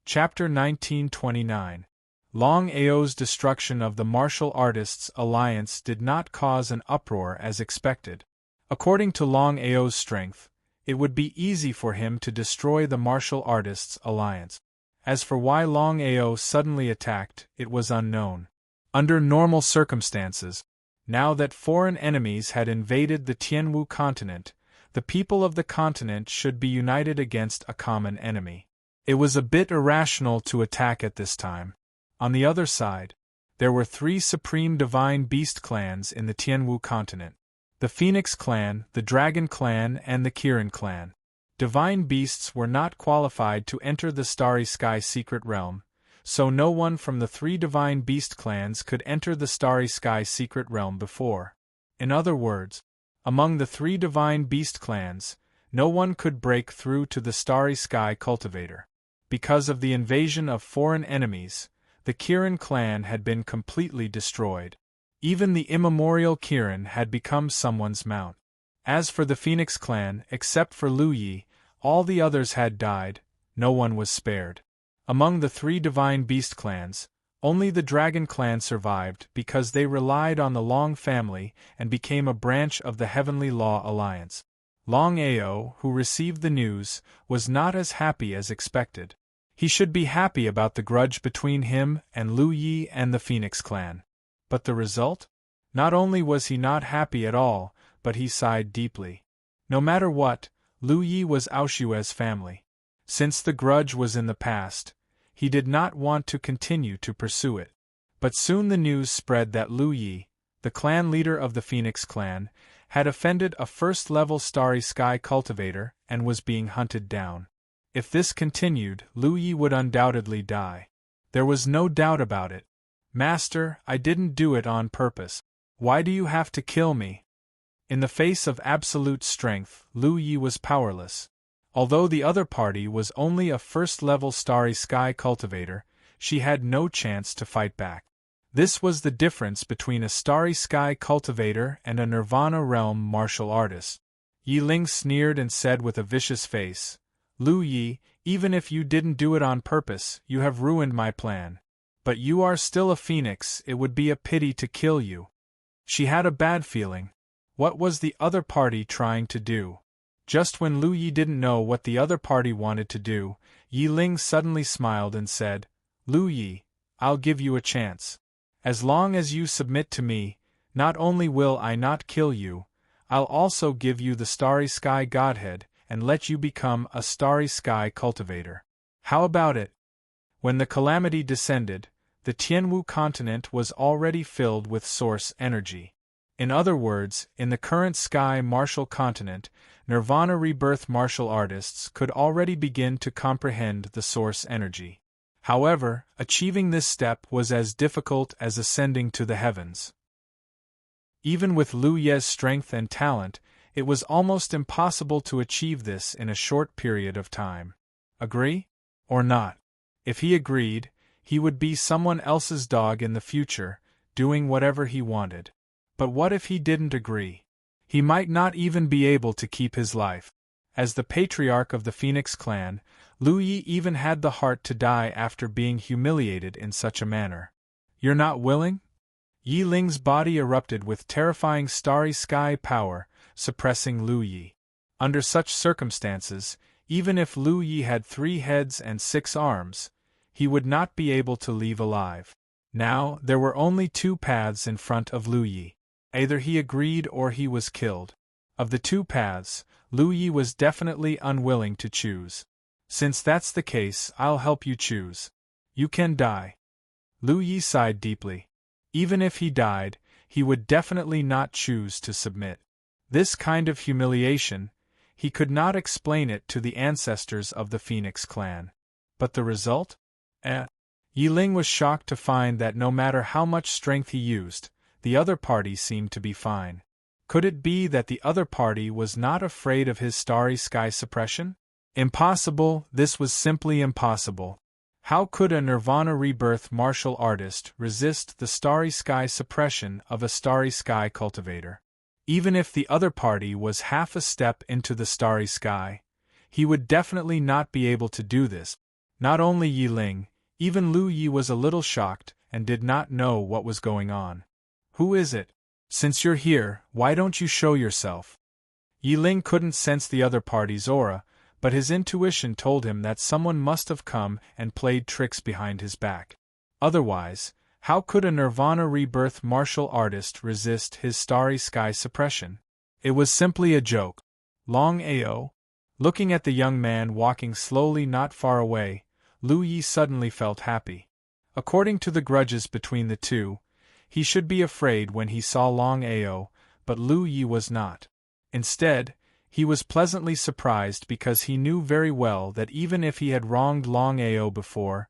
Chapter 1929. Longao's destruction of the martial artists' alliance did not cause an uproar as expected. According to Longao's strength, it would be easy for him to destroy the martial artists' alliance. As for why Longao suddenly attacked, it was unknown. Under normal circumstances, now that foreign enemies had invaded the Tianwu continent, the people of the continent should be united against a common enemy. It was a bit irrational to attack at this time. On the other side, there were 3 supreme divine beast clans in the Tianwu continent: the Phoenix clan, the Dragon clan, and the Kirin clan. Divine beasts were not qualified to enter the Starry Sky secret realm, so no one from the 3 divine beast clans could enter the Starry Sky secret realm before. In other words, among the 3 divine beast clans, no one could break through to the Starry Sky cultivator. Because of the invasion of foreign enemies, the Kirin clan had been completely destroyed. Even the immemorial Kirin had become someone's mount. As for the Phoenix clan, except for Lu Yi, all the others had died, no one was spared. Among the 3 divine beast clans, only the Dragon clan survived because they relied on the Long family and became a branch of the Heavenly Law Alliance. Longao, who received the news, was not as happy as expected. He should be happy about the grudge between him and Lu Yi and the Phoenix clan. But the result? Not only was he not happy at all, but he sighed deeply. No matter what, Lu Yi was Aoshue's family. Since the grudge was in the past, he did not want to continue to pursue it. But soon the news spread that Lu Yi, the clan leader of the Phoenix clan, had offended a first-level Starry Sky cultivator and was being hunted down. If this continued, Lu Yi would undoubtedly die. There was no doubt about it. "Master, I didn't do it on purpose. Why do you have to kill me?" In the face of absolute strength, Lu Yi was powerless. Although the other party was only a first-level Starry Sky cultivator, she had no chance to fight back. This was the difference between a Starry Sky cultivator and a Nirvana realm martial artist. Yi Ling sneered and said with a vicious face, "Lu Yi, even if you didn't do it on purpose, you have ruined my plan. But you are still a phoenix, it would be a pity to kill you." She had a bad feeling. What was the other party trying to do? Just when Lu Yi didn't know what the other party wanted to do, Yi Ling suddenly smiled and said, "Lu Yi, I'll give you a chance. As long as you submit to me, not only will I not kill you, I'll also give you the Starry Sky Godhead and let you become a Starry Sky cultivator. How about it?" When the calamity descended, the Tianwu continent was already filled with source energy. In other words, in the current Sky martial continent, Nirvana rebirth martial artists could already begin to comprehend the source energy. However, achieving this step was as difficult as ascending to the heavens. Even with Lu Ye's strength and talent, it was almost impossible to achieve this in a short period of time. Agree? Or not? If he agreed, he would be someone else's dog in the future, doing whatever he wanted. But what if he didn't agree? He might not even be able to keep his life. As the patriarch of the Phoenix clan, Lu Yi even had the heart to die after being humiliated in such a manner. "You're not willing?" Yi Ling's body erupted with terrifying Starry Sky power, suppressing Lu Yi. Under such circumstances, even if Lu Yi had 3 heads and 6 arms, he would not be able to leave alive. Now, there were only 2 paths in front of Lu Yi. Either he agreed or he was killed. Of the 2 paths, Lu Yi was definitely unwilling to choose. "Since that's the case, I'll help you choose. You can die." Lu Yi sighed deeply. Even if he died, he would definitely not choose to submit. This kind of humiliation, he could not explain it to the ancestors of the Phoenix clan. But the result? Yi Ling was shocked to find that no matter how much strength he used, the other party seemed to be fine. Could it be that the other party was not afraid of his Starry Sky suppression? Impossible, this was simply impossible. How could a Nirvana rebirth martial artist resist the Starry Sky suppression of a Starry Sky cultivator? Even if the other party was half a step into the Starry Sky, he would definitely not be able to do this. Not only Yi Ling, even Lu Yi was a little shocked and did not know what was going on. Who is it? Since you're here, why don't you show yourself? Yi Ling couldn't sense the other party's aura, but his intuition told him that someone must have come and played tricks behind his back. Otherwise, how could a Nirvana Rebirth martial artist resist his starry sky suppression? It was simply a joke. Longao? Looking at the young man walking slowly not far away, Lu Yi suddenly felt happy. According to the grudges between the two, he should be afraid when he saw Longao, but Lu Yi was not. Instead, he was pleasantly surprised because he knew very well that even if he had wronged Longao before,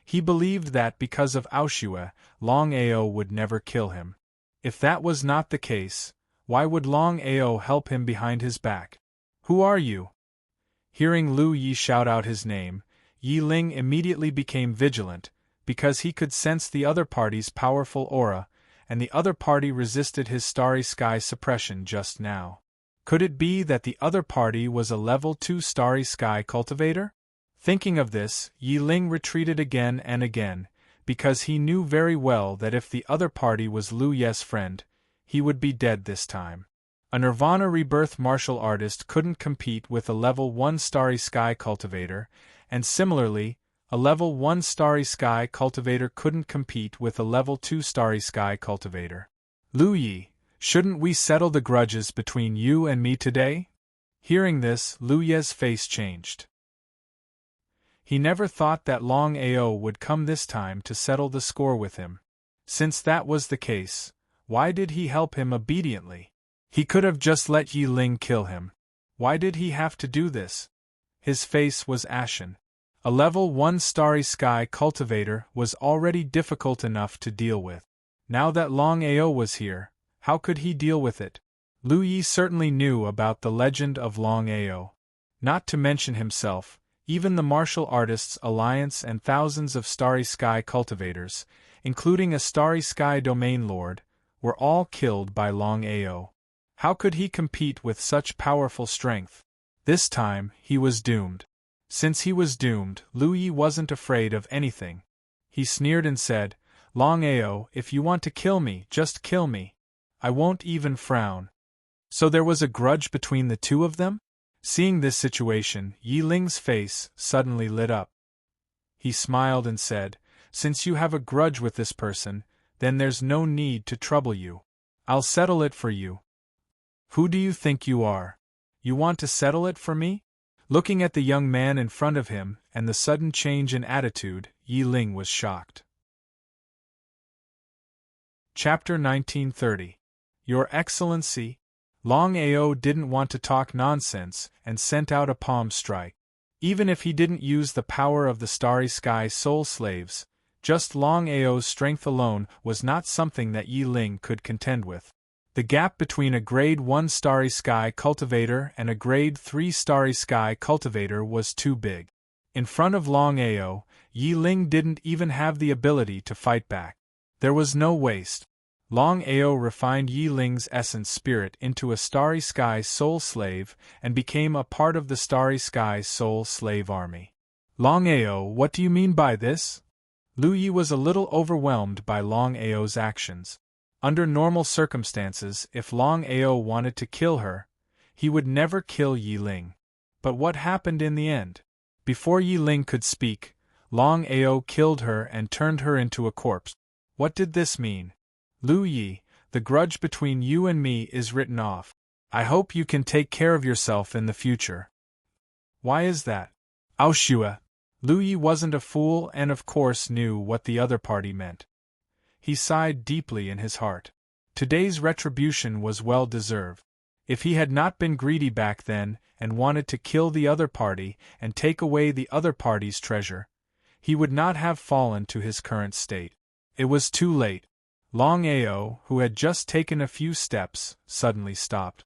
he believed that because of Aoshue, Longao would never kill him. If that was not the case, why would Longao help him behind his back? Who are you? Hearing Lu Yi shout out his name, Yi Ling immediately became vigilant, because he could sense the other party's powerful aura, and the other party resisted his starry sky suppression just now. Could it be that the other party was a level 2 starry sky cultivator? Thinking of this, Yi Ling retreated again and again, because he knew very well that if the other party was Lu Ye's friend, he would be dead this time. A Nirvana Rebirth martial artist couldn't compete with a level 1 starry sky cultivator, and similarly, a level 1 starry sky cultivator couldn't compete with a level 2 starry sky cultivator. Lu Yi, shouldn't we settle the grudges between you and me today? Hearing this, Lu Ye's face changed. He never thought that Longao would come this time to settle the score with him. Since that was the case, why did he help him obediently? He could have just let Yi Ling kill him. Why did he have to do this? His face was ashen. A level 1 starry sky cultivator was already difficult enough to deal with. Now that Longao was here, how could he deal with it? Lu Yi certainly knew about the legend of Longao. Not to mention himself, even the Martial Artists Alliance and thousands of Starry Sky cultivators, including a Starry Sky Domain Lord, were all killed by Longao. How could he compete with such powerful strength? This time, he was doomed. Since he was doomed, Lu Yi wasn't afraid of anything. He sneered and said, "Longao, if you want to kill me, just kill me. I won't even frown." So there was a grudge between the two of them? Seeing this situation, Yi Ling's face suddenly lit up. He smiled and said, "Since you have a grudge with this person, then there's no need to trouble you. I'll settle it for you." "Who do you think you are? You want to settle it for me?" Looking at the young man in front of him and the sudden change in attitude, Yi Ling was shocked. Chapter 1930. Your Excellency. Longao didn't want to talk nonsense and sent out a palm strike. Even if he didn't use the power of the Starry Sky Soul Slaves, just Longao's strength alone was not something that Yi Ling could contend with. The gap between a Grade 1 Starry Sky cultivator and a Grade 3 Starry Sky cultivator was too big. In front of Longao, Yi Ling didn't even have the ability to fight back. There was no waste. Longao refined Yi Ling's essence spirit into a Starry Sky Soul Slave and became a part of the Starry Sky Soul Slave army. "Longao, what do you mean by this?" Lu Yi was a little overwhelmed by Longao's actions. Under normal circumstances, if Longao wanted to kill her, he would never kill Yi Ling. But what happened in the end? Before Yi Ling could speak, Longao killed her and turned her into a corpse. What did this mean? "Lu Yi, the grudge between you and me is written off. I hope you can take care of yourself in the future." "Why is that?" "Aoshue." Lu Yi wasn't a fool and of course knew what the other party meant. He sighed deeply in his heart. Today's retribution was well deserved. If he had not been greedy back then and wanted to kill the other party and take away the other party's treasure, he would not have fallen to his current state. It was too late. Longao, who had just taken a few steps, suddenly stopped.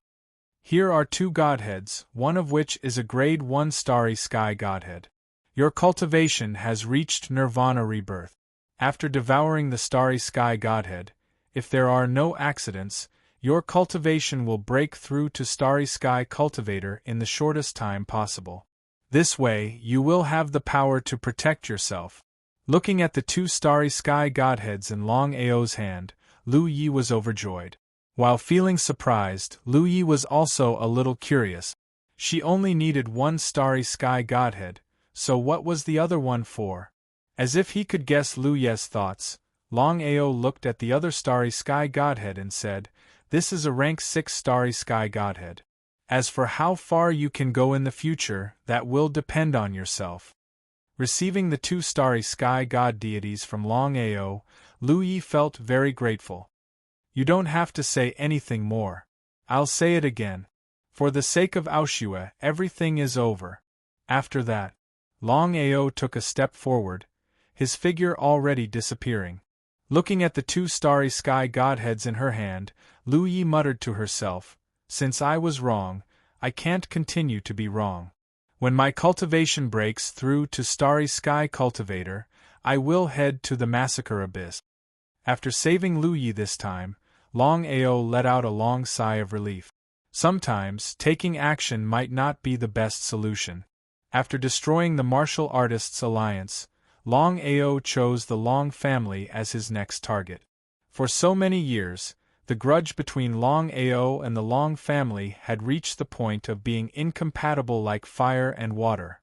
"Here are two godheads, one of which is a Grade 1 Starry Sky godhead. Your cultivation has reached Nirvana Rebirth. After devouring the Starry Sky godhead, if there are no accidents, your cultivation will break through to Starry Sky cultivator in the shortest time possible. This way, you will have the power to protect yourself. Looking at the two starry sky godheads in Longao's hand, Lu Yi was overjoyed. While feeling surprised, Lu Yi was also a little curious. She only needed one starry sky godhead, so what was the other one for? As if he could guess Lu Yi's thoughts, Longao looked at the other starry sky godhead and said, "This is a rank 6 starry sky godhead. As for how far you can go in the future, that will depend on yourself." Receiving the two starry sky god deities from Longao, Lu Yi felt very grateful. "You don't have to say anything more. I'll say it again. For the sake of Aoshue, everything is over." After that, Longao took a step forward, his figure already disappearing. Looking at the two starry sky godheads in her hand, Lu Yi muttered to herself, "Since I was wrong, I can't continue to be wrong. When my cultivation breaks through to starry sky cultivator, I will head to the massacre abyss." After saving Lu Yi this time, Longao let out a long sigh of relief. Sometimes, taking action might not be the best solution. After destroying the martial artists' alliance, Longao chose the Long family as his next target. For so many years, the grudge between Longao and the Long family had reached the point of being incompatible like fire and water.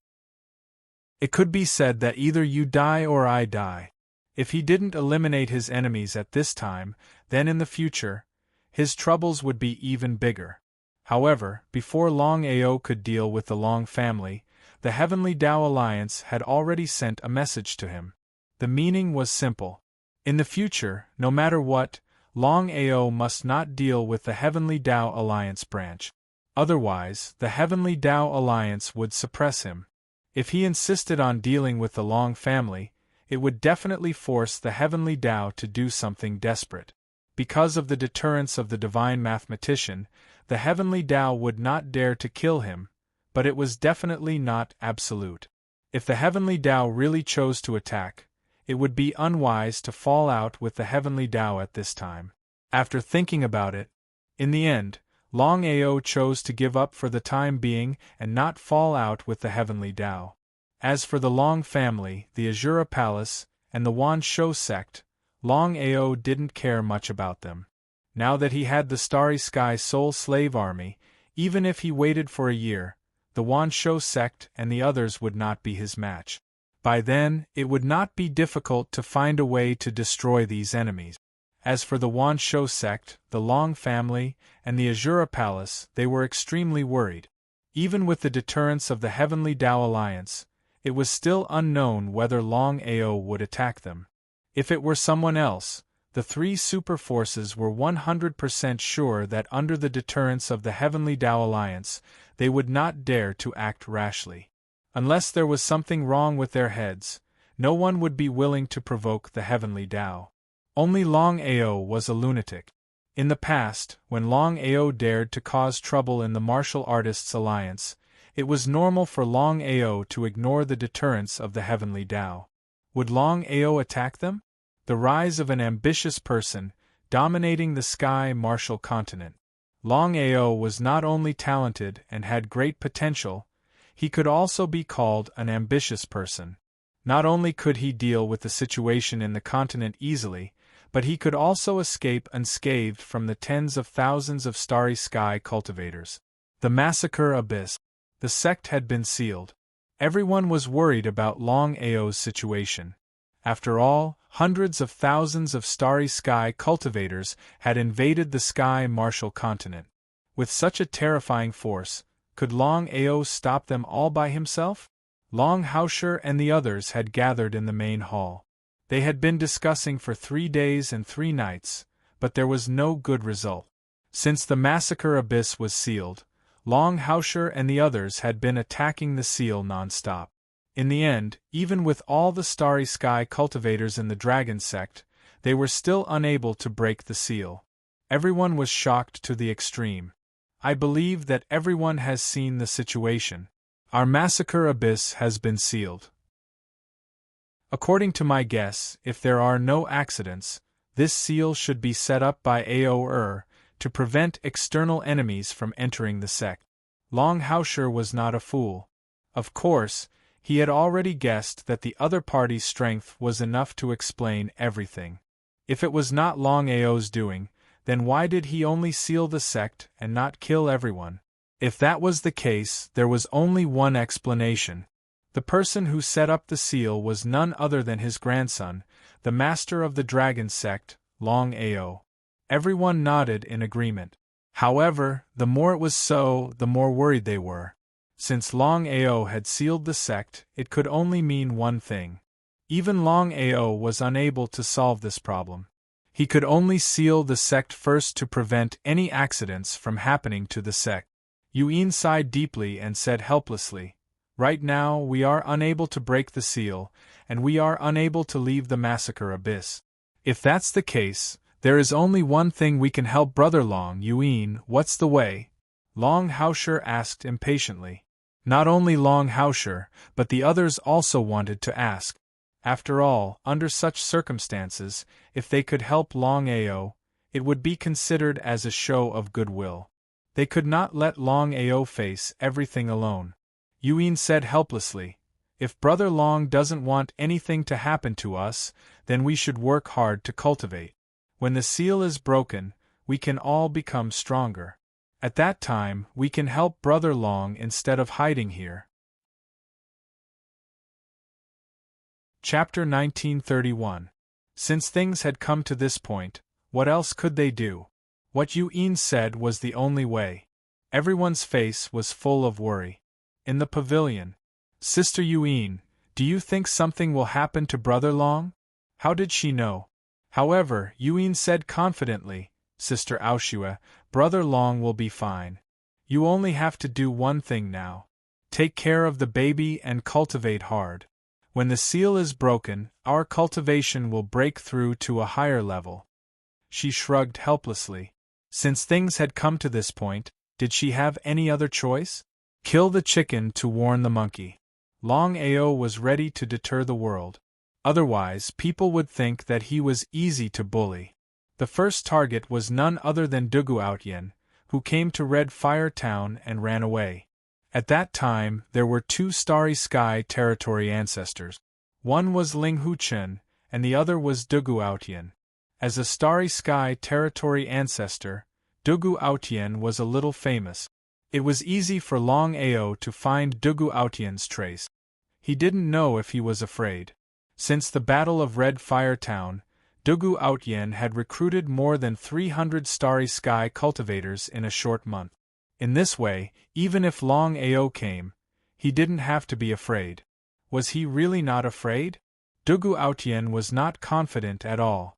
It could be said that either you die or I die. If he didn't eliminate his enemies at this time, then in the future, his troubles would be even bigger. However, before Longao could deal with the Long family, the Heavenly Tao Alliance had already sent a message to him. The meaning was simple. In the future, no matter what, Longao must not deal with the Heavenly Tao Alliance branch. Otherwise, the Heavenly Tao Alliance would suppress him. If he insisted on dealing with the Long family, it would definitely force the Heavenly Tao to do something desperate. Because of the deterrence of the divine mathematician, the Heavenly Tao would not dare to kill him, but it was definitely not absolute. If the Heavenly Tao really chose to attack, it would be unwise to fall out with the Heavenly Tao at this time. After thinking about it, in the end, Longao chose to give up for the time being and not fall out with the Heavenly Tao. As for the Long family, the Azura Palace, and the Wan Shou sect, Longao didn't care much about them. Now that he had the Starry Sky Soul Slave Army, even if he waited for a year, the Wan Shou sect and the others would not be his match. By then, it would not be difficult to find a way to destroy these enemies. As for the Wan Shou sect, the Long family, and the Azura Palace, they were extremely worried. Even with the deterrence of the Heavenly Tao Alliance, it was still unknown whether Longao would attack them. If it were someone else, the three super forces were 100% sure that under the deterrence of the Heavenly Tao Alliance, they would not dare to act rashly. Unless there was something wrong with their heads, no one would be willing to provoke the Heavenly Tao. Only Longao was a lunatic. In the past, when Longao dared to cause trouble in the Martial Artists Alliance, it was normal for Longao to ignore the deterrence of the Heavenly Tao. Would Longao attack them? The rise of an ambitious person, dominating the sky martial continent. Longao was not only talented and had great potential, he could also be called an ambitious person. Not only could he deal with the situation in the continent easily, but he could also escape unscathed from the tens of thousands of starry sky cultivators. The massacre abyss. The sect had been sealed. Everyone was worried about Longao's situation. After all, hundreds of thousands of starry sky cultivators had invaded the sky martial continent. With such a terrifying force, could Longao stop them all by himself? Long Haosher and the others had gathered in the main hall. They had been discussing for 3 days and 3 nights, but there was no good result. Since the massacre abyss was sealed, Long Haosher and the others had been attacking the seal non-stop. In the end, even with all the starry sky cultivators in the dragon sect, they were still unable to break the seal. Everyone was shocked to the extreme. I believe that everyone has seen the situation. Our massacre abyss has been sealed. According to my guess, if there are no accidents, this seal should be set up by Ao to prevent external enemies from entering the sect. Long Haosher was not a fool. Of course, he had already guessed that the other party's strength was enough to explain everything. If it was not Longao's doing, then why did he only seal the sect and not kill everyone? If that was the case, there was only one explanation. The person who set up the seal was none other than his grandson, the master of the dragon sect, Longao. Everyone nodded in agreement. However, the more it was so, the more worried they were. Since Longao had sealed the sect, it could only mean one thing. Even Longao was unable to solve this problem. He could only seal the sect first to prevent any accidents from happening to the sect. Yuan sighed deeply and said helplessly, "Right now we are unable to break the seal, and we are unable to leave the massacre abyss. If that's the case, there is only one thing we can help Brother Long. Yuan, what's the way?" Long Haosher asked impatiently. Not only Long Haosher, but the others also wanted to ask. After all, under such circumstances, if they could help Longao, it would be considered as a show of goodwill. They could not let Longao face everything alone. Yuan said helplessly, "If Brother Long doesn't want anything to happen to us, then we should work hard to cultivate. When the seal is broken, we can all become stronger. At that time, we can help Brother Long instead of hiding here." Chapter 1931. Since things had come to this point, what else could they do? What Yuan said was the only way. Everyone's face was full of worry. In the pavilion, "Sister Yuan, do you think something will happen to Brother Long?" How did she know? However, Yuan said confidently, "Sister Aoshue, Brother Long will be fine. You only have to do one thing now. Take care of the baby and cultivate hard. When the seal is broken, our cultivation will break through to a higher level." She shrugged helplessly. Since things had come to this point, did she have any other choice? Kill the chicken to warn the monkey. Longao was ready to deter the world. Otherwise, people would think that he was easy to bully. The first target was none other than Dugu Outyen, who came to Red Fire Town and ran away. At that time, there were two Starry Sky Territory ancestors. One was Ling Huchen, and the other was Dugu Outyen. As a Starry Sky Territory ancestor, Dugu Outyen was a little famous. It was easy for Longao to find Dugu Outyen's trace. He didn't know if he was afraid. Since the Battle of Red Fire Town, Dugu Outyen had recruited more than 300 Starry Sky cultivators in a short month. In this way, even if Longao came, he didn't have to be afraid. Was he really not afraid? Dugu Outyen was not confident at all.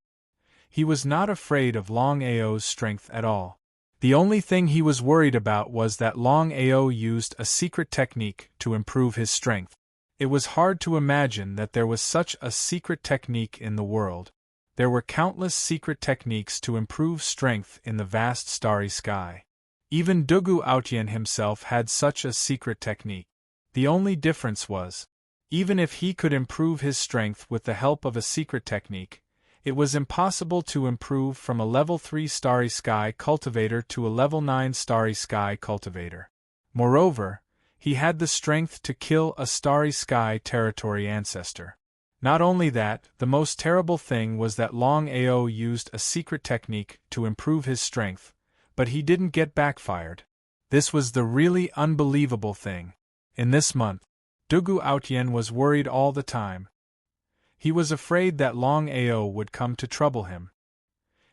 He was not afraid of Longao's strength at all. The only thing he was worried about was that Longao used a secret technique to improve his strength. It was hard to imagine that there was such a secret technique in the world. There were countless secret techniques to improve strength in the vast starry sky. Even Dugu Outyen himself had such a secret technique. The only difference was, even if he could improve his strength with the help of a secret technique, it was impossible to improve from a level 3 Starry Sky cultivator to a level 9 Starry Sky cultivator. Moreover, he had the strength to kill a Starry Sky Territory ancestor. Not only that, the most terrible thing was that Longao used a secret technique to improve his strength, but he didn't get backfired. This was the really unbelievable thing. In this month, Dugu Outyen was worried all the time. He was afraid that Longao would come to trouble him.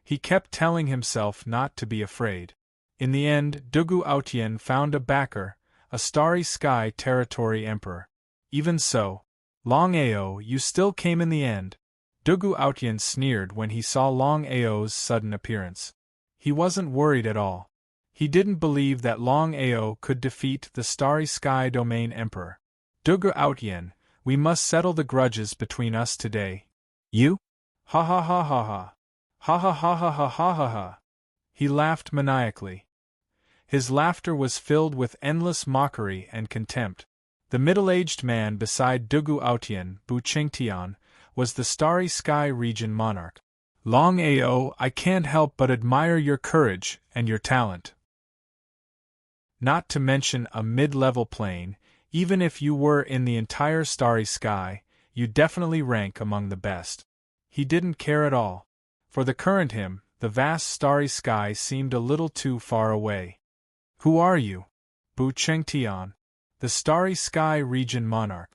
He kept telling himself not to be afraid. In the end, Dugu Outyen found a backer, a Starry Sky Territory Emperor. Even so, Longao, you still came in the end. Dugu Outyen sneered when he saw Longao's sudden appearance. He wasn't worried at all. He didn't believe that Longao could defeat the Starry Sky Domain Emperor. Dugu Outyen, we must settle the grudges between us today. You? Ha ha ha ha ha. Ha ha ha ha ha ha ha ha. He laughed maniacally. His laughter was filled with endless mockery and contempt. The middle-aged man beside Dugu Outyen, Bu Qingtian, was the Starry Sky region monarch. Longao, I can't help but admire your courage and your talent. Not to mention a mid-level plane, Even if you were in the entire starry sky, you definitely rank among the best. He didn't care at all. For the current him, the vast starry sky seemed a little too far away. Who are you? Bu Chengtian, the starry sky region monarch.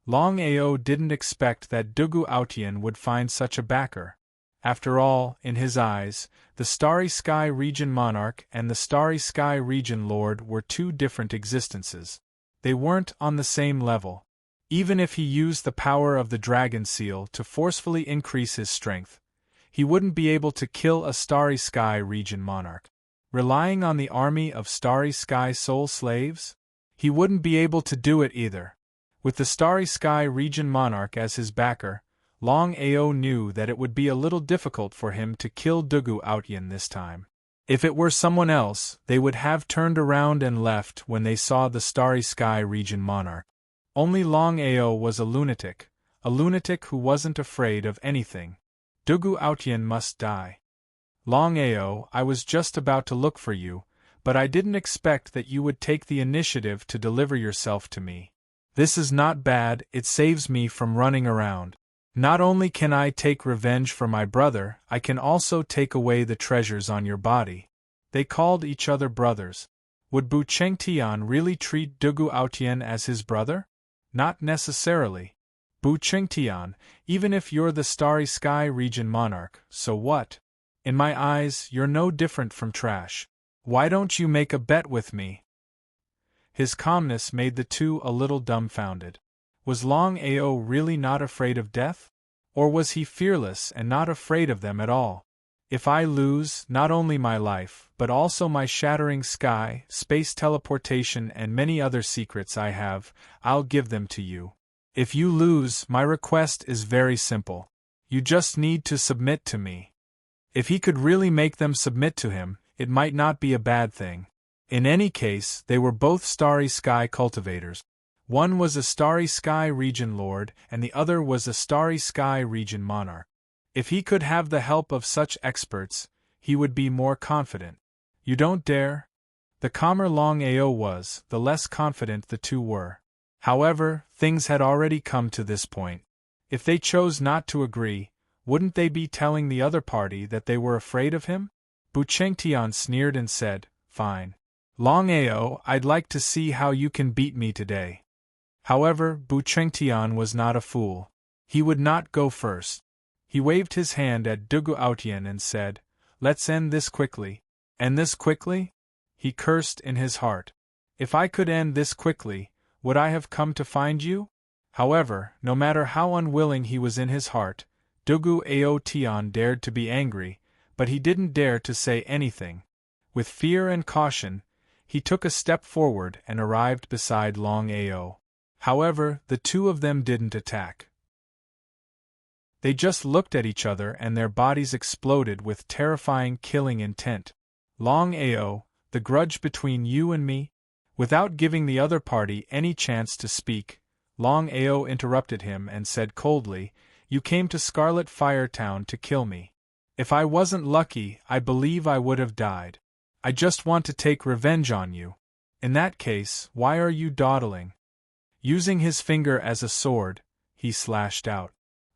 Longao didn't expect that Dugu Aotian would find such a backer. After all, in his eyes, the starry sky region monarch and the starry sky region lord were two different existences. They weren't on the same level. Even if he used the power of the dragon seal to forcefully increase his strength, he wouldn't be able to kill a starry sky region monarch. Relying on the army of starry sky soul slaves? He wouldn't be able to do it either. With the starry sky region monarch as his backer, Longao knew that it would be a little difficult for him to kill Dugu Aotian this time. If it were someone else, they would have turned around and left when they saw the starry sky region monarch. Only Longao was a lunatic who wasn't afraid of anything. Dugu Aotian must die. Longao, I was just about to look for you, but I didn't expect that you would take the initiative to deliver yourself to me. This is not bad, it saves me from running around. Not only can I take revenge for my brother, I can also take away the treasures on your body. They called each other brothers. Would Bu Chengtian really treat Dugu Aotian as his brother? Not necessarily. Bu Chengtian, even if you're the starry sky region monarch, so what? In my eyes, you're no different from trash. Why don't you make a bet with me? His calmness made the two a little dumbfounded. Was Longao really not afraid of death? Or was he fearless and not afraid of them at all? If I lose, not only my life, but also my shattering sky, space teleportation and many other secrets I have, I'll give them to you. If you lose, my request is very simple. You just need to submit to me. If he could really make them submit to him, it might not be a bad thing. In any case, they were both starry sky cultivators. One was a starry sky region lord, and the other was a starry sky region monarch. If he could have the help of such experts, he would be more confident. You don't dare? The calmer Longao was, the less confident the two were. However, things had already come to this point. If they chose not to agree, wouldn't they be telling the other party that they were afraid of him? Bu Chengtian sneered and said, "Fine. Longao, I'd like to see how you can beat me today." However, Bu Chengtian was not a fool. He would not go first. He waved his hand at Dugu Aotian and said, "Let's end this quickly." End this quickly? He cursed in his heart. If I could end this quickly, would I have come to find you? However, no matter how unwilling he was in his heart, Dugu Aotian dared to be angry, but he didn't dare to say anything. With fear and caution, he took a step forward and arrived beside Longao. However, the two of them didn't attack. They just looked at each other and their bodies exploded with terrifying killing intent. Longao, the grudge between you and me? Without giving the other party any chance to speak, Longao interrupted him and said coldly, "You came to Scarlet Fire Town to kill me. If I wasn't lucky, I believe I would have died. I just want to take revenge on you. In that case, why are you dawdling?" Using his finger as a sword, he slashed out.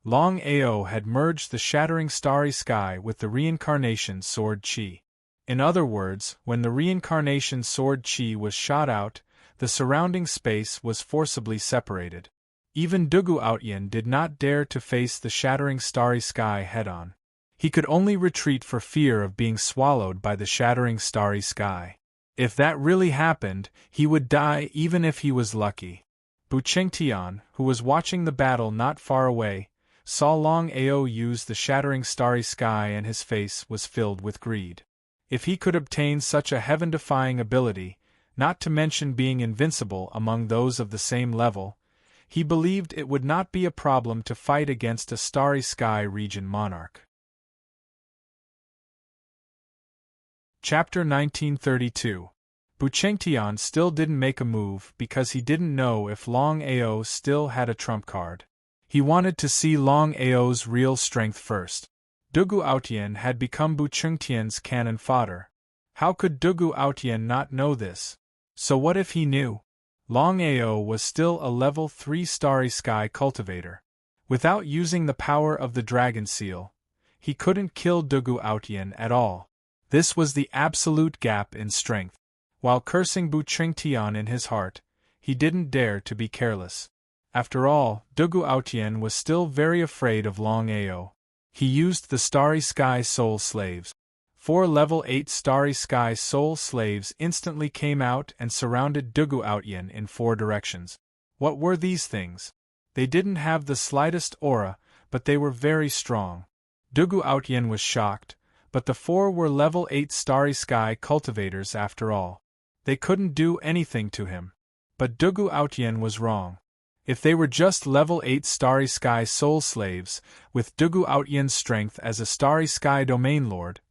Longao had merged the shattering starry sky with the reincarnation sword chi. In other words, when the reincarnation sword chi was shot out, the surrounding space was forcibly separated. Even Dugu Aotian did not dare to face the shattering starry sky head-on. He could only retreat for fear of being swallowed by the shattering starry sky. If that really happened, he would die even if he was lucky. Bu Chengtian, who was watching the battle not far away, saw Longao use the shattering starry sky and his face was filled with greed. If he could obtain such a heaven-defying ability, not to mention being invincible among those of the same level, he believed it would not be a problem to fight against a starry sky region monarch. Chapter 1932. Bu Chengtian still didn't make a move because he didn't know if Longao still had a trump card. He wanted to see Longao's real strength first. Dugu Aotian had become Bu Chengtian's cannon fodder. How could Dugu Aotian not know this? So what if he knew? Longao was still a level 3 Starry Sky cultivator. Without using the power of the Dragon Seal, he couldn't kill Dugu Autian at all. This was the absolute gap in strength. While cursing Bu Qingtian in his heart, he didn't dare to be careless. After all, Dugu Autian was still very afraid of Longao. He used the Starry Sky Soul Slaves. 4 level 8 Starry Sky Soul Slaves instantly came out and surrounded Dugu Autian in 4 directions. What were these things? They didn't have the slightest aura, but they were very strong. Dugu Autian was shocked, but the 4 were level 8 Starry Sky cultivators after all. They couldn't do anything to him. But Dugu Autian was wrong. If they were just level 8 Starry Sky Soul Slaves, with Dugu Autian's strength as a Starry Sky Domain Lord,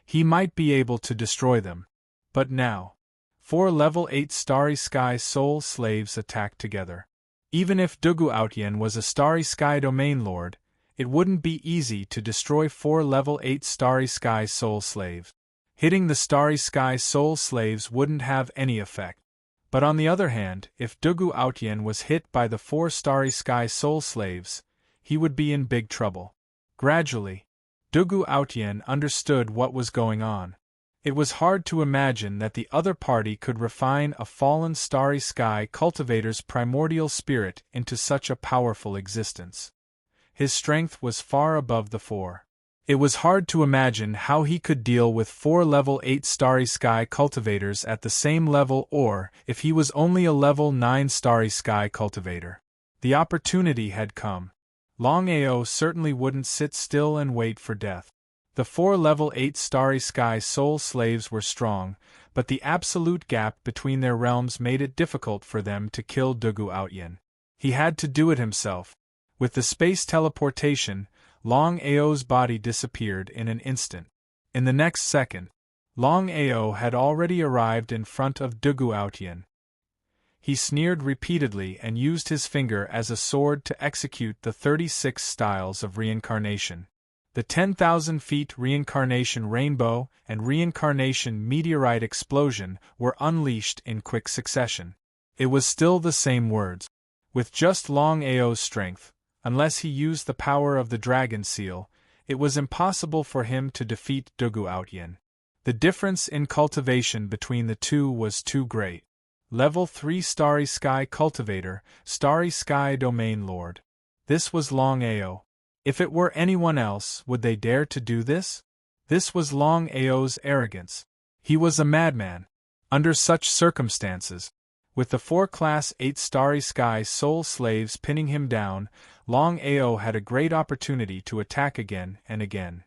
he might be able to destroy them. But now, 4 level 8 Starry Sky Soul Slaves attacked together. Even if Dugu Autian was a Starry Sky Domain Lord, it wouldn't be easy to destroy 4 level 8 Starry Sky Soul Slaves. Hitting the Starry Sky Soul Slaves wouldn't have any effect. But on the other hand, if Dugu Autian was hit by the 4 Starry Sky Soul Slaves, he would be in big trouble. Gradually, Dugu Autian understood what was going on. It was hard to imagine that the other party could refine a fallen Starry Sky cultivator's primordial spirit into such a powerful existence. His strength was far above the 4. It was hard to imagine how he could deal with 4 level 8 Starry Sky cultivators at the same level, or if he was only a level 9 Starry Sky cultivator. The opportunity had come. Longao certainly wouldn't sit still and wait for death. The 4 level 8 Starry Sky Soul Slaves were strong, but the absolute gap between their realms made it difficult for them to kill Dugu Autian. He had to do it himself. With the space teleportation, Longao's body disappeared in an instant. In the next second, Longao had already arrived in front of Dugu Autian. He sneered repeatedly and used his finger as a sword to execute the 36 styles of reincarnation. The 10,000 feet reincarnation rainbow and reincarnation meteorite explosion were unleashed in quick succession. It was still the same words. With just Longao's strength, unless he used the power of the Dragon Seal, it was impossible for him to defeat Dugu Autian. The difference in cultivation between the two was too great. Level 3 Starry Sky Cultivator, Starry Sky Domain Lord. This was Longao. If it were anyone else, would they dare to do this? This was Longao's arrogance. He was a madman. Under such circumstances, with the 4 Class 8 Starry Sky Soul Slaves pinning him down, Longao had a great opportunity to attack again and again.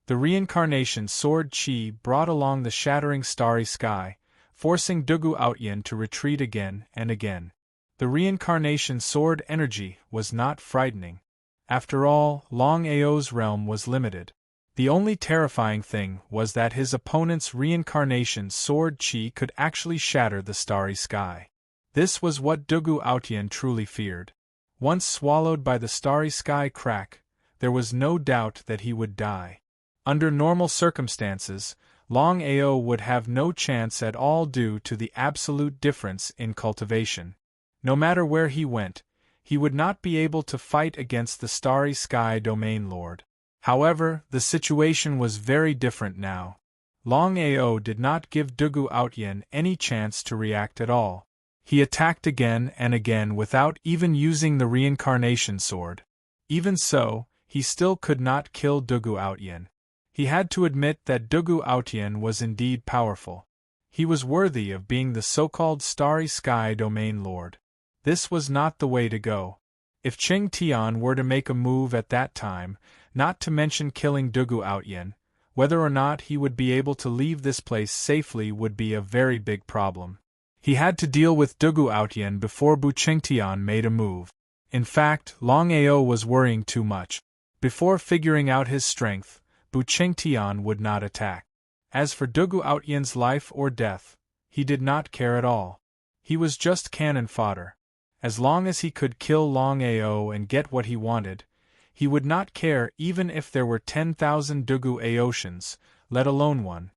The reincarnation sword Qi brought along the shattering starry sky, forcing Dugu Autian to retreat again and again. The reincarnation sword energy was not frightening. After all, Longao's realm was limited. The only terrifying thing was that his opponent's reincarnation sword Qi could actually shatter the starry sky. This was what Dugu Autian truly feared. Once swallowed by the starry sky crack, there was no doubt that he would die. Under normal circumstances, Longao would have no chance at all due to the absolute difference in cultivation. No matter where he went, he would not be able to fight against the Starry Sky Domain Lord. However, the situation was very different now. Longao did not give Dugu Autian any chance to react at all. He attacked again and again without even using the reincarnation sword. Even so, he still could not kill Dugu Autian. He had to admit that Dugu Autian was indeed powerful. He was worthy of being the so-called Starry Sky Domain Lord. This was not the way to go. If Qingtian were to make a move at that time, not to mention killing Dugu Autian, whether or not he would be able to leave this place safely would be a very big problem. He had to deal with Dugu Autian before Bu Qingtian made a move. In fact, Longao was worrying too much. Before figuring out his strength, Bu Qingtian would not attack. As for Dugu Autian's life or death, he did not care at all. He was just cannon fodder. As long as he could kill Longao and get what he wanted, he would not care even if there were 10,000 Dugu Aotians, let alone one.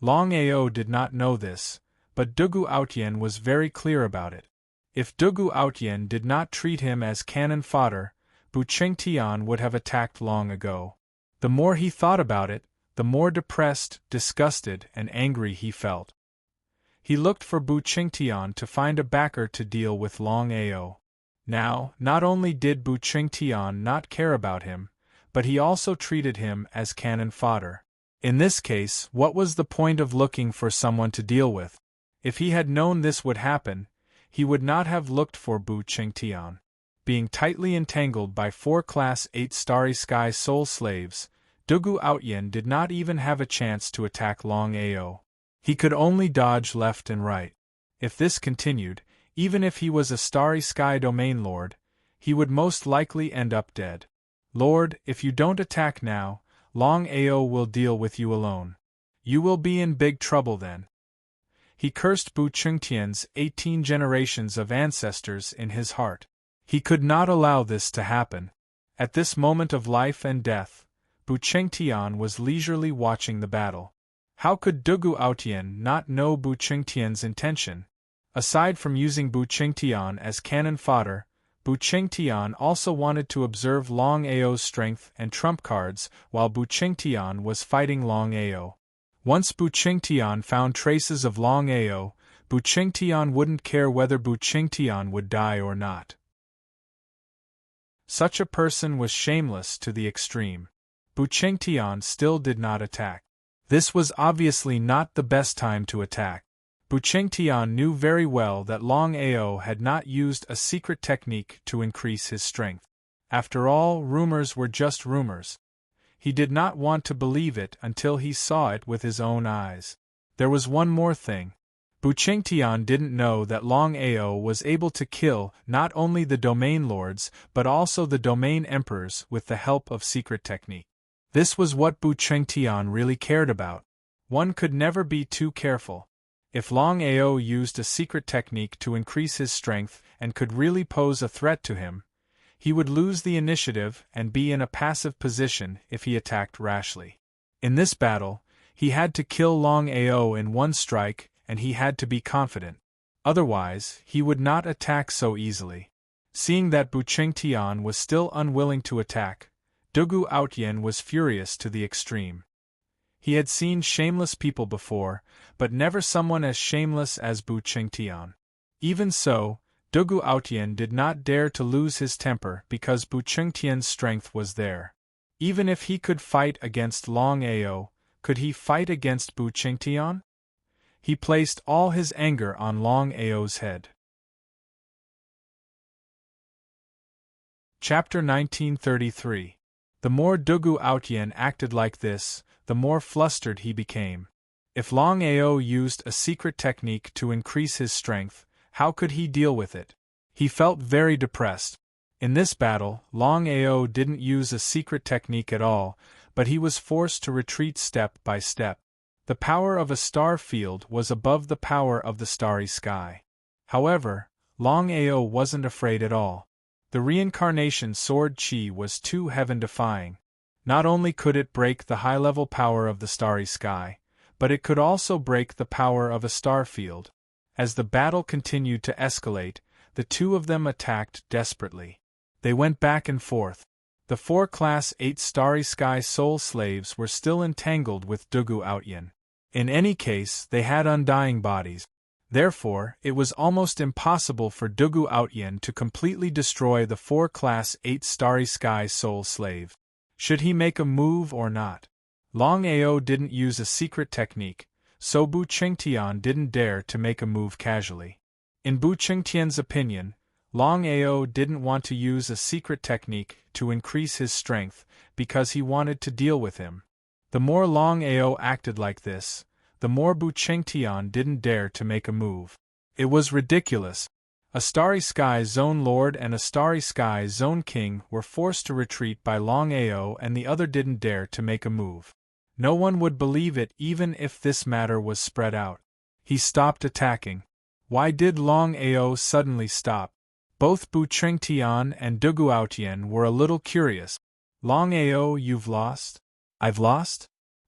Longao did not know this, but Dugu Outyen was very clear about it. If Dugu Outyen did not treat him as cannon fodder, Bu Qingtian would have attacked long ago. The more he thought about it, the more depressed, disgusted, and angry he felt. He looked for Bu Qingtian to find a backer to deal with Longao. Now, not only did Bu Qingtian not care about him, but he also treated him as cannon fodder. In this case, what was the point of looking for someone to deal with? If he had known this would happen, he would not have looked for Bu Qingtian. Being tightly entangled by 4 Class 8 Starry Sky soul slaves, Dugu Outyen did not even have a chance to attack Longao. He could only dodge left and right. If this continued, even if he was a Starry Sky Domain Lord, he would most likely end up dead. Lord, if you don't attack now, Longao will deal with you alone. You will be in big trouble then. He cursed Bu Qingtian's 18 generations of ancestors in his heart. He could not allow this to happen. At this moment of life and death, Bu Qingtian was leisurely watching the battle. How could Dugu Outyen not know Bu Qingtian's intention? Aside from using Bu Qingtian as cannon fodder, Bu Qingtian also wanted to observe Longao's strength and trump cards while Bu Qingtian was fighting Longao. Once Bu Qingtian found traces of Longao, Bu Qingtian wouldn't care whether Bu Qingtian would die or not. Such a person was shameless to the extreme. Bu Qingtian still did not attack. This was obviously not the best time to attack. Bu Qingtian knew very well that Longao had not used a secret technique to increase his strength. After all, rumors were just rumors. He did not want to believe it until he saw it with his own eyes. There was one more thing. Bu Qingtian didn't know that Longao was able to kill not only the domain lords but also the domain emperors with the help of secret technique. This was what Bu Qingtian really cared about. One could never be too careful. If Longao used a secret technique to increase his strength and could really pose a threat to him, he would lose the initiative and be in a passive position if he attacked rashly. In this battle, he had to kill Longao in one strike, and he had to be confident. Otherwise, he would not attack so easily. Seeing that Bu Qingtian was still unwilling to attack, Dugu Outyen was furious to the extreme. He had seen shameless people before, but never someone as shameless as Bu Qingtian. Even so, Dugu Outyen did not dare to lose his temper because Bu Qingtian's strength was there. Even if he could fight against Longao, could he fight against Bu Qingtian? He placed all his anger on Longao's head. Chapter 1933. The more Dugu Outyen acted like this, the more flustered he became. If Longao used a secret technique to increase his strength, how could he deal with it? He felt very depressed. In this battle, Longao didn't use a secret technique at all, but he was forced to retreat step by step. The power of a star field was above the power of the starry sky. However, Longao wasn't afraid at all. The reincarnation sword chi was too heaven-defying. Not only could it break the high-level power of the starry sky, but it could also break the power of a star field. As the battle continued to escalate, the two of them attacked desperately. They went back and forth. The 4 Class 8 Starry Sky soul slaves were still entangled with Dugu Outyen. In any case, they had undying bodies. Therefore, it was almost impossible for Dugu Outyen to completely destroy the 4 Class 8 Starry Sky soul slave. Should he make a move or not? Longao didn't use a secret technique, so Bu Qingtian didn't dare to make a move casually. In Bu Qingtian's opinion, Longao didn't want to use a secret technique to increase his strength because he wanted to deal with him. The more Longao acted like this, the more Bu Qingtian didn't dare to make a move. It was ridiculous. A Starry Sky Zone Lord and a Starry Sky Zone King were forced to retreat by Longao and the other didn't dare to make a move. No one would believe it even if this matter was spread out. He stopped attacking. Why did Longao suddenly stop? Both Bu Qingtian and Dugu Outyen were a little curious. Longao, you've lost? I've lost?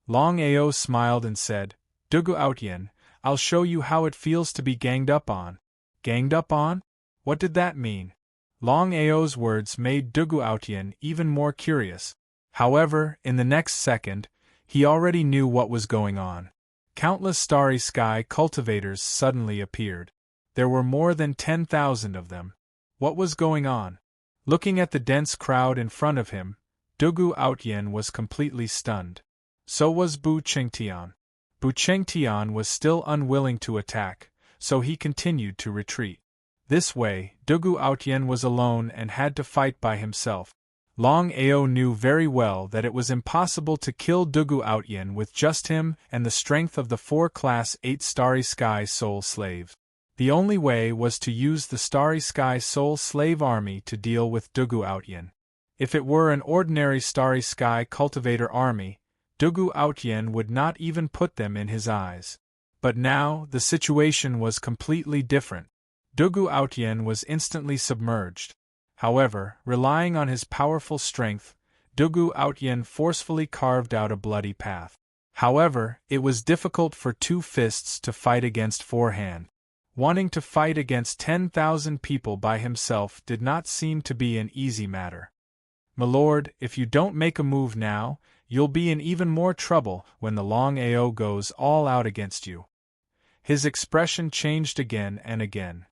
Longao smiled and said, Dugu Outyen, I'll show you how it feels to be ganged up on. Ganged up on? What did that mean? Longao's words made Dugu Autian even more curious. However, in the next second, he already knew what was going on. Countless starry sky cultivators suddenly appeared. There were more than 10,000 of them. What was going on? Looking at the dense crowd in front of him, Dugu Autian was completely stunned. So was Bu Qingtian. Bu Qingtian was still unwilling to attack, so he continued to retreat. This way, Dugu Autian was alone and had to fight by himself. Longao knew very well that it was impossible to kill Dugu Autian with just him and the strength of the 4 Class 8 Starry Sky Soul Slaves. The only way was to use the Starry Sky Soul Slave Army to deal with Dugu Autian. If it were an ordinary Starry Sky Cultivator army, Dugu Autian would not even put them in his eyes. But now, the situation was completely different. Dugu Autian was instantly submerged. However, relying on his powerful strength, Dugu Autian forcefully carved out a bloody path. However, it was difficult for 2 fists to fight against 4 hands. Wanting to fight against 10,000 people by himself did not seem to be an easy matter. "Milord, if you don't make a move now, you'll be in even more trouble when the Longao goes all out against you." His expression changed again and again.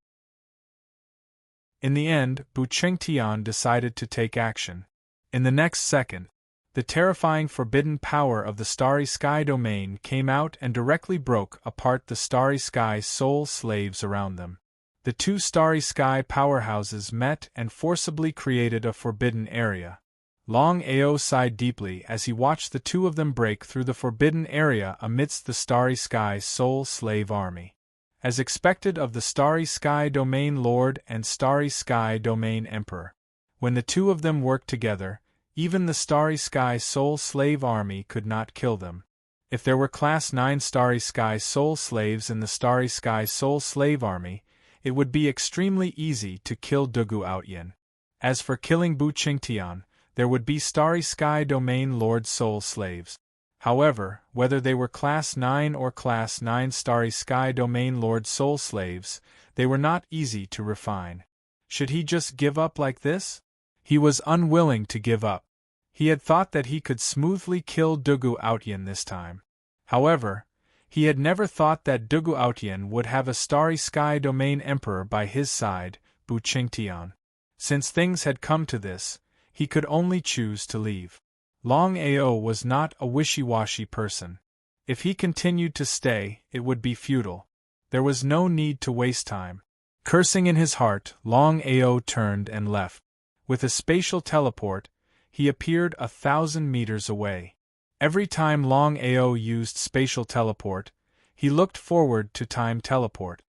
In the end, Bu Qingtian decided to take action. In the next second, the terrifying forbidden power of the Starry Sky domain came out and directly broke apart the Starry Sky soul slaves around them. The 2 Starry Sky powerhouses met and forcibly created a forbidden area. Longao sighed deeply as he watched the 2 of them break through the forbidden area amidst the Starry Sky soul slave army. As expected of the Starry Sky Domain Lord and Starry Sky Domain Emperor, when the 2 of them worked together, even the Starry Sky Soul Slave Army could not kill them. If there were Class 9 Starry Sky Soul Slaves in the Starry Sky Soul Slave Army, it would be extremely easy to kill Dugu Autian. As for killing Bu Qingtian, there would be Starry Sky Domain Lord Soul Slaves. However, whether they were Class 9 or Class 9 Starry Sky Domain Lord Soul Slaves, they were not easy to refine. Should he just give up like this? He was unwilling to give up. He had thought that he could smoothly kill Dugu Autian this time. However, he had never thought that Dugu Autian would have a Starry Sky Domain Emperor by his side, Bu Qingtian. Since things had come to this, he could only choose to leave. Longao was not a wishy-washy person. If he continued to stay, it would be futile. There was no need to waste time. Cursing in his heart, Longao turned and left. With a spatial teleport, he appeared 1,000 meters away. Every time Longao used spatial teleport, he looked forward to time teleport.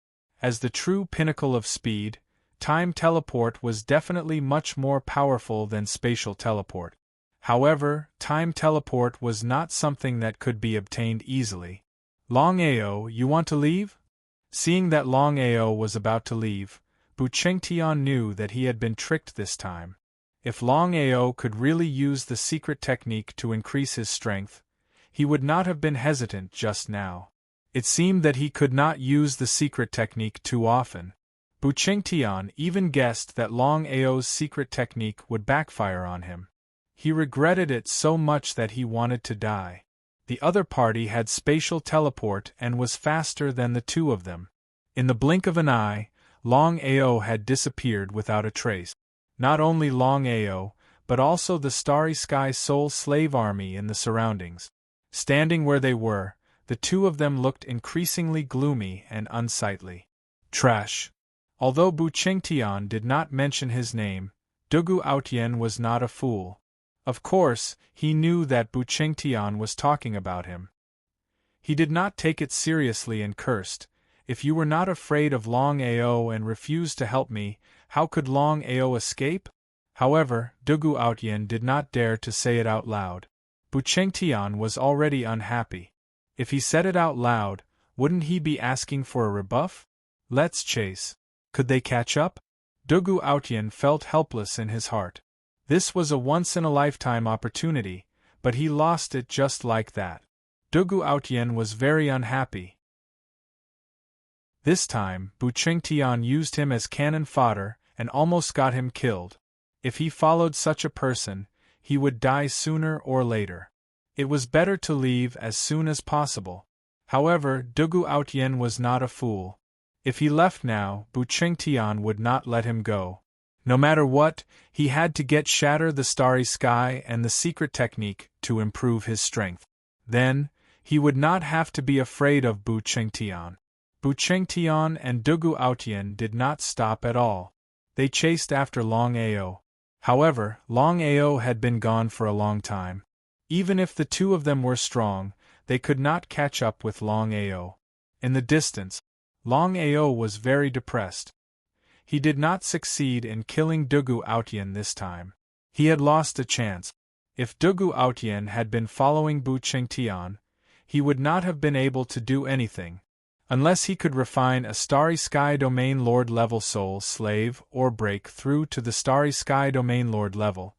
As the true pinnacle of speed, time teleport was definitely much more powerful than spatial teleport. However, time teleport was not something that could be obtained easily. "Longao, you want to leave?" Seeing that Longao was about to leave, Bu Qingtian knew that he had been tricked this time. If Longao could really use the secret technique to increase his strength, he would not have been hesitant just now. It seemed that he could not use the secret technique too often. Bu Qingtian even guessed that Longao's secret technique would backfire on him. He regretted it so much that he wanted to die. The other party had spatial teleport and was faster than the 2 of them. In the blink of an eye, Longao had disappeared without a trace. Not only Longao, but also the Starry Sky Soul Slave Army in the surroundings. Standing where they were, the 2 of them looked increasingly gloomy and unsightly. Trash. Although Bu Qingtian did not mention his name, Dugu Autian was not a fool. Of course, he knew that Bu Qingtian was talking about him. He did not take it seriously and cursed, "If you were not afraid of Longao and refused to help me, how could Longao escape?" However, Dugu Autian did not dare to say it out loud. Bu Qingtian was already unhappy. If he said it out loud, wouldn't he be asking for a rebuff? Let's chase. Could they catch up? Dugu Autian felt helpless in his heart. This was a once-in-a-lifetime opportunity, but he lost it just like that. Dugu Autian was very unhappy. This time, Bu Qingtian used him as cannon fodder and almost got him killed. If he followed such a person, he would die sooner or later. It was better to leave as soon as possible. However, Dugu Aotian was not a fool. If he left now, Bu Qingtian would not let him go. No matter what, he had to shatter the starry sky and the secret technique to improve his strength. Then, he would not have to be afraid of Bu Qingtian. Bu Qingtian and Dugu Aotian did not stop at all. They chased after Longao. However, Longao had been gone for a long time. Even if the two of them were strong, they could not catch up with Longao. In the distance, Longao was very depressed. He did not succeed in killing Dugu Aotian this time. He had lost a chance. If Dugu Aotian had been following Bu Qingtian, he would not have been able to do anything. Unless he could refine a Starry Sky Domain Lord level soul slave or break through to the Starry Sky Domain Lord level,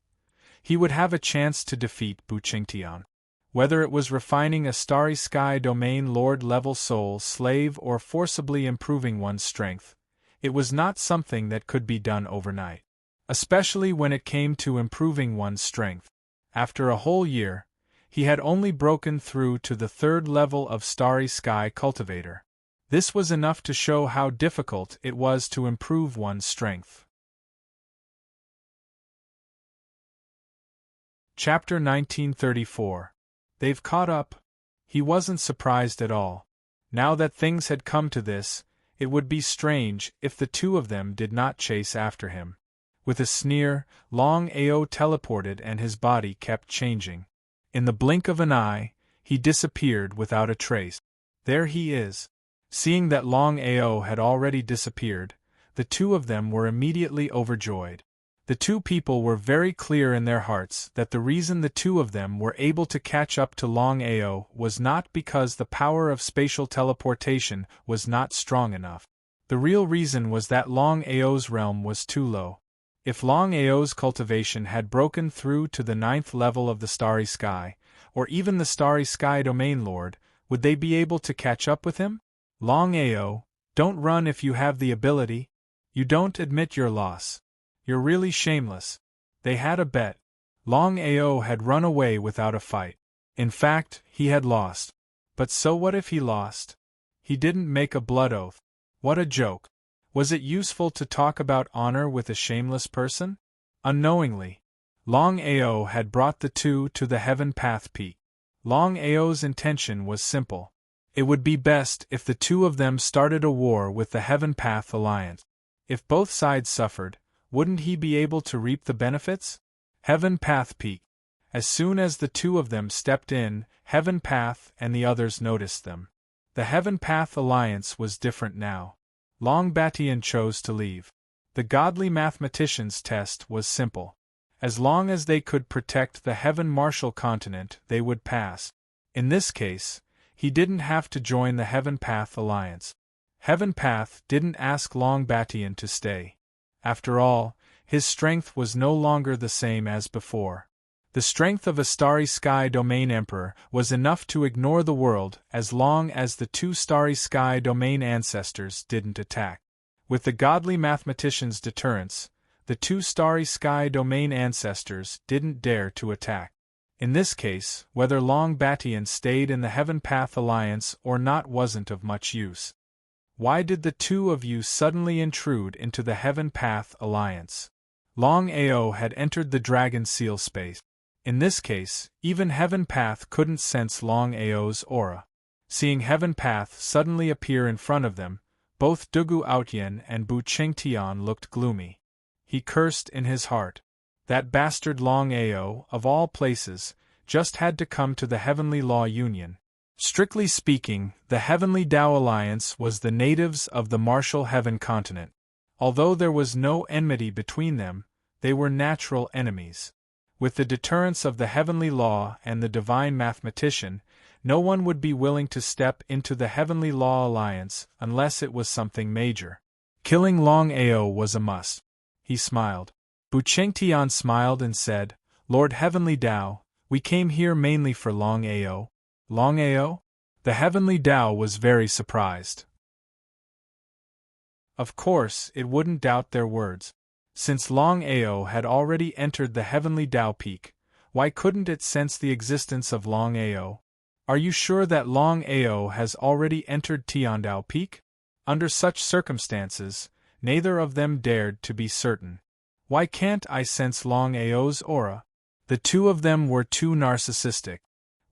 he would have a chance to defeat Bu Qingtian. Whether it was refining a Starry Sky Domain Lord level soul slave or forcibly improving one's strength, it was not something that could be done overnight. Especially when it came to improving one's strength. After a whole year, he had only broken through to the 3rd level of Starry Sky Cultivator. This was enough to show how difficult it was to improve one's strength. Chapter 1934. They've caught up. He wasn't surprised at all. Now that things had come to this, it would be strange if the two of them did not chase after him. With a sneer, Longao teleported and his body kept changing. In the blink of an eye, he disappeared without a trace. There he is. Seeing that Longao had already disappeared, the two of them were immediately overjoyed. The two people were very clear in their hearts that the reason the two of them were able to catch up to Longao was not because the power of spatial teleportation was not strong enough. The real reason was that Longao's realm was too low. If Longao's cultivation had broken through to the 9th level of the Starry Sky, or even the Starry Sky Domain Lord, would they be able to catch up with him? Longao, don't run if you have the ability. You don't admit your loss. You're really shameless. They had a bet. Longao had run away without a fight. In fact, he had lost. But so what if he lost? He didn't make a blood oath. What a joke. Was it useful to talk about honor with a shameless person? Unknowingly, Longao had brought the two to the Heaven Path Peak. Longao's intention was simple. It would be best if the two of them started a war with the Heaven Path Alliance. If both sides suffered, wouldn't he be able to reap the benefits? Heaven Path Peak. As soon as the two of them stepped in, Heaven Path and the others noticed them. The Heaven Path Alliance was different now. Longbatian chose to leave. The godly mathematician's test was simple. As long as they could protect the Heaven Martial continent, they would pass. In this case, he didn't have to join the Heaven Path Alliance. Heaven Path didn't ask Longbatian to stay. After all, his strength was no longer the same as before. The strength of a Starry Sky Domain Emperor was enough to ignore the world as long as the two Starry Sky Domain ancestors didn't attack. With the godly mathematician's deterrence, the two Starry Sky Domain ancestors didn't dare to attack. In this case, whether Longbatian stayed in the Heaven Path Alliance or not wasn't of much use. Why did the two of you suddenly intrude into the Heaven Path Alliance? Longao had entered the Dragon Seal space. In this case, even Heaven Path couldn't sense Longao's aura. Seeing Heaven Path suddenly appear in front of them, both Dugu Aotian and Bu Qingtian looked gloomy. He cursed in his heart. That bastard Longao, of all places, just had to come to the Heavenly Law Union. Strictly speaking, the Heavenly Tao Alliance was the natives of the Martial Heaven continent. Although there was no enmity between them, they were natural enemies. With the deterrence of the Heavenly Law and the Divine Mathematician, no one would be willing to step into the Heavenly Law Alliance unless it was something major. Killing Longao was a must. He smiled. Bu Qingtian smiled and said, "Lord Heavenly Tao, we came here mainly for Longao." Longao? The Heavenly Tao was very surprised. Of course, it wouldn't doubt their words. Since Longao had already entered the heavenly Tao peak, why couldn't it sense the existence of Longao? Are you sure that Longao has already entered Tiandao peak? Under such circumstances, neither of them dared to be certain. Why can't I sense Longao's aura? The two of them were too narcissistic.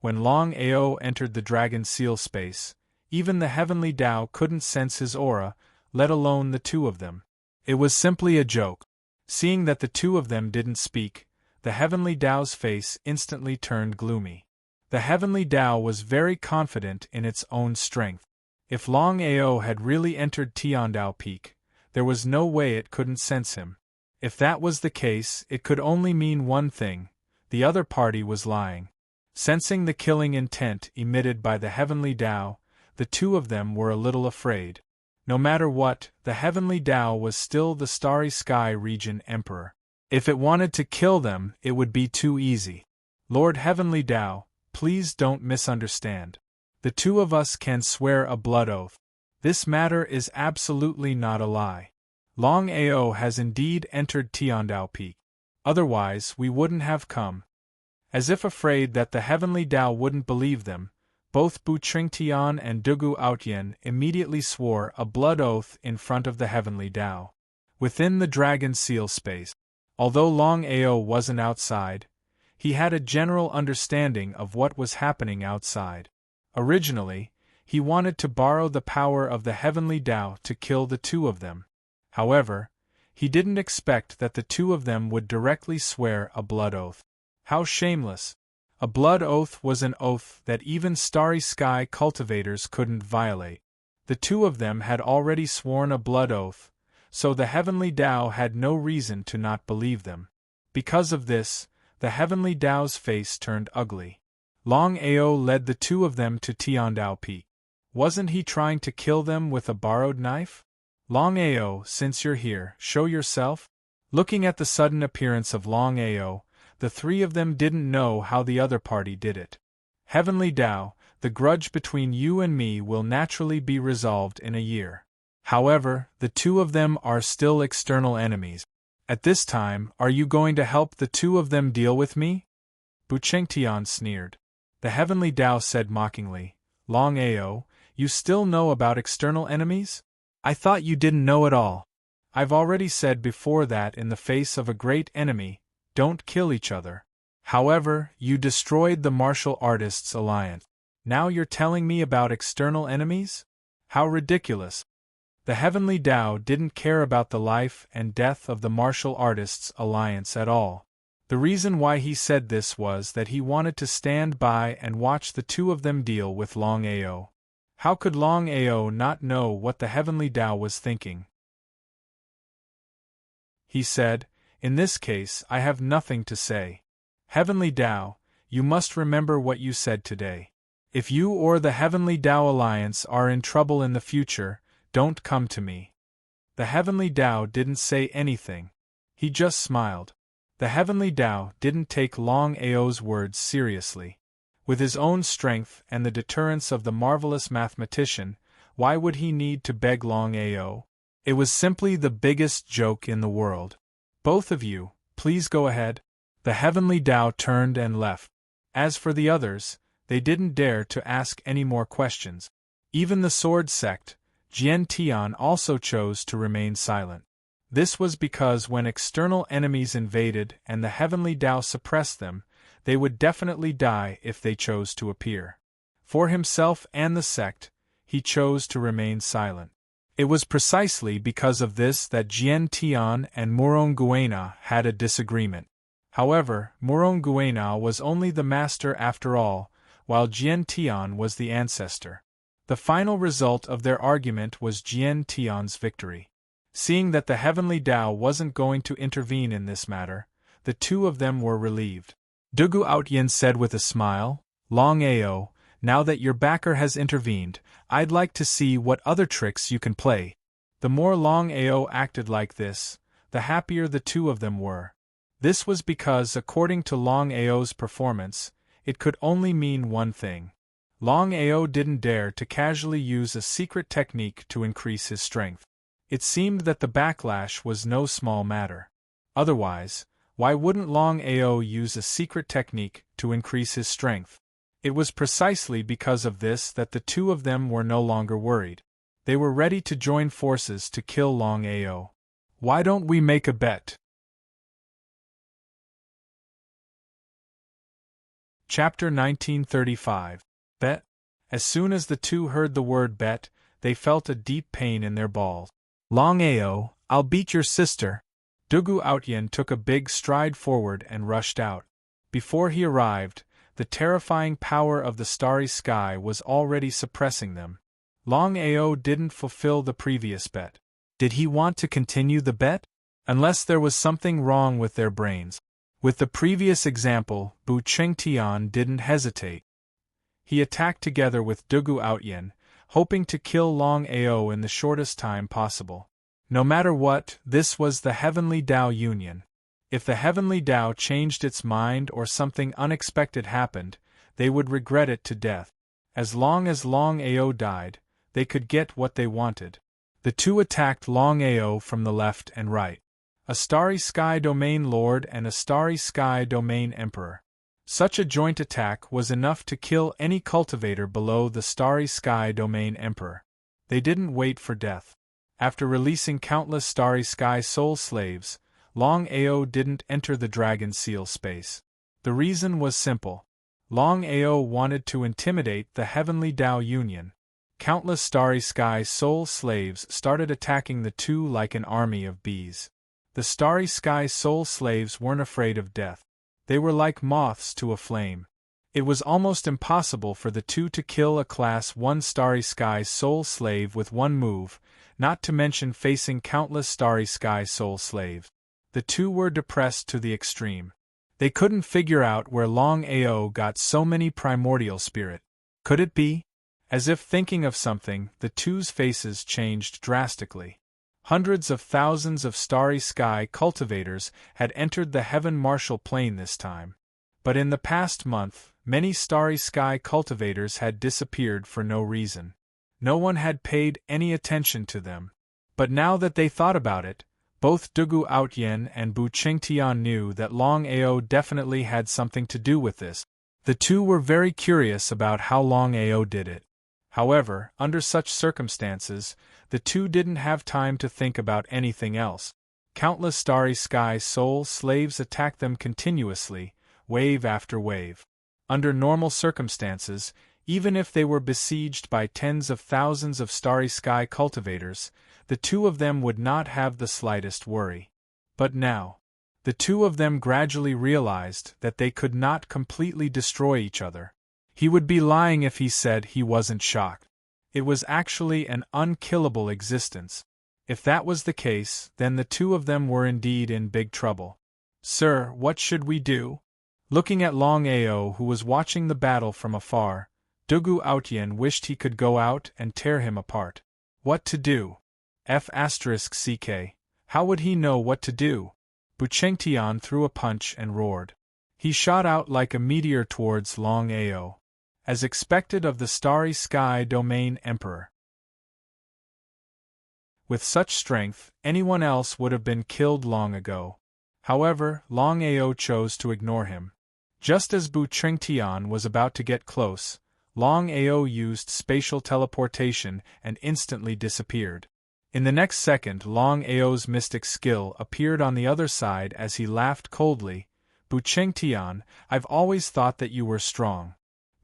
When Longao entered the dragon seal space, even the heavenly Tao couldn't sense his aura, let alone the two of them. It was simply a joke. Seeing that the two of them didn't speak, the heavenly Tao's face instantly turned gloomy. The heavenly Tao was very confident in its own strength. If Longao had really entered Tiandao peak, there was no way it couldn't sense him. If that was the case, it could only mean one thing: the other party was lying. Sensing the killing intent emitted by the heavenly Tao, the two of them were a little afraid. No matter what, the heavenly Tao was still the starry sky region emperor. If it wanted to kill them, it would be too easy. Lord Heavenly Tao, please don't misunderstand. The two of us can swear a blood oath. This matter is absolutely not a lie. Longao has indeed entered Tiandao peak. Otherwise, we wouldn't have come. As if afraid that the heavenly Tao wouldn't believe them, both Bu Qingtian and Dugu Outyen immediately swore a blood oath in front of the heavenly Tao. Within the dragon seal space, although Longao wasn't outside, he had a general understanding of what was happening outside. Originally, he wanted to borrow the power of the heavenly Tao to kill the two of them. However, he didn't expect that the two of them would directly swear a blood oath. How shameless! A blood oath was an oath that even starry sky cultivators couldn't violate. The two of them had already sworn a blood oath, so the heavenly Tao had no reason to not believe them. Because of this, the heavenly Tao's face turned ugly. Longao led the two of them to Tiandao peak. Wasn't he trying to kill them with a borrowed knife? Longao, since you're here, show yourself. Looking at the sudden appearance of Longao, the three of them didn't know how the other party did it. Heavenly Tao, the grudge between you and me will naturally be resolved in a year. However, the two of them are still external enemies. At this time, are you going to help the two of them deal with me? Bu Qingtian sneered. The heavenly Tao said mockingly, Longao, you still know about external enemies? I thought you didn't know at all. I've already said before that in the face of a great enemy, don't kill each other. However, you destroyed the martial artists' alliance. Now you're telling me about external enemies? How ridiculous. The heavenly Tao didn't care about the life and death of the martial artists' alliance at all. The reason why he said this was that he wanted to stand by and watch the two of them deal with Longao. How could Longao not know what the heavenly Tao was thinking? He said, in this case I have nothing to say. Heavenly Tao, you must remember what you said today. If you or the Heavenly Tao Alliance are in trouble in the future, don't come to me. The Heavenly Tao didn't say anything. He just smiled. The Heavenly Tao didn't take Longao's words seriously. With his own strength and the deterrence of the marvelous mathematician, why would he need to beg Longao? It was simply the biggest joke in the world. Both of you, please go ahead. The Heavenly Tao turned and left. As for the others, they didn't dare to ask any more questions. Even the sword sect, Jian Tian, also chose to remain silent. This was because when external enemies invaded and the Heavenly Tao suppressed them, they would definitely die if they chose to appear. For himself and the sect, he chose to remain silent. It was precisely because of this that Jian Tian and Muronguena had a disagreement. However, Muronguena was only the master after all, while Jian Tian was the ancestor. The final result of their argument was Jian Tian's victory. Seeing that the Heavenly Tao wasn't going to intervene in this matter, the two of them were relieved. Dugu Outyen said with a smile, Longao, now that your backer has intervened, I'd like to see what other tricks you can play. The more Longao acted like this, the happier the two of them were. This was because, according to Longao's performance, it could only mean one thing. Longao didn't dare to casually use a secret technique to increase his strength. It seemed that the backlash was no small matter. Otherwise, why wouldn't Longao use a secret technique to increase his strength? It was precisely because of this that the two of them were no longer worried. They were ready to join forces to kill Longao. Why don't we make a bet? Chapter 1935. Bet? As soon as the two heard the word bet, they felt a deep pain in their balls. Longao, I'll beat your sister. Dugu Outyen took a big stride forward and rushed out. Before he arrived, the terrifying power of the starry sky was already suppressing them. Longao didn't fulfill the previous bet. Did he want to continue the bet? Unless there was something wrong with their brains. With the previous example, Bu Chengtian didn't hesitate. He attacked together with Dugu Outyen, hoping to kill Longao in the shortest time possible. No matter what, this was the Heavenly Tao Union. If the Heavenly Tao changed its mind or something unexpected happened, they would regret it to death. As long as Longao died, they could get what they wanted. The two attacked Longao from the left and right. A Starry Sky Domain Lord and a Starry Sky Domain Emperor. Such a joint attack was enough to kill any cultivator below the Starry Sky Domain Emperor. They didn't wait for death. After releasing countless Starry Sky soul slaves, Longao didn't enter the Dragon Seal space. The reason was simple. Longao wanted to intimidate the Heavenly Tao Union. Countless Starry Sky soul slaves started attacking the two like an army of bees. The Starry Sky soul slaves weren't afraid of death. They were like moths to a flame. It was almost impossible for the two to kill a Class 1 Starry Sky soul slave with one move, not to mention facing countless Starry Sky soul slaves. The two were depressed to the extreme. They couldn't figure out where Longao got so many primordial spirit. Could it be? As if thinking of something, the two's faces changed drastically. Hundreds of thousands of Starry Sky cultivators had entered the Heaven Martial Plane this time. But in the past month, many Starry Sky cultivators had disappeared for no reason. No one had paid any attention to them. But now that they thought about it, both Dugu Outyen and Bu Chengtian knew that Longao definitely had something to do with this. The two were very curious about how Longao did it. However, under such circumstances, the two didn't have time to think about anything else. Countless Starry Sky soul slaves attacked them continuously, wave after wave. Under normal circumstances, even if they were besieged by tens of thousands of Starry Sky cultivators, the two of them would not have the slightest worry. But now, the two of them gradually realized that they could not completely destroy each other. He would be lying if he said he wasn't shocked. It was actually an unkillable existence. If that was the case, then the two of them were indeed in big trouble. Sir, what should we do? Looking at Longao, who was watching the battle from afar, Dugu Outyen wished he could go out and tear him apart. What to do? F***ck. How would he know what to do? Bu Chengtian threw a punch and roared. He shot out like a meteor towards Longao. As expected of the Starry Sky Domain Emperor. With such strength, anyone else would have been killed long ago. However, Longao chose to ignore him. Just as Bu Chengtian was about to get close, Longao used spatial teleportation and instantly disappeared. In the next second, Longao's mystic skill appeared on the other side as he laughed coldly. Bu Chengtian, I've always thought that you were strong.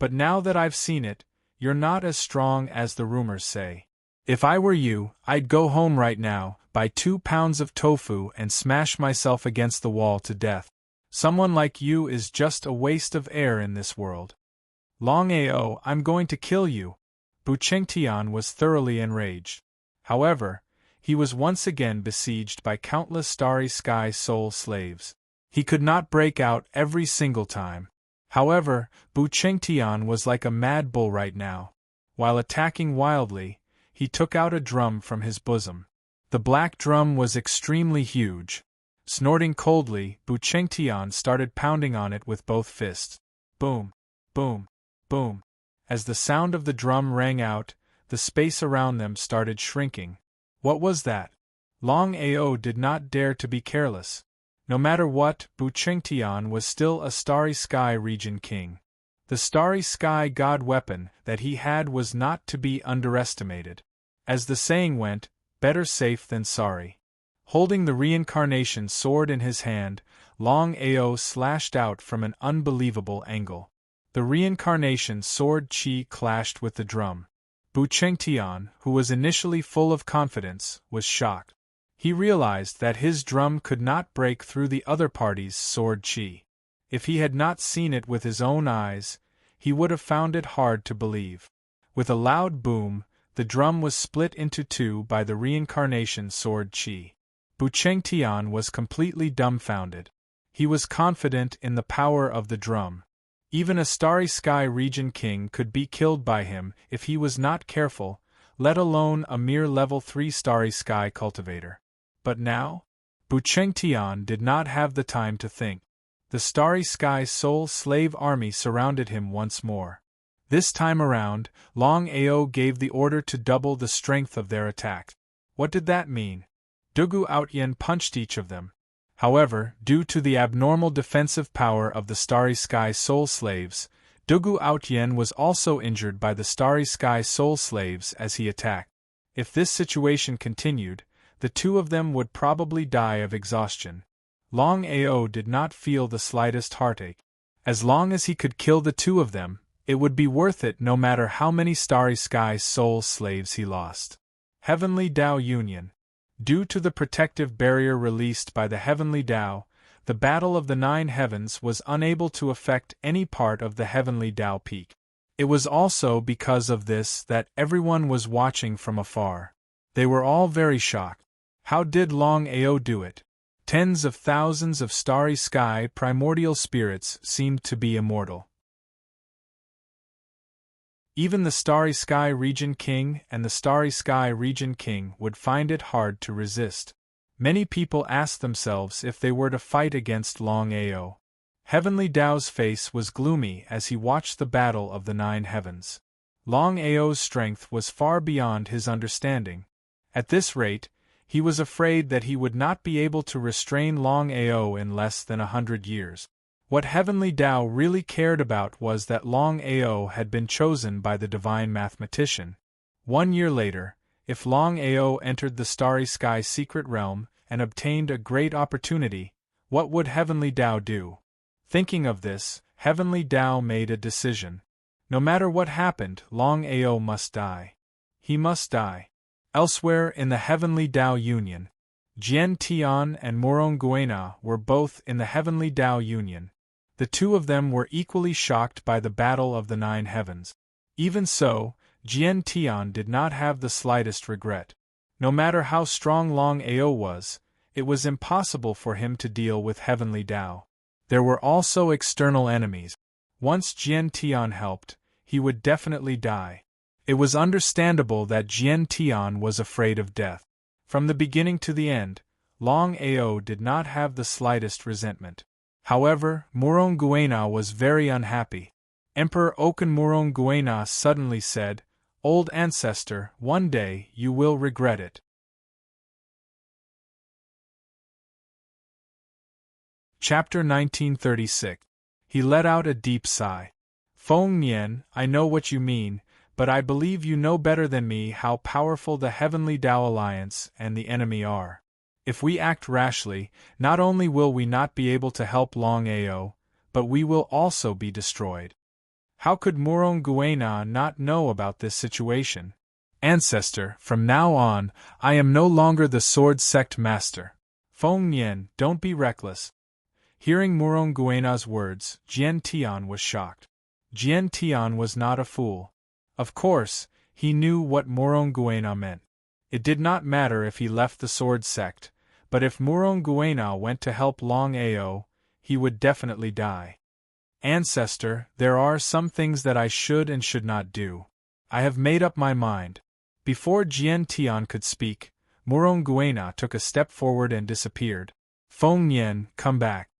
But now that I've seen it, you're not as strong as the rumors say. If I were you, I'd go home right now, buy 2 pounds of tofu and smash myself against the wall to death. Someone like you is just a waste of air in this world. Longao, I'm going to kill you. Bu Chengtian was thoroughly enraged. However, he was once again besieged by countless Starry Sky soul slaves. He could not break out every single time. However, Bu Chengtian was like a mad bull right now. While attacking wildly, he took out a drum from his bosom. The black drum was extremely huge. Snorting coldly, Bu Chengtian started pounding on it with both fists. Boom, boom, boom. As the sound of the drum rang out, the space around them started shrinking. What was that? Longao did not dare to be careless. No matter what, Buchengtian was still a Starry Sky region king. The Starry Sky god weapon that he had was not to be underestimated. As the saying went, better safe than sorry. Holding the reincarnation sword in his hand, Longao slashed out from an unbelievable angle. The reincarnation sword chi clashed with the drum. Buchengtian, who was initially full of confidence, was shocked. He realized that his drum could not break through the other party's sword chi. If he had not seen it with his own eyes, he would have found it hard to believe. With a loud boom, the drum was split into two by the reincarnation sword chi. Buchengtian was completely dumbfounded. He was confident in the power of the drum. Even a Starry Sky region king could be killed by him if he was not careful, let alone a mere level 3 Starry Sky cultivator. But now? Buchengtian did not have the time to think. The Starry Sky Soul Slave Army surrounded him once more. This time around, Longao gave the order to double the strength of their attack. What did that mean? Dugu Outyen punched each of them. However, due to the abnormal defensive power of the Starry Sky Soul Slaves, Dugu Outyen was also injured by the Starry Sky Soul Slaves as he attacked. If this situation continued, the two of them would probably die of exhaustion. Longao did not feel the slightest heartache. As long as he could kill the two of them, it would be worth it no matter how many Starry Sky Soul Slaves he lost. Heavenly Tao Union. Due to the protective barrier released by the Heavenly Tao, the Battle of the Nine Heavens was unable to affect any part of the Heavenly Tao Peak. It was also because of this that everyone was watching from afar. They were all very shocked. How did Longao do it? Tens of thousands of Starry Sky primordial spirits seemed to be immortal. Even the Starry Sky region king and the Starry Sky region king would find it hard to resist. Many people asked themselves if they were to fight against Longao. Heavenly Tao's face was gloomy as he watched the battle of the Nine Heavens. Longao's strength was far beyond his understanding. At this rate, he was afraid that he would not be able to restrain Longao in less than 100 years. What Heavenly Tao really cared about was that Longao had been chosen by the divine mathematician. 1 year later, if Longao entered the Starry Sky secret realm and obtained a great opportunity, what would Heavenly Tao do? Thinking of this, Heavenly Tao made a decision. No matter what happened, Longao must die. He must die. Elsewhere in the Heavenly Tao Union, Jian Tian and Morong Guena were both in the Heavenly Tao Union. The two of them were equally shocked by the Battle of the Nine Heavens. Even so, Jian Tian did not have the slightest regret. No matter how strong Longao was, it was impossible for him to deal with Heavenly Tao. There were also external enemies. Once Jian Tian helped, he would definitely die. It was understandable that Jian Tian was afraid of death. From the beginning to the end, Longao did not have the slightest resentment. However, Morong Guena was very unhappy. Emperor Okan Morong Guena suddenly said, "Old ancestor, one day you will regret it." Chapter 1936. He let out a deep sigh. Feng Nian, I know what you mean, but I believe you know better than me how powerful the Heavenly Tao Alliance and the enemy are. If we act rashly, not only will we not be able to help Longao, but we will also be destroyed. How could Morong Guena not know about this situation? Ancestor, from now on, I am no longer the sword sect master. Feng Nian, don't be reckless. Hearing Morong Guena's words, Jian Tian was shocked. Jian Tian was not a fool. Of course, he knew what Morong Guena meant. It did not matter if he left the sword sect, but if Morong Guena went to help Longao, he would definitely die. Ancestor, there are some things that I should and should not do. I have made up my mind. Before Jian Tian could speak, Morong Guena took a step forward and disappeared. Feng Nian, come back.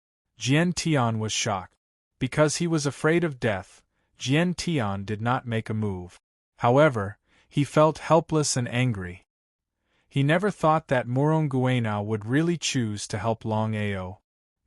Jian Tian was shocked. Because he was afraid of death, Jian Tian did not make a move. However, he felt helpless and angry. He never thought that Muronguena would really choose to help Longao.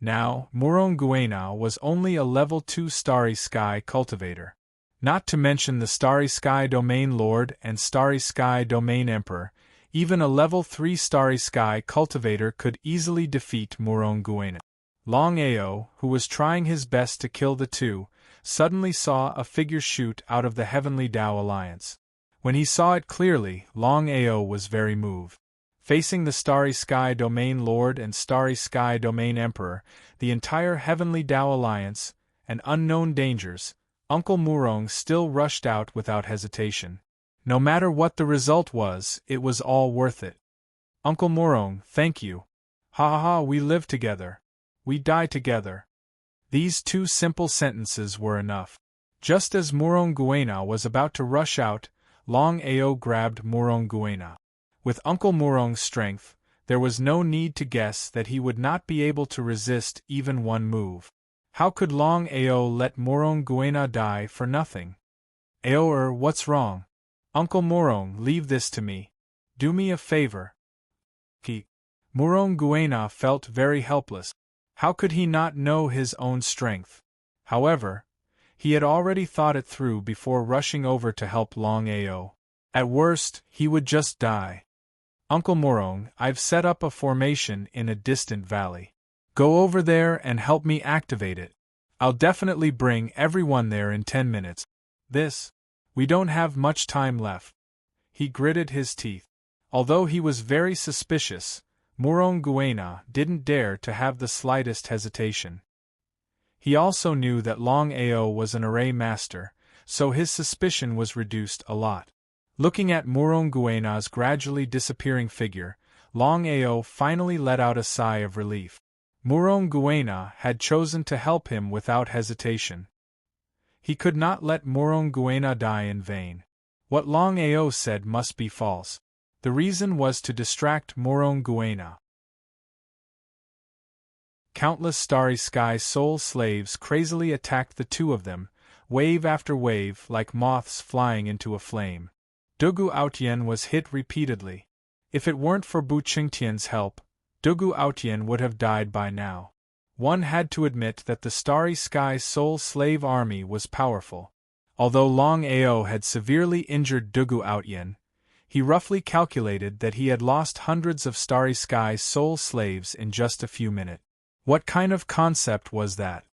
Now, Muronguena was only a level 2 Starry Sky cultivator. Not to mention the Starry Sky Domain Lord and Starry Sky Domain Emperor, even a level 3 Starry Sky cultivator could easily defeat Muronguena. Longao, who was trying his best to kill the two, suddenly saw a figure shoot out of the Heavenly Tao Alliance. When he saw it clearly, Longao was very moved. Facing the Starry Sky Domain Lord and Starry Sky Domain Emperor, the entire Heavenly Tao Alliance, and unknown dangers, Uncle Murong still rushed out without hesitation. No matter what the result was, it was all worth it. Uncle Murong, thank you. Ha ha ha, we live together. We die together. These two simple sentences were enough. Just as Muronguena was about to rush out, Longao grabbed Muronguena. With Uncle Murong's strength, there was no need to guess that he would not be able to resist even one move. How could Longao let Muronguena die for nothing? Aoer, what's wrong? Uncle Murong, leave this to me. Do me a favor. Muronguena felt very helpless. How could he not know his own strength? However, he had already thought it through before rushing over to help Longao. At worst, he would just die. Uncle Murong, I've set up a formation in a distant valley. Go over there and help me activate it. I'll definitely bring everyone there in 10 minutes. We don't have much time left. He gritted his teeth. Although he was very suspicious, Muronguena didn't dare to have the slightest hesitation. He also knew that Longao was an array master, so his suspicion was reduced a lot. Looking at Muronguena's gradually disappearing figure, Longao finally let out a sigh of relief. Muronguena had chosen to help him without hesitation. He could not let Muronguena die in vain. What Longao said must be false. The reason was to distract Muronguena. Countless Starry Sky soul slaves crazily attacked the two of them, wave after wave like moths flying into a flame. Dugu Aotian was hit repeatedly. If it weren't for Bu Qingtian's help, Dugu Aotian would have died by now. One had to admit that the Starry Sky Soul Slave Army was powerful. Although Longao had severely injured Dugu Aotian, he roughly calculated that he had lost hundreds of Starry Sky Soul Slaves in just a few minutes. What kind of concept was that?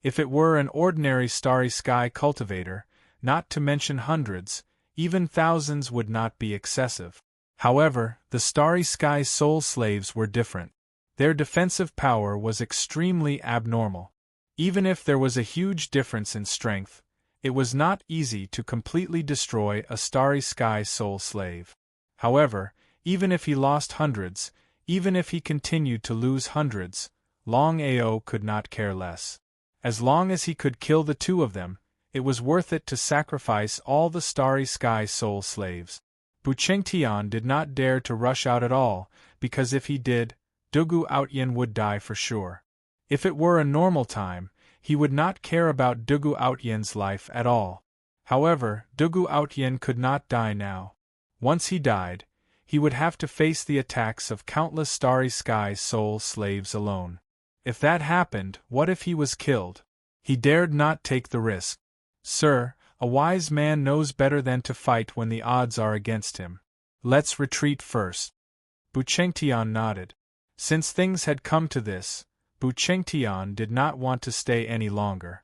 If it were an ordinary Starry Sky cultivator, not to mention hundreds, even thousands would not be excessive. However, the Starry Sky Soul Slaves were different. Their defensive power was extremely abnormal. Even if there was a huge difference in strength, it was not easy to completely destroy a Starry Sky Soul Slave. However, even if he lost hundreds, even if he continued to lose hundreds, Longao could not care less. As long as he could kill the two of them, it was worth it to sacrifice all the Starry Sky Soul Slaves. Bu Qingtian did not dare to rush out at all, because if he did, Dugu Aotian would die for sure. If it were a normal time, he would not care about Dugu Aotian's life at all. However, Dugu Aotian could not die now. Once he died, he would have to face the attacks of countless Starry Sky Soul Slaves alone. If that happened, what if he was killed? He dared not take the risk. Sir, a wise man knows better than to fight when the odds are against him. Let's retreat first. Bu Qingtian nodded. Since things had come to this, Bu Qingtian did not want to stay any longer.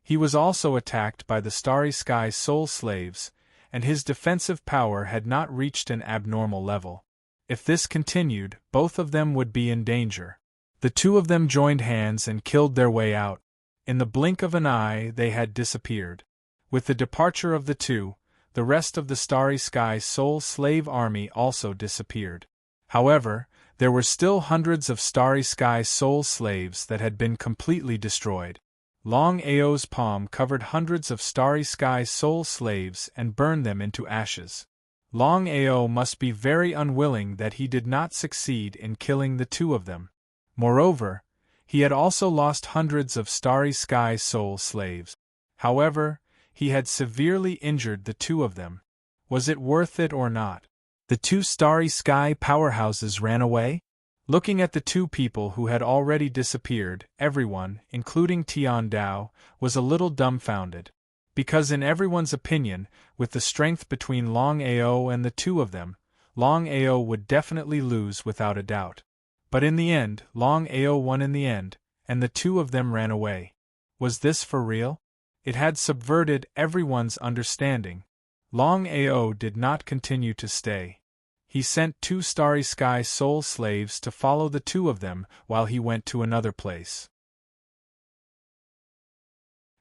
He was also attacked by the Starry Sky Soul Slaves, and his defensive power had not reached an abnormal level. If this continued, both of them would be in danger. The two of them joined hands and killed their way out. In the blink of an eye they had disappeared. With the departure of the two, the rest of the Starry Sky Soul Slave Army also disappeared. However, there were still hundreds of Starry Sky Soul Slaves that had been completely destroyed. Longao's palm covered hundreds of Starry Sky Soul Slaves and burned them into ashes. Longao must be very unwilling that he did not succeed in killing the two of them. Moreover, he had also lost hundreds of Starry Sky Soul Slaves. However, he had severely injured the two of them. Was it worth it or not? The two starry sky powerhouses ran away? Looking at the two people who had already disappeared, everyone, including Tian Dao, was a little dumbfounded. Because in everyone's opinion, with the strength between Longao and the two of them, Longao would definitely lose without a doubt. But in the end, Longao won in the end, and the two of them ran away. Was this for real? It had subverted everyone's understanding. Longao did not continue to stay. He sent two starry sky soul slaves to follow the two of them while he went to another place.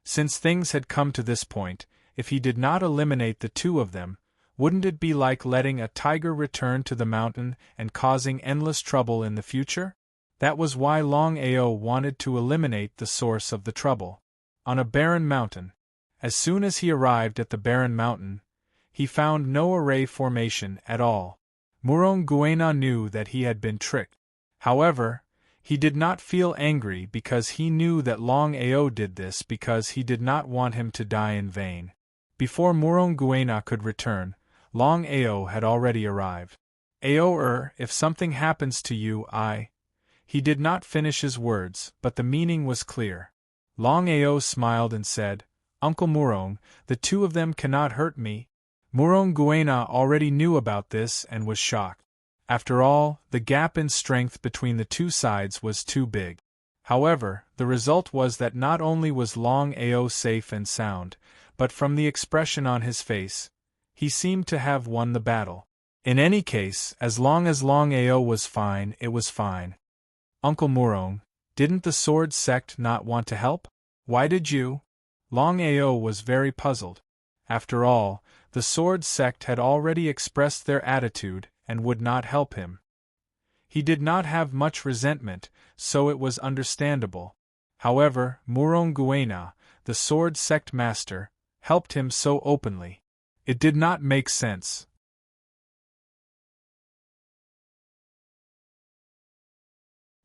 Since things had come to this point, if he did not eliminate the two of them, wouldn't it be like letting a tiger return to the mountain and causing endless trouble in the future? That was why Longao wanted to eliminate the source of the trouble. On a barren mountain. As soon as he arrived at the barren mountain, he found no array formation at all. Murong Guena knew that he had been tricked. However, he did not feel angry because he knew that Longao did this because he did not want him to die in vain. Before Murong Guena could return, Longao had already arrived. Ao if something happens to you, He did not finish his words, but the meaning was clear. Longao smiled and said, Uncle Murong, the two of them cannot hurt me. Murong Guena already knew about this and was shocked. After all, the gap in strength between the two sides was too big. However, the result was that not only was Longao safe and sound, but from the expression on his face, he seemed to have won the battle. In any case, as long as Longao was fine, it was fine. Uncle Murong, didn't the sword sect not want to help? Why did you? Longao was very puzzled. After all, the sword sect had already expressed their attitude and would not help him. He did not have much resentment, so it was understandable. However, Murong Guena, the sword sect master, helped him so openly. It did not make sense.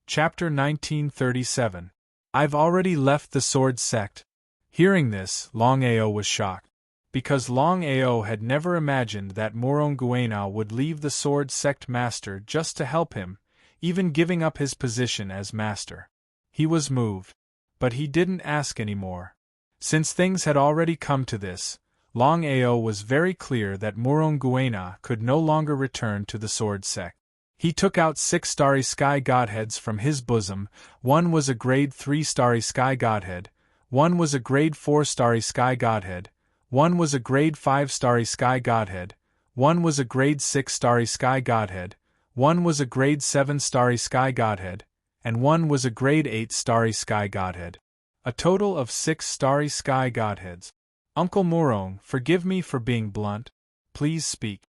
Chapter 1937. I've already left the sword sect. Hearing this, Longao was shocked. Because Longao had never imagined that Murong Guena would leave the sword sect master just to help him, even giving up his position as master. He was moved. But he didn't ask any more. Since things had already come to this, Longao was very clear that Murong Guena could no longer return to the sword sect. He took out 6 starry sky godheads from his bosom. One was a grade 3 starry sky godhead, one was a grade 4 starry sky godhead, one was a grade 5 starry sky godhead, one was a grade 6 starry sky godhead, one was a grade 7 starry sky godhead, and one was a grade 8 starry sky godhead. A total of 6 starry sky godheads. Uncle Murong, forgive me for being blunt. Please speak.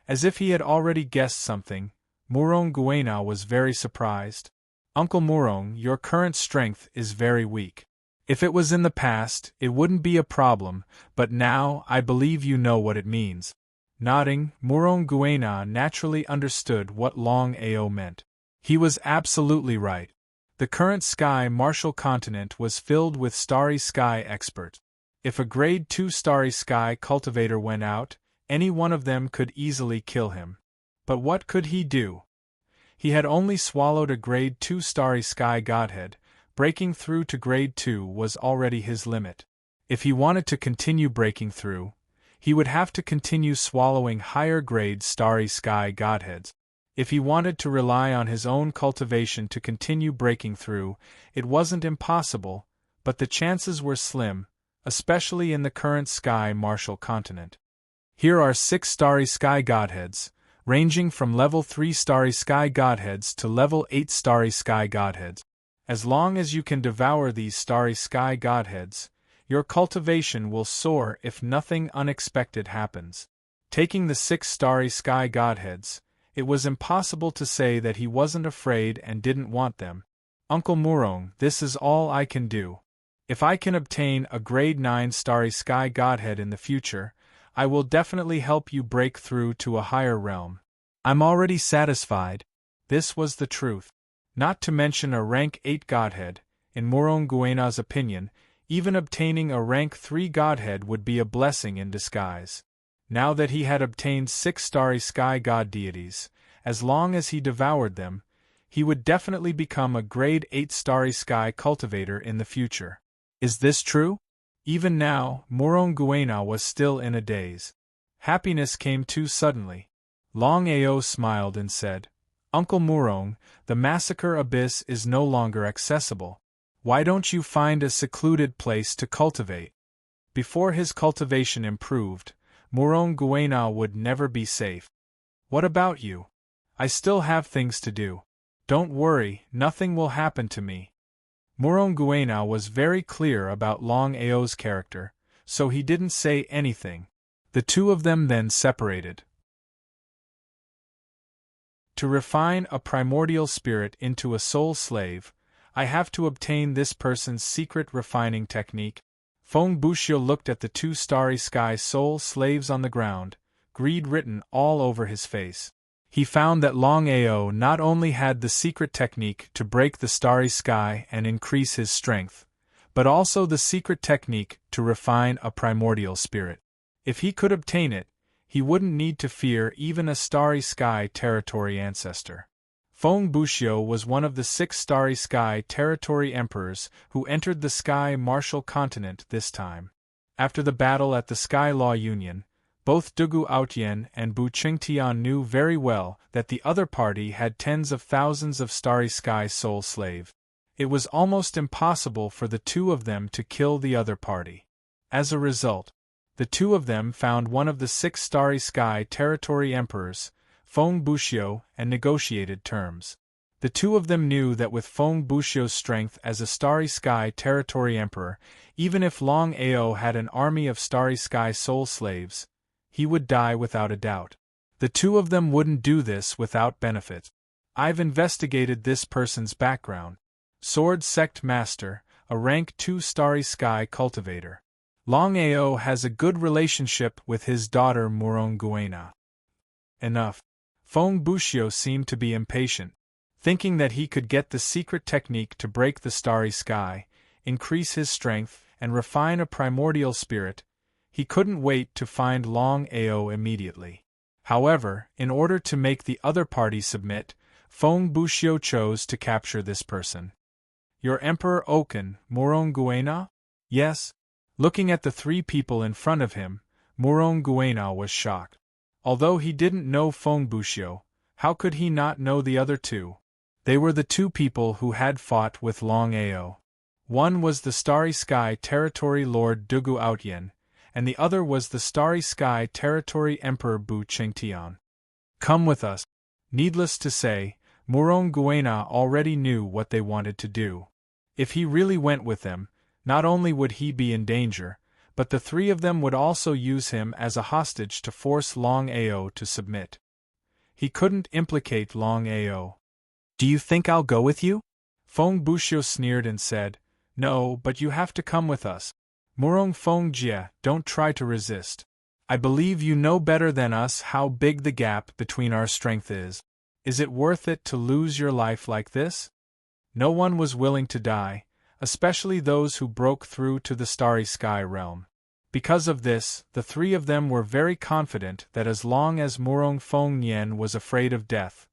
As if he had already guessed something, Murong Guena was very surprised. Uncle Murong, your current strength is very weak. If it was in the past, it wouldn't be a problem, but now I believe you know what it means. Nodding, Murong Guena naturally understood what Longao meant. He was absolutely right. The current sky martial continent was filled with starry sky experts. If a grade 2 starry sky cultivator went out, any one of them could easily kill him. But what could he do? He had only swallowed a grade 2 starry sky godhead. Breaking through to grade 2 was already his limit. If he wanted to continue breaking through, he would have to continue swallowing higher grade starry sky godheads. If he wanted to rely on his own cultivation to continue breaking through, it wasn't impossible, but the chances were slim, especially in the current sky martial continent. Here are 6 starry sky godheads, ranging from level 3 starry sky godheads to level 8 starry sky godheads. As long as you can devour these starry sky godheads, your cultivation will soar if nothing unexpected happens. Taking the 6 starry sky godheads, it was impossible to say that he wasn't afraid and didn't want them. Uncle Murong, this is all I can do. If I can obtain a grade 9 starry sky godhead in the future, I will definitely help you break through to a higher realm. I'm already satisfied. This was the truth. Not to mention a rank 8 godhead, in Murong Guena's opinion, even obtaining a rank 3 godhead would be a blessing in disguise. Now that he had obtained 6 starry sky god deities, as long as he devoured them, he would definitely become a grade 8 starry sky cultivator in the future. Is this true? Even now, Moronguena was still in a daze. Happiness came too suddenly. Longao smiled and said, Uncle Murong, the massacre abyss is no longer accessible. Why don't you find a secluded place to cultivate? Before his cultivation improved, Moronguena would never be safe. What about you? I still have things to do. Don't worry, nothing will happen to me. Moronguena was very clear about Longao's character, so he didn't say anything. The two of them then separated. To refine a primordial spirit into a soul slave, I have to obtain this person's secret refining technique. Feng Buxiu looked at the 2 starry sky soul slaves on the ground, greed written all over his face. He found that Longao not only had the secret technique to break the starry sky and increase his strength, but also the secret technique to refine a primordial spirit. If he could obtain it, he wouldn't need to fear even a starry sky territory ancestor. Feng Buxiu was one of the 6 starry sky territory emperors who entered the sky martial continent this time. After the battle at the Sky Law Union, both Dugu Aotian and Bu Qingtian knew very well that the other party had tens of thousands of starry sky soul slaves. It was almost impossible for the two of them to kill the other party. As a result, the two of them found one of the 6 starry sky territory emperors, Feng Buxiu, and negotiated terms. The two of them knew that with Feng Buxiu's strength as a starry sky territory emperor, even if Longao had an army of starry sky soul slaves, he would die without a doubt. The two of them wouldn't do this without benefit. I've investigated this person's background. Sword Sect Master, a rank 2 starry sky cultivator. Longao has a good relationship with his daughter Moronguena. Enough. Feng Buxiu seemed to be impatient. Thinking that he could get the secret technique to break the starry sky, increase his strength, and refine a primordial spirit, he couldn't wait to find Longao immediately. However, in order to make the other party submit, Feng Buxiu chose to capture this person. Your Emperor Oken, Moronguena? Yes. Looking at the 3 people in front of him, Moronguena was shocked. Although he didn't know Feng Buxiu, how could he not know the other 2? They were the 2 people who had fought with Longao. One was the Starry Sky Territory Lord Dugu Aotian, and the other was the Starry Sky Territory Emperor Bu Qingtian. Come with us. Needless to say, Moronguena already knew what they wanted to do. If he really went with them, not only would he be in danger, but the 3 of them would also use him as a hostage to force Longao to submit. He couldn't implicate Longao. Do you think I'll go with you? Feng Buxiu sneered and said, No, but you have to come with us. Murong Feng Jie, don't try to resist. I believe you know better than us how big the gap between our strength is. Is it worth it to lose your life like this? No one was willing to die, especially those who broke through to the Starry Sky realm. Because of this, the 3 of them were very confident that as long as Murong Feng Nian was afraid of death,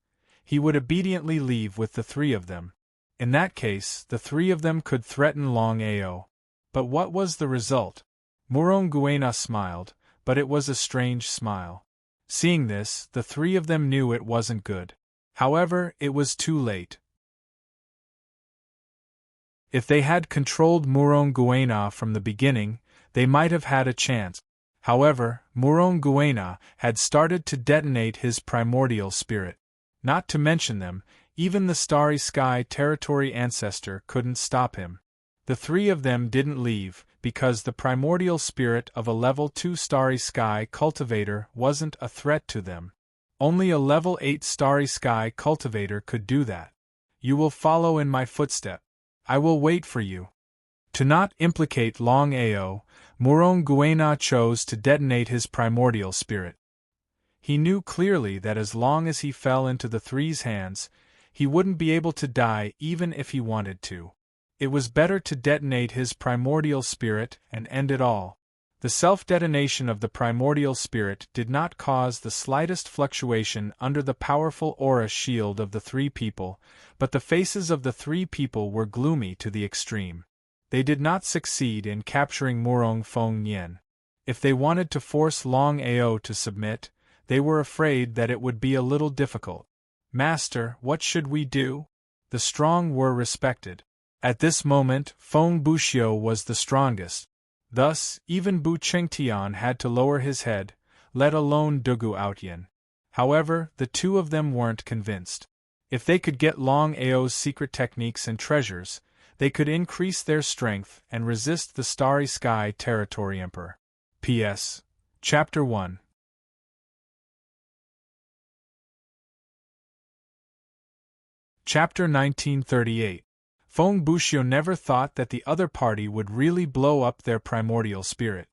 he would obediently leave with the 3 of them. In that case, the 3 of them could threaten Longao. But what was the result? Moronguena smiled, but it was a strange smile. Seeing this, the 3 of them knew it wasn't good. However, it was too late. If they had controlled Moronguena from the beginning, they might have had a chance. However, Moronguena had started to detonate his primordial spirit. Not to mention them, even the Starry Sky Territory ancestor couldn't stop him. The 3 of them didn't leave, because the primordial spirit of a level 2 Starry Sky cultivator wasn't a threat to them. Only a level 8 Starry Sky cultivator could do that. You will follow in my footsteps. I will wait for you. To not implicate Longao, Moronguena chose to detonate his primordial spirit. He knew clearly that as long as he fell into the 3's hands, he wouldn't be able to die even if he wanted to. It was better to detonate his primordial spirit and end it all. The self-detonation of the primordial spirit did not cause the slightest fluctuation under the powerful aura shield of the three people, but the faces of the three people were gloomy to the extreme. They did not succeed in capturing Murong Feng Yen. If they wanted to force Longao to submit, they were afraid that it would be a little difficult. "Master, what should we do?" The strong were respected. At this moment, Feng Buxiu was the strongest. Thus, even Bu Qingtian had to lower his head, let alone Dugu Outyin. However, the two of them weren't convinced. If they could get Longao's secret techniques and treasures, they could increase their strength and resist the Starry Sky Territory Emperor. P.S. Chapter 1. Chapter 1938. Feng Buxiu never thought that the other party would really blow up their primordial spirit.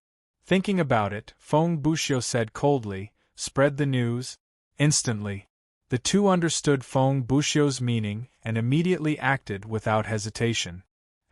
Thinking about it, Feng Buxiu said coldly, "Spread the news." Instantly, the two understood Feng Buxiu's meaning and immediately acted without hesitation.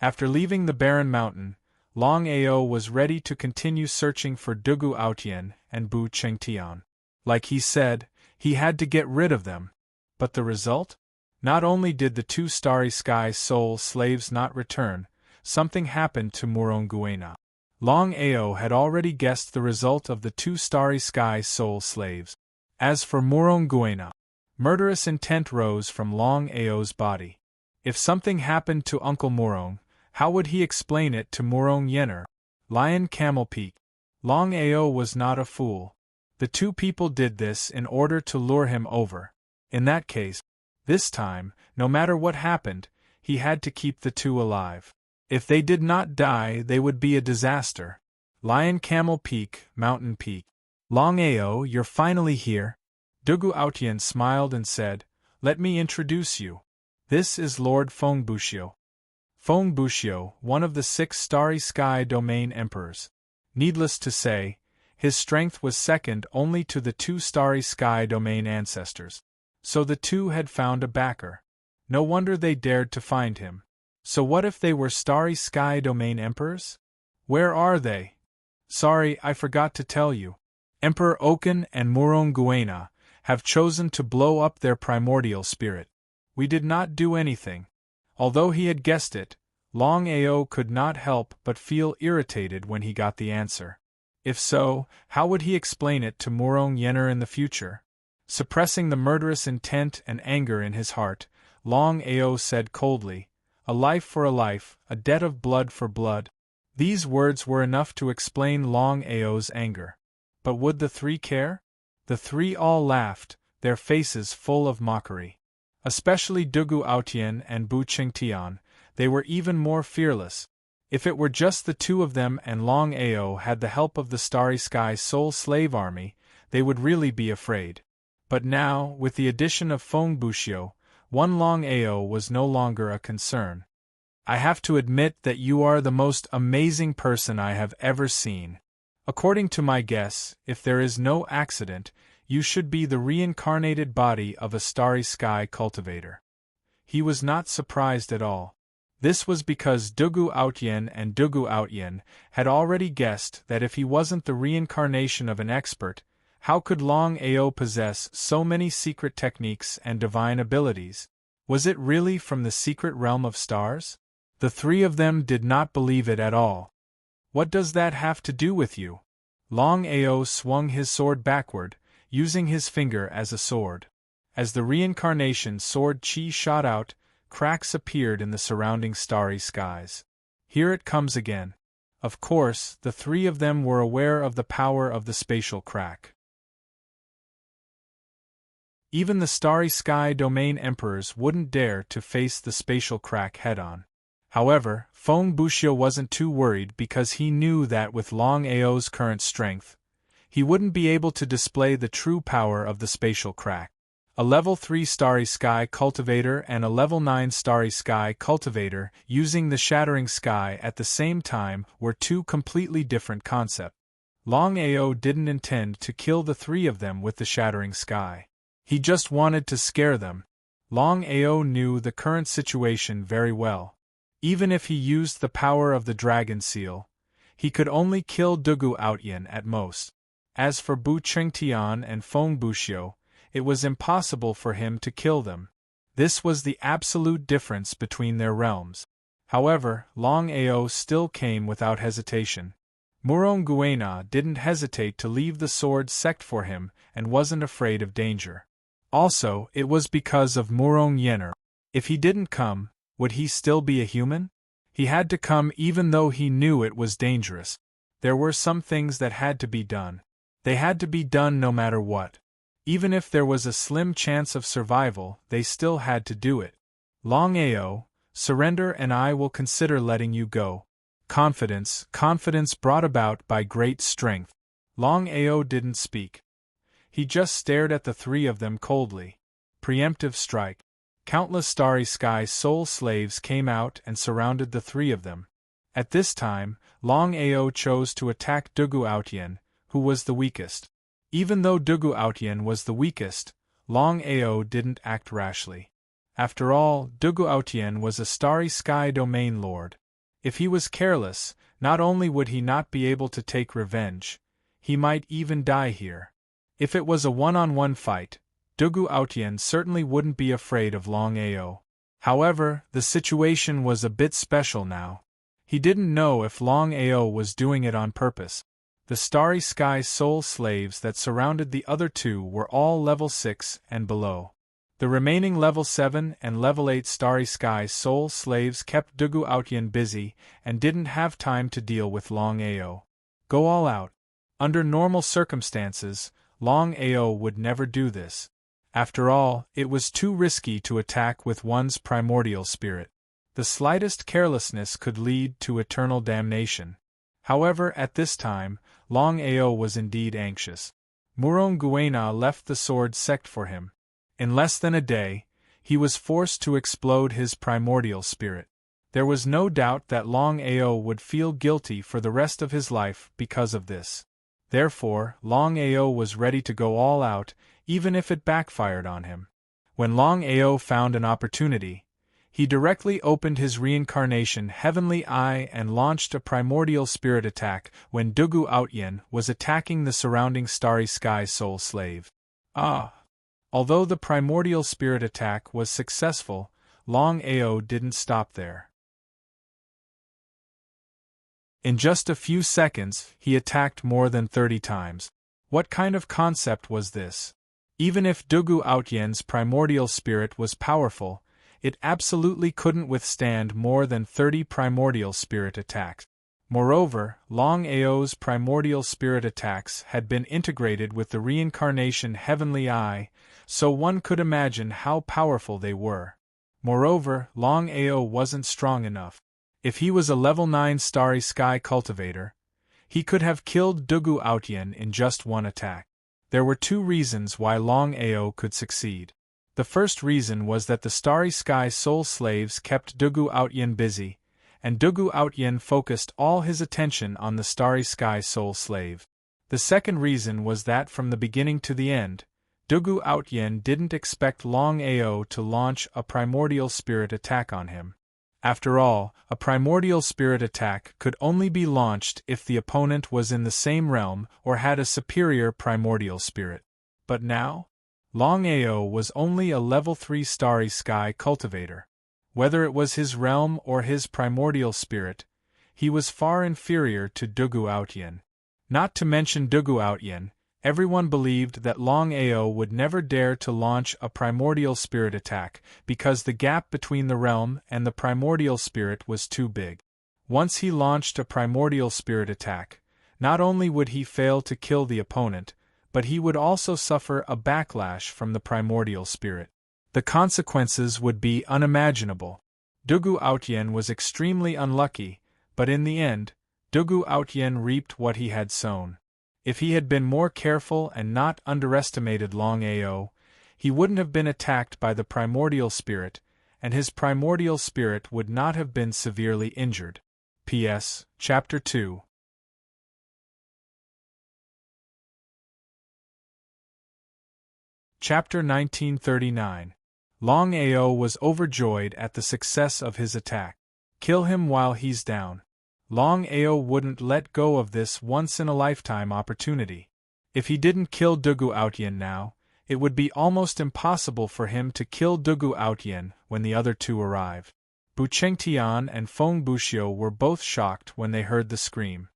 After leaving the barren mountain, Longao was ready to continue searching for Dugu Outyin and Bu Qingtian. Like he said, he had to get rid of them. But the result? Not only did the two Starry Sky soul slaves not return, something happened to Murongguena. Longao had already guessed the result of the two Starry Sky soul slaves. As for Murongguena, murderous intent rose from Longao's body. If something happened to Uncle Murong, how would he explain it to Murong Yener? Lion Camel Peak. Longao was not a fool. The two people did this in order to lure him over. In that case, this time, no matter what happened, he had to keep the two alive. If they did not die, they would be a disaster. Lion Camel Peak, Mountain Peak. Longao, you're finally here. Dugu Outyin smiled and said, "Let me introduce you. This is Lord Feng Buxiu." Feng Buxiu, one of the 6 Starry Sky Domain Emperors. Needless to say, his strength was second only to the 2 Starry Sky Domain ancestors. So the two had found a backer. No wonder they dared to find him. So what if they were Starry Sky Domain Emperors? Where are they? Sorry, I forgot to tell you. Emperor Oken and Murongguena have chosen to blow up their primordial spirit. We did not do anything. Although he had guessed it, Longao could not help but feel irritated when he got the answer. If so, how would he explain it to Murong Yener in the future? Suppressing the murderous intent and anger in his heart, Longao said coldly, "A life for a life, a debt of blood for blood." These words were enough to explain Longao's anger. But would the three care? The three all laughed, their faces full of mockery. Especially Dugu Outyin and Bu Qingtian, they were even more fearless. If it were just the two of them and Longao had the help of the Starry Sky Soul Slave Army, they would really be afraid. But now, with the addition of Feng Buxiu, one Longao was no longer a concern. "I have to admit that you are the most amazing person I have ever seen. According to my guess, if there is no accident, you should be the reincarnated body of a Starry Sky cultivator." He was not surprised at all. This was because Dugu Outyin and Dugu Outyin had already guessed that if he wasn't the reincarnation of an expert, how could Longao possess so many secret techniques and divine abilities? Was it really from the secret realm of stars? The three of them did not believe it at all. "What does that have to do with you?" Longao swung his sword backward, using his finger as a sword. As the reincarnation sword chi shot out, cracks appeared in the surrounding starry skies. Here it comes again. Of course, the three of them were aware of the power of the spatial crack. Even the Starry Sky Domain Emperors wouldn't dare to face the spatial crack head-on. However, Feng Buxiu wasn't too worried because he knew that with Longao's current strength, he wouldn't be able to display the true power of the spatial crack. A level 3 Starry Sky Cultivator and a level 9 Starry Sky Cultivator using the Shattering Sky at the same time were two completely different concepts. Longao didn't intend to kill the three of them with the Shattering Sky. He just wanted to scare them. Longao knew the current situation very well. Even if he used the power of the Dragon Seal, He could only kill Dugu Outyin at most. As for Bu Chengtian and Feng Buxiu, it was impossible for him to kill them. This was the absolute difference between their realms. However, Longao still came without hesitation. Murong Guena didn't hesitate to leave the sword sect for him and wasn't afraid of danger. Also, it was because of Murong Yener. If he didn't come, would he still be a human? He had to come even though he knew it was dangerous. There were some things that had to be done. They had to be done no matter what. Even if there was a slim chance of survival, they still had to do it. Longao, surrender and I will consider letting you go. Confidence brought about by great strength. Longao didn't speak. He just stared at the three of them coldly. Preemptive strike. Countless starry sky soul slaves came out and surrounded the three of them. At this time, Longao chose to attack Dugu Outyin, who was the weakest. Even though Dugu Outyin was the weakest, Longao didn't act rashly. After all, Dugu Outyin was a starry sky domain lord. If he was careless, not only would he not be able to take revenge, he might even die here. If it was a one-on-one fight, Dugu Outyin certainly wouldn't be afraid of Longao. However, the situation was a bit special now. He didn't know if Longao was doing it on purpose. The starry sky soul slaves that surrounded the other two were all level 6 and below. The remaining level 7 and level 8 starry sky soul slaves kept Dugu Outyin busy and didn't have time to deal with Longao. Go all out. Under normal circumstances, Longao would never do this. After all, it was too risky to attack with one's primordial spirit. The slightest carelessness could lead to eternal damnation. However, at this time, Longao was indeed anxious. Murong Guena left the sword sect for him. In less than a day, he was forced to explode his primordial spirit. There was no doubt that Longao would feel guilty for the rest of his life because of this. Therefore, Longao was ready to go all out, even if it backfired on him. When Longao found an opportunity, he directly opened his reincarnation heavenly eye and launched a primordial spirit attack when Dugu Outyin was attacking the surrounding starry sky soul slave. Although the primordial spirit attack was successful, Longao didn't stop there. In just a few seconds, he attacked more than 30 times. What kind of concept was this? Even if Dugu Outyin's primordial spirit was powerful, it absolutely couldn't withstand more than 30 primordial spirit attacks. Moreover, Longao's primordial spirit attacks had been integrated with the reincarnation heavenly eye, so one could imagine how powerful they were. Moreover, Longao wasn't strong enough. If he was a level 9 starry sky cultivator, he could have killed Dugu Outyin in just one attack. There were two reasons why Longao could succeed. The first reason was that the starry sky soul slaves kept Dugu Outyin busy, and Dugu Outyin focused all his attention on the starry sky soul slave. The second reason was that from the beginning to the end, Dugu Outyin didn't expect Longao to launch a primordial spirit attack on him. After all, a primordial spirit attack could only be launched if the opponent was in the same realm or had a superior primordial spirit. But now, Longao was only a level 3 starry sky cultivator. Whether it was his realm or his primordial spirit, he was far inferior to Dugu Outyin. Not to mention Dugu Outyin, everyone believed that Longao would never dare to launch a primordial spirit attack because the gap between the realm and the primordial spirit was too big. Once he launched a primordial spirit attack, not only would he fail to kill the opponent, but he would also suffer a backlash from the primordial spirit. The consequences would be unimaginable. Dugu Outyin was extremely unlucky, but in the end, Dugu Outyin reaped what he had sown. If he had been more careful and not underestimated Longao, he wouldn't have been attacked by the primordial spirit, and his primordial spirit would not have been severely injured. P.S. Chapter 2. Chapter 1939. Longao was overjoyed at the success of his attack. Kill him while he's down. Longao wouldn't let go of this once-in-a-lifetime opportunity. If he didn't kill Dugu Outyen now, it would be almost impossible for him to kill Dugu Outyen when the other two arrived. Bu Chengtian and Feng Buxiu were both shocked when they heard the scream.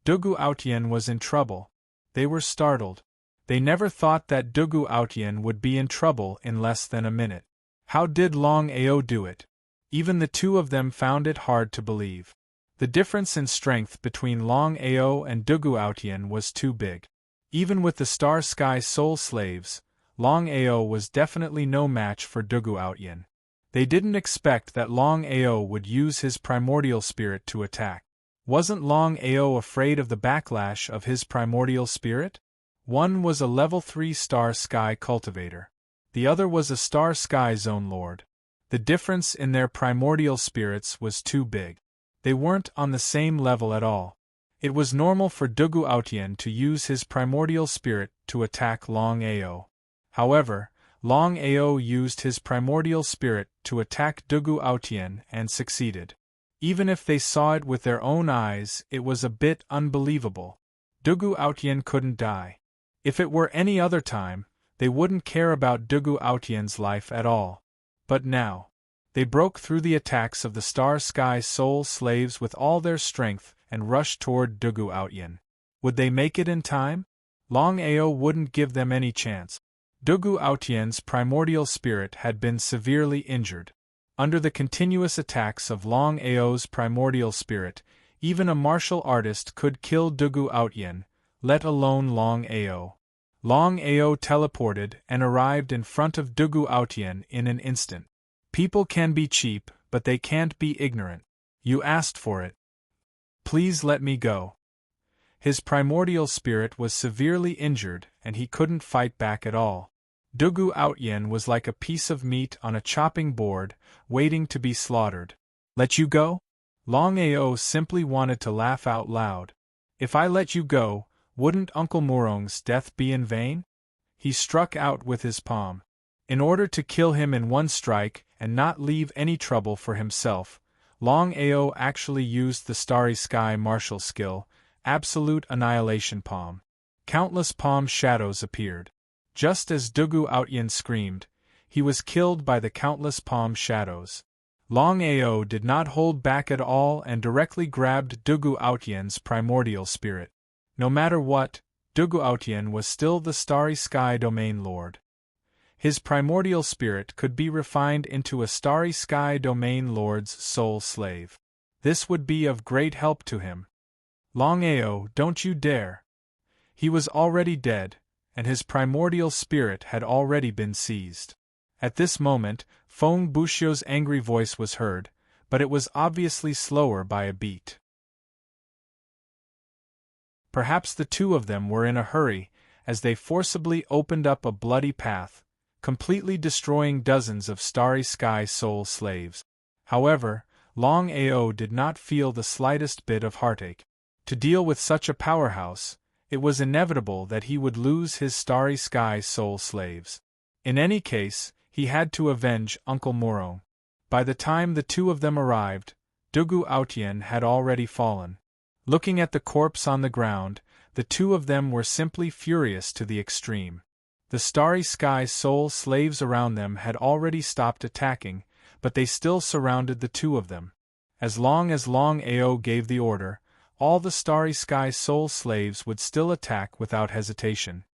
Dugu Outyen was in trouble. They were startled. They never thought that Dugu Outyen would be in trouble in less than a minute. How did Longao do it? Even the two of them found it hard to believe. The difference in strength between Longao and Dugu Outyen was too big. Even with the Star Sky Soul Slaves, Longao was definitely no match for Dugu Outyen. They didn't expect that Longao would use his primordial spirit to attack. Wasn't Longao afraid of the backlash of his primordial spirit? One was a level 3 Star Sky Cultivator. The other was a Star Sky Zone Lord. The difference in their primordial spirits was too big. They weren't on the same level at all. It was normal for Dugu Outyen to use his primordial spirit to attack Longao. However, Longao used his primordial spirit to attack Dugu Outyen and succeeded. Even if they saw it with their own eyes, it was a bit unbelievable. Dugu Outyen couldn't die. If it were any other time, they wouldn't care about Dugu Outyen's life at all. But now, they broke through the attacks of the Star Sky Soul Slaves with all their strength and rushed toward Dugu Outyen. Would they make it in time? Longao wouldn't give them any chance. Dugu Outyen's primordial spirit had been severely injured. Under the continuous attacks of Longao's primordial spirit, even a martial artist could kill Dugu Outyen, let alone Longao. Longao teleported and arrived in front of Dugu Outyen in an instant. People can be cheap, but they can't be ignorant. You asked for it. Please let me go. His primordial spirit was severely injured and he couldn't fight back at all. Dugu Outyen was like a piece of meat on a chopping board, waiting to be slaughtered. Let you go? Longao simply wanted to laugh out loud. If I let you go, wouldn't Uncle Murong's death be in vain? He struck out with his palm. In order to kill him in one strike and not leave any trouble for himself, Longao actually used the Starry Sky martial skill, Absolute Annihilation Palm. Countless palm shadows appeared. Just as Dugu Outyen screamed, he was killed by the countless palm shadows. Longao did not hold back at all and directly grabbed Dugu Outyen's primordial spirit. No matter what, Dugu Outyen was still the Starry Sky Domain Lord. His primordial spirit could be refined into a Starry Sky Domain Lord's soul slave. This would be of great help to him. Longao, don't you dare! He was already dead, and his primordial spirit had already been seized. At this moment, Feng Buxiu's angry voice was heard, but it was obviously slower by a beat. Perhaps the two of them were in a hurry, as they forcibly opened up a bloody path, completely destroying dozens of Starry Sky Soul Slaves. However, Longao did not feel the slightest bit of heartache. To deal with such a powerhouse, it was inevitable that he would lose his Starry Sky Soul Slaves. In any case, he had to avenge Uncle Murong. By the time the two of them arrived, Dugu Outyen had already fallen. Looking at the corpse on the ground, the two of them were simply furious to the extreme. The Starry Sky Soul Slaves around them had already stopped attacking, but they still surrounded the two of them. As Longao gave the order, all the Starry Sky Soul Slaves would still attack without hesitation.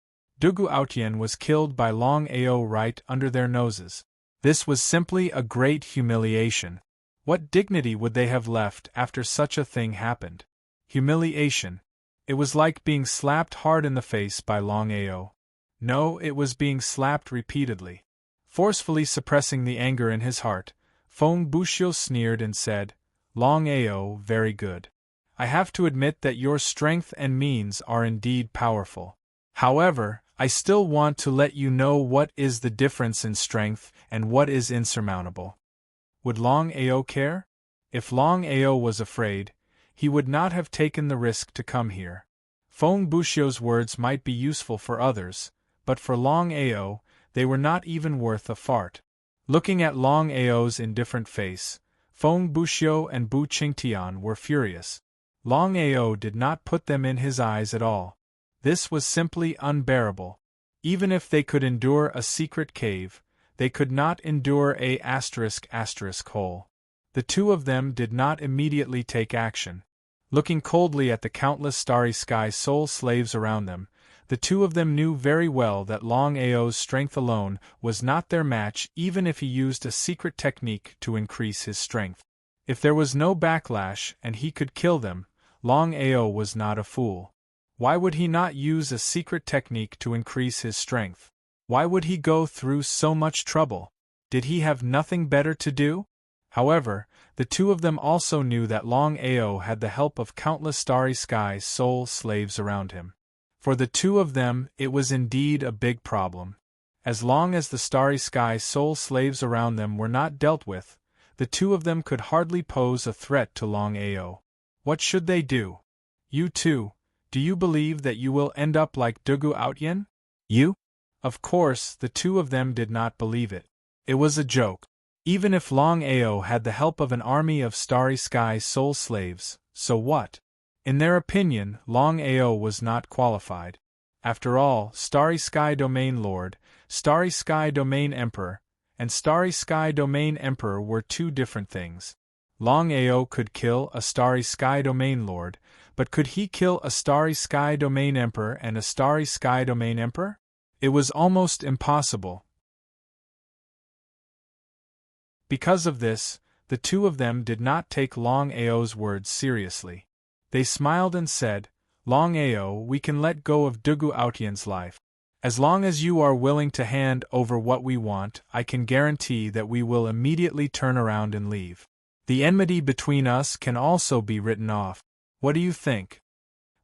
Dugu Outyen was killed by Longao right under their noses. This was simply a great humiliation. What dignity would they have left after such a thing happened? Humiliation. It was like being slapped hard in the face by Longao. No, it was being slapped repeatedly. Forcefully suppressing the anger in his heart, Feng Buxiu sneered and said, Longao, very good. I have to admit that your strength and means are indeed powerful. However, I still want to let you know what is the difference in strength and what is insurmountable. Would Longao care? If Longao was afraid, he would not have taken the risk to come here. Feng Buxiu's words might be useful for others, but for Longao, they were not even worth a fart. Looking at Longao's indifferent face, Feng Buxiu and Bu Qingtian were furious. Longao did not put them in his eyes at all. This was simply unbearable. Even if they could endure a secret cave, they could not endure a *** hole. The two of them did not immediately take action. Looking coldly at the countless starry sky soul slaves around them, the two of them knew very well that Longao's strength alone was not their match even if he used a secret technique to increase his strength. If there was no backlash and he could kill them, Longao was not a fool. Why would he not use a secret technique to increase his strength? Why would he go through so much trouble? Did he have nothing better to do? However, the two of them also knew that Longao had the help of countless starry sky soul slaves around him. For the two of them, it was indeed a big problem. As long as the starry sky soul slaves around them were not dealt with, the two of them could hardly pose a threat to Longao. What should they do? You two, do you believe that you will end up like Dugu Outyen? You? Of course, the two of them did not believe it. It was a joke. Even if Longao had the help of an army of starry sky soul slaves, so what? In their opinion, Longao was not qualified. After all, Starry Sky Domain Lord, Starry Sky Domain Emperor, and Starry Sky Domain Emperor were two different things. Longao could kill a Starry Sky Domain Lord, but could he kill a Starry Sky Domain Emperor and a Starry Sky Domain Emperor? It was almost impossible. Because of this, the two of them did not take Longao's words seriously. They smiled and said, Longao, we can let go of Dugu Outyen's life. As long as you are willing to hand over what we want, I can guarantee that we will immediately turn around and leave. The enmity between us can also be written off. What do you think?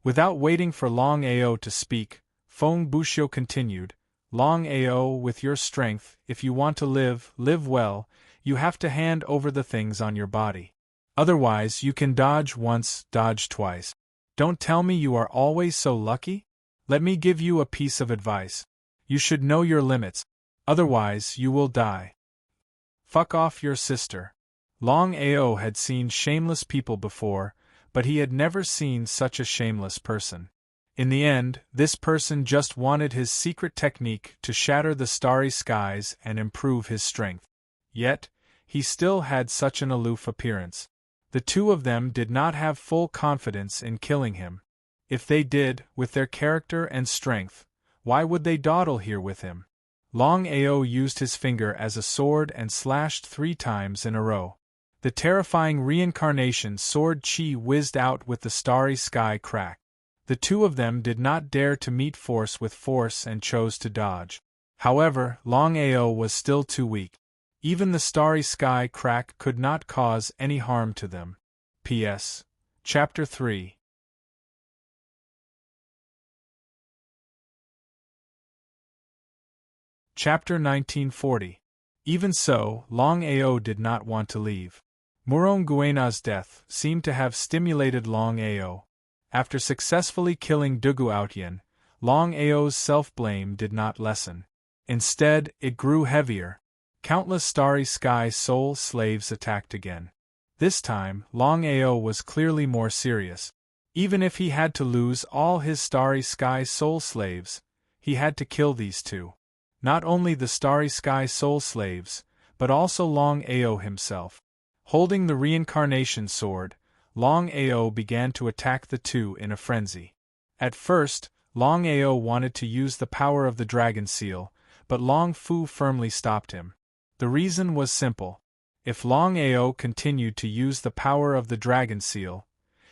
Without waiting for Longao to speak, Feng Buxiu continued, Longao, with your strength, if you want to live well, you have to hand over the things on your body. Otherwise, you can dodge once, dodge twice. Don't tell me you are always so lucky? Let me give you a piece of advice. You should know your limits. Otherwise, you will die. Fuck off your sister. Longao had seen shameless people before, but he had never seen such a shameless person. In the end, this person just wanted his secret technique to shatter the starry skies and improve his strength. Yet, he still had such an aloof appearance. The two of them did not have full confidence in killing him. If they did, with their character and strength, why would they dawdle here with him? Longao used his finger as a sword and slashed 3 times in a row. The terrifying reincarnation sword chi whizzed out with the starry sky crack. The two of them did not dare to meet force with force and chose to dodge. However, Longao was still too weak. Even the starry sky crack could not cause any harm to them. P.S. Chapter 3. Chapter 1940. Even so, Longao did not want to leave. Muronguena's death seemed to have stimulated Longao. After successfully killing Dugu Outyen, Longao's self-blame did not lessen. Instead, it grew heavier. Countless starry sky soul slaves attacked again. This time, Longao was clearly more serious. Even if he had to lose all his starry sky soul slaves, he had to kill these two. Not only the starry sky soul slaves, but also Longao himself. Holding the reincarnation sword, Longao began to attack the two in a frenzy. At first, Longao wanted to use the power of the dragon seal, but Long Fu firmly stopped him. The reason was simple. If Longao continued to use the power of the dragon seal,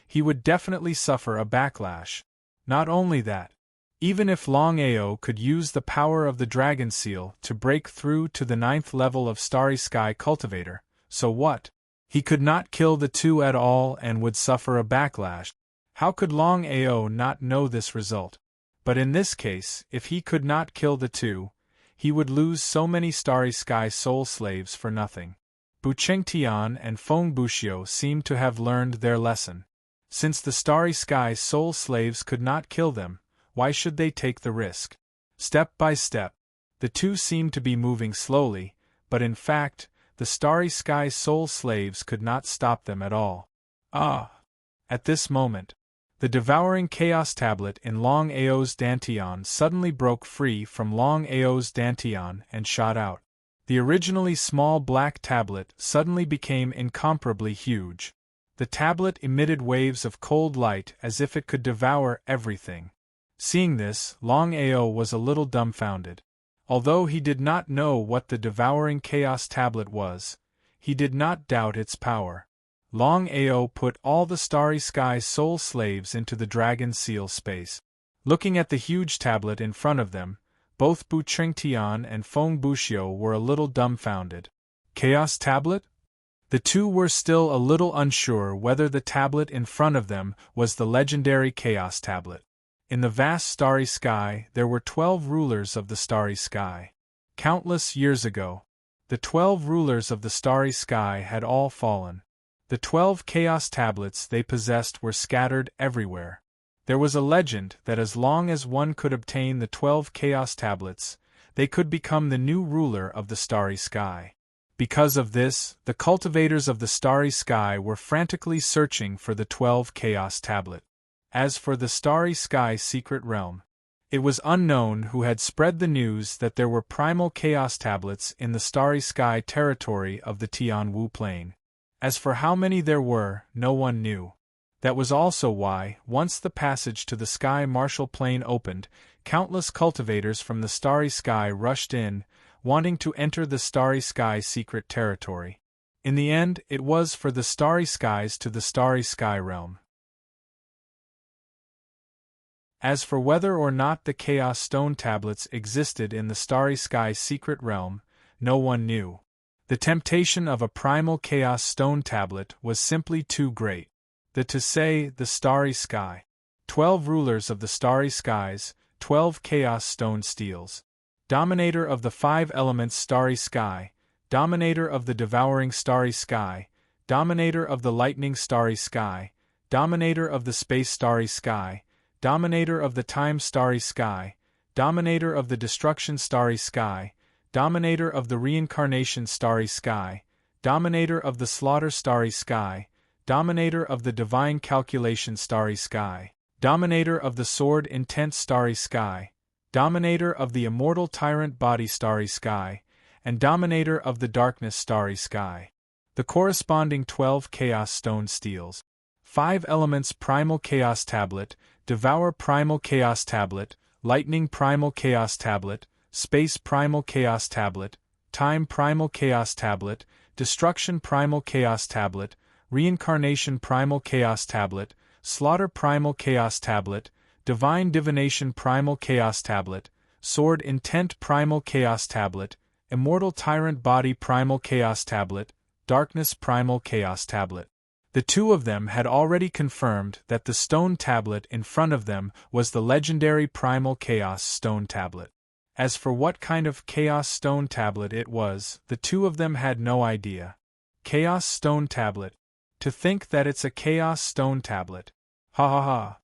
he would definitely suffer a backlash. Not only that, even if Longao could use the power of the dragon seal to break through to the 9th level of Starry Sky Cultivator, so what? He could not kill the two at all and would suffer a backlash. How could Longao not know this result? But in this case, if he could not kill the two, he would lose so many Starry Sky soul slaves for nothing. Buchengtian and Feng Buxiu seemed to have learned their lesson. Since the Starry Sky soul slaves could not kill them, why should they take the risk? Step by step, the two seemed to be moving slowly, but in fact, the Starry Sky soul slaves could not stop them at all. Ah! At this moment, the devouring chaos tablet in Longao's dantian suddenly broke free from Longao's dantian and shot out. The originally small black tablet suddenly became incomparably huge. The tablet emitted waves of cold light as if it could devour everything. Seeing this, Longao was a little dumbfounded. Although he did not know what the devouring chaos tablet was, he did not doubt its power. Longao put all the Starry Sky soul slaves into the dragon seal space. Looking at the huge tablet in front of them, both Bu Chengtian and Feng Buxiu were a little dumbfounded. Chaos tablet? The two were still a little unsure whether the tablet in front of them was the legendary Chaos Tablet. In the vast starry sky there were 12 rulers of the starry sky. Countless years ago, the 12 rulers of the starry sky had all fallen. The 12 Chaos Tablets they possessed were scattered everywhere. There was a legend that as long as one could obtain the 12 Chaos Tablets, they could become the new ruler of the starry sky. Because of this, the cultivators of the starry sky were frantically searching for the 12 Chaos Tablet. As for the starry sky secret realm, it was unknown who had spread the news that there were primal Chaos Tablets in the starry sky territory of the Tianwu Plain. As for how many there were, no one knew. That was also why, once the passage to the Sky Martial Plain opened, countless cultivators from the starry sky rushed in, wanting to enter the starry sky secret territory. In the end, it was for the starry skies to the starry sky realm. As for whether or not the Chaos Stone Tablets existed in the starry sky secret realm, no one knew. The temptation of a primal Chaos Stone Tablet was simply too great. To say, the starry sky. 12 rulers of the starry skies, 12 Chaos Stone Steels. Dominator of the 5 elements starry sky, dominator of the devouring starry sky, dominator of the lightning starry sky, dominator of the space starry sky, dominator of the time starry sky, dominator of the destruction starry sky, dominator of the reincarnation starry sky, dominator of the slaughter starry sky, dominator of the divine calculation starry sky, dominator of the sword intent starry sky, dominator of the immortal tyrant body starry sky, and dominator of the darkness starry sky. The corresponding 12 Chaos Stone Steels. 5 elements Primal Chaos Tablet, Devour Primal Chaos Tablet, Lightning Primal Chaos Tablet, Space Primal Chaos Tablet, Time Primal Chaos Tablet, Destruction Primal Chaos Tablet, Reincarnation Primal Chaos Tablet, Slaughter Primal Chaos Tablet, Divine Divination Primal Chaos Tablet, Sword Intent Primal Chaos Tablet, Immortal Tyrant Body Primal Chaos Tablet, Darkness Primal Chaos Tablet. The two of them had already confirmed that the stone tablet in front of them was the legendary Primal Chaos Stone Tablet. As for what kind of Chaos Stone Tablet it was, the two of them had no idea. Chaos Stone Tablet. To think that it's a Chaos Stone Tablet. Ha ha ha.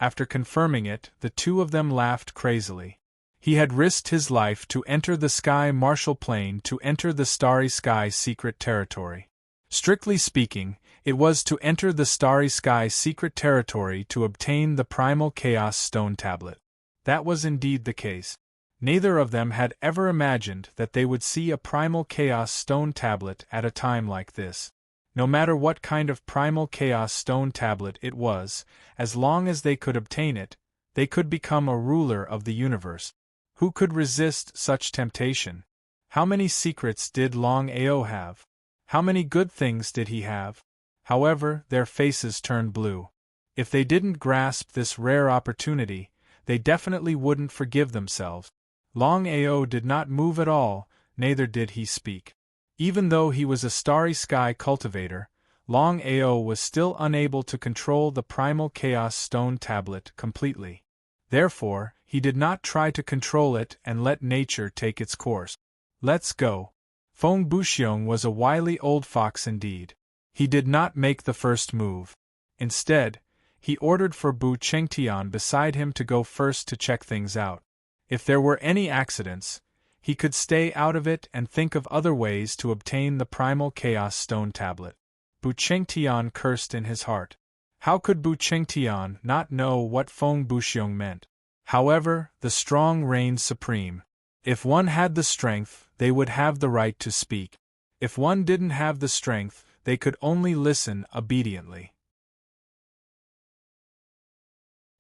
After confirming it, the two of them laughed crazily. He had risked his life to enter the Sky Martial Plain to enter the Starry Sky secret territory. Strictly speaking, it was to enter the Starry Sky secret territory to obtain the Primal Chaos Stone Tablet. That was indeed the case. Neither of them had ever imagined that they would see a Primal Chaos Stone Tablet at a time like this. No matter what kind of Primal Chaos Stone Tablet it was, as long as they could obtain it, they could become a ruler of the universe. Who could resist such temptation? How many secrets did Longao have? How many good things did he have? However, their faces turned blue. If they didn't grasp this rare opportunity, they definitely wouldn't forgive themselves. Longao did not move at all, neither did he speak. Even though he was a starry sky cultivator, Longao was still unable to control the Primal Chaos Stone Tablet completely. Therefore, he did not try to control it and let nature take its course. Let's go. Feng Buxiong was a wily old fox indeed. He did not make the first move. Instead, he ordered for Bu Chengtian beside him to go first to check things out. If there were any accidents, he could stay out of it and think of other ways to obtain the Primal Chaos Stone Tablet. Bu Chengtian cursed in his heart. How could Bu Qingtian not know what Feng Buxiong meant? However, the strong reigned supreme. If one had the strength, they would have the right to speak. If one didn't have the strength, they could only listen obediently.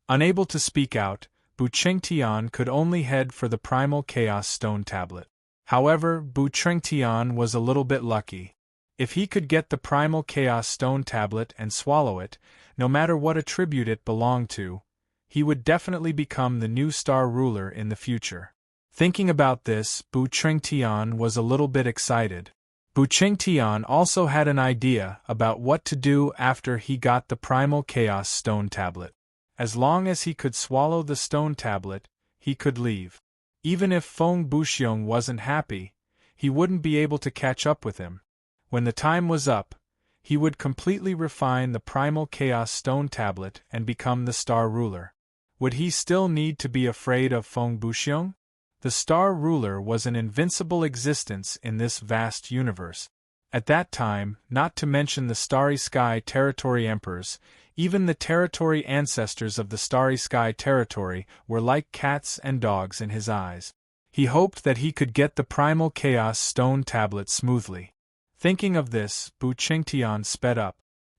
Unable to speak out, Bu Qingtian could only head for the primal chaos stone tablet. However, Bu Qingtian was a little bit lucky. If he could get the primal chaos stone tablet and swallow it, no matter what attribute it belonged to, he would definitely become the new star ruler in the future. Thinking about this, Bu Qingtian was a little bit excited. Bu Qingtian also had an idea about what to do after he got the primal chaos stone tablet. As long as he could swallow the stone tablet, he could leave. Even if Feng Buxiong wasn't happy, he wouldn't be able to catch up with him. When the time was up, he would completely refine the primal chaos stone tablet and become the star ruler. Would he still need to be afraid of Feng Buxiong? The star ruler was an invincible existence in this vast universe. At that time, not to mention the Starry Sky Territory emperors, even the territory ancestors of the Starry Sky Territory were like cats and dogs in his eyes. He hoped that he could get the primal chaos stone tablet smoothly. Thinking of this, Bu Qingtian sped up.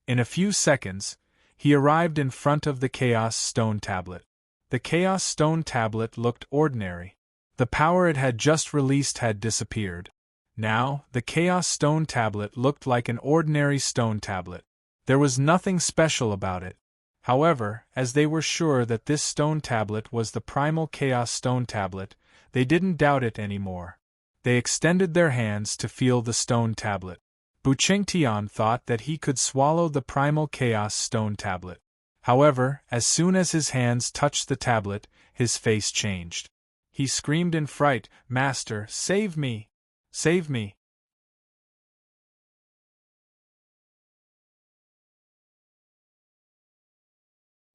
In a few seconds, he arrived in front of the chaos stone tablet. The chaos stone tablet looked ordinary. The power it had just released had disappeared. Now, the chaos stone tablet looked like an ordinary stone tablet. There was nothing special about it. However, as they were sure that this stone tablet was the primal chaos stone tablet, they didn't doubt it anymore. They extended their hands to feel the stone tablet. Bu Qingtian thought that he could swallow the primal chaos stone tablet. However, as soon as his hands touched the tablet, his face changed. He screamed in fright, "Master, save me! Save me!"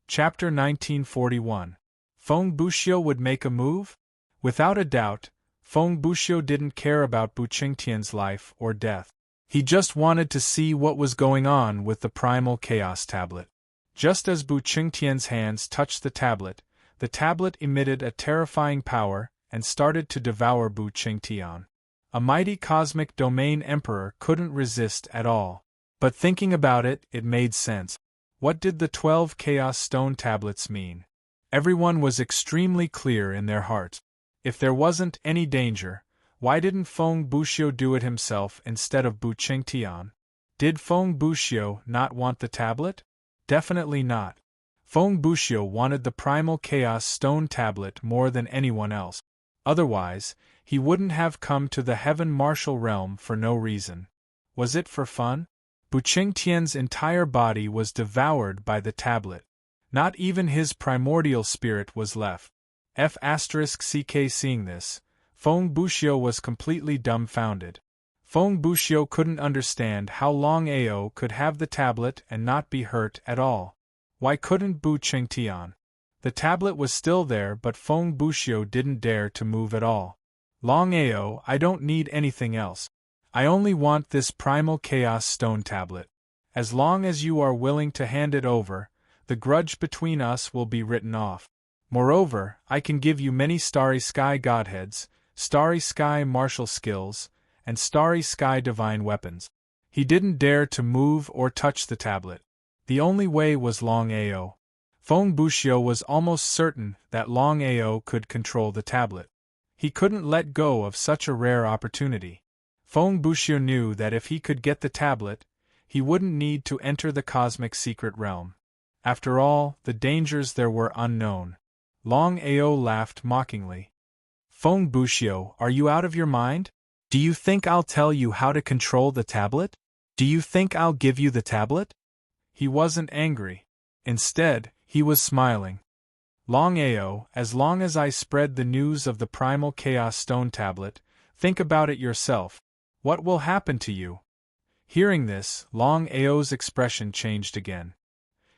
Chapter 1941. Feng Buxiong would make a move? Without a doubt, Feng Buxiong didn't care about Bu Qingtian's life or death. He just wanted to see what was going on with the primal chaos tablet. Just as Bu Qingtian's hands touched the tablet emitted a terrifying power and started to devour Bu Qingtian. A mighty cosmic domain emperor couldn't resist at all. But thinking about it, it made sense. What did the 12 chaos stone tablets mean? Everyone was extremely clear in their hearts. If there wasn't any danger, why didn't Feng Buxiong do it himself instead of Bu Qingtian? Did Feng Buxiong not want the tablet? Definitely not. Feng Buxiong wanted the primal chaos stone tablet more than anyone else. Otherwise, he wouldn't have come to the heaven martial realm for no reason. Was it for fun? Bu Qingtian's entire body was devoured by the tablet. Not even his primordial spirit was left. F***ck seeing this, Feng Buxiong was completely dumbfounded. Feng Buxiong couldn't understand how Longao could have the tablet and not be hurt at all. Why couldn't Bu Qingtian? The tablet was still there, but Feng Buxiong didn't dare to move at all. Longao, I don't need anything else. I only want this primal chaos stone tablet. As long as you are willing to hand it over, the grudge between us will be written off. Moreover, I can give you many Starry Sky godheads, Starry Sky martial skills, and Starry Sky divine weapons. He didn't dare to move or touch the tablet. The only way was Longao. Feng Buxiong was almost certain that Longao could control the tablet. He couldn't let go of such a rare opportunity. Feng Buxiong knew that if he could get the tablet, he wouldn't need to enter the cosmic secret realm. After all, the dangers there were unknown. Longao laughed mockingly. Feng Buxiong, are you out of your mind? Do you think I'll tell you how to control the tablet? Do you think I'll give you the tablet? He wasn't angry. Instead, he was smiling. Longao, as long as I spread the news of the primal chaos stone tablet, think about it yourself. What will happen to you? Hearing this, Longao's expression changed again.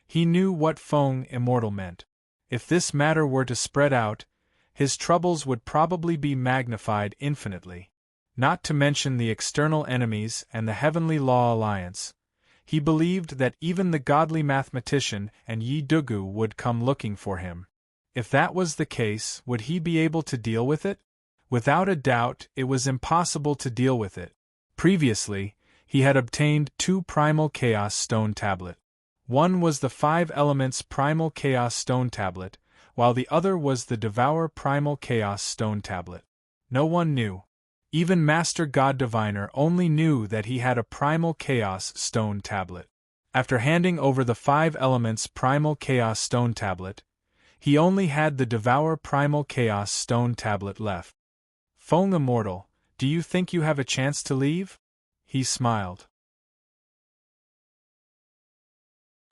He knew what Feng Immortal meant. If this matter were to spread out, his troubles would probably be magnified infinitely. Not to mention the external enemies and the Heavenly Law Alliance. He believed that even the godly mathematician and Yi Dugu would come looking for him. If that was the case, would he be able to deal with it? Without a doubt, it was impossible to deal with it. Previously, he had obtained 2 Primal Chaos Stone Tablet. One was the 5 Elements Primal Chaos Stone Tablet, while the other was the Devour Primal Chaos Stone Tablet. No one knew. Even Master God Diviner only knew that he had a Primal Chaos Stone Tablet. After handing over the 5 Elements Primal Chaos Stone Tablet, he only had the Devour Primal Chaos Stone Tablet left. Feng Immortal, do you think you have a chance to leave? He smiled.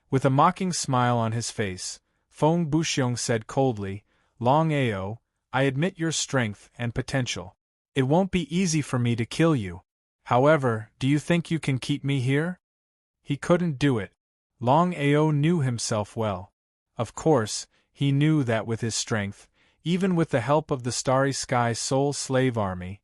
With a mocking smile on his face, Feng Buxiong said coldly, Longao, I admit your strength and potential. It won't be easy for me to kill you. However, do you think you can keep me here? He couldn't do it. Longao knew himself well. Of course, he knew that with his strength, even with the help of the Starry Sky Soul Slave Army,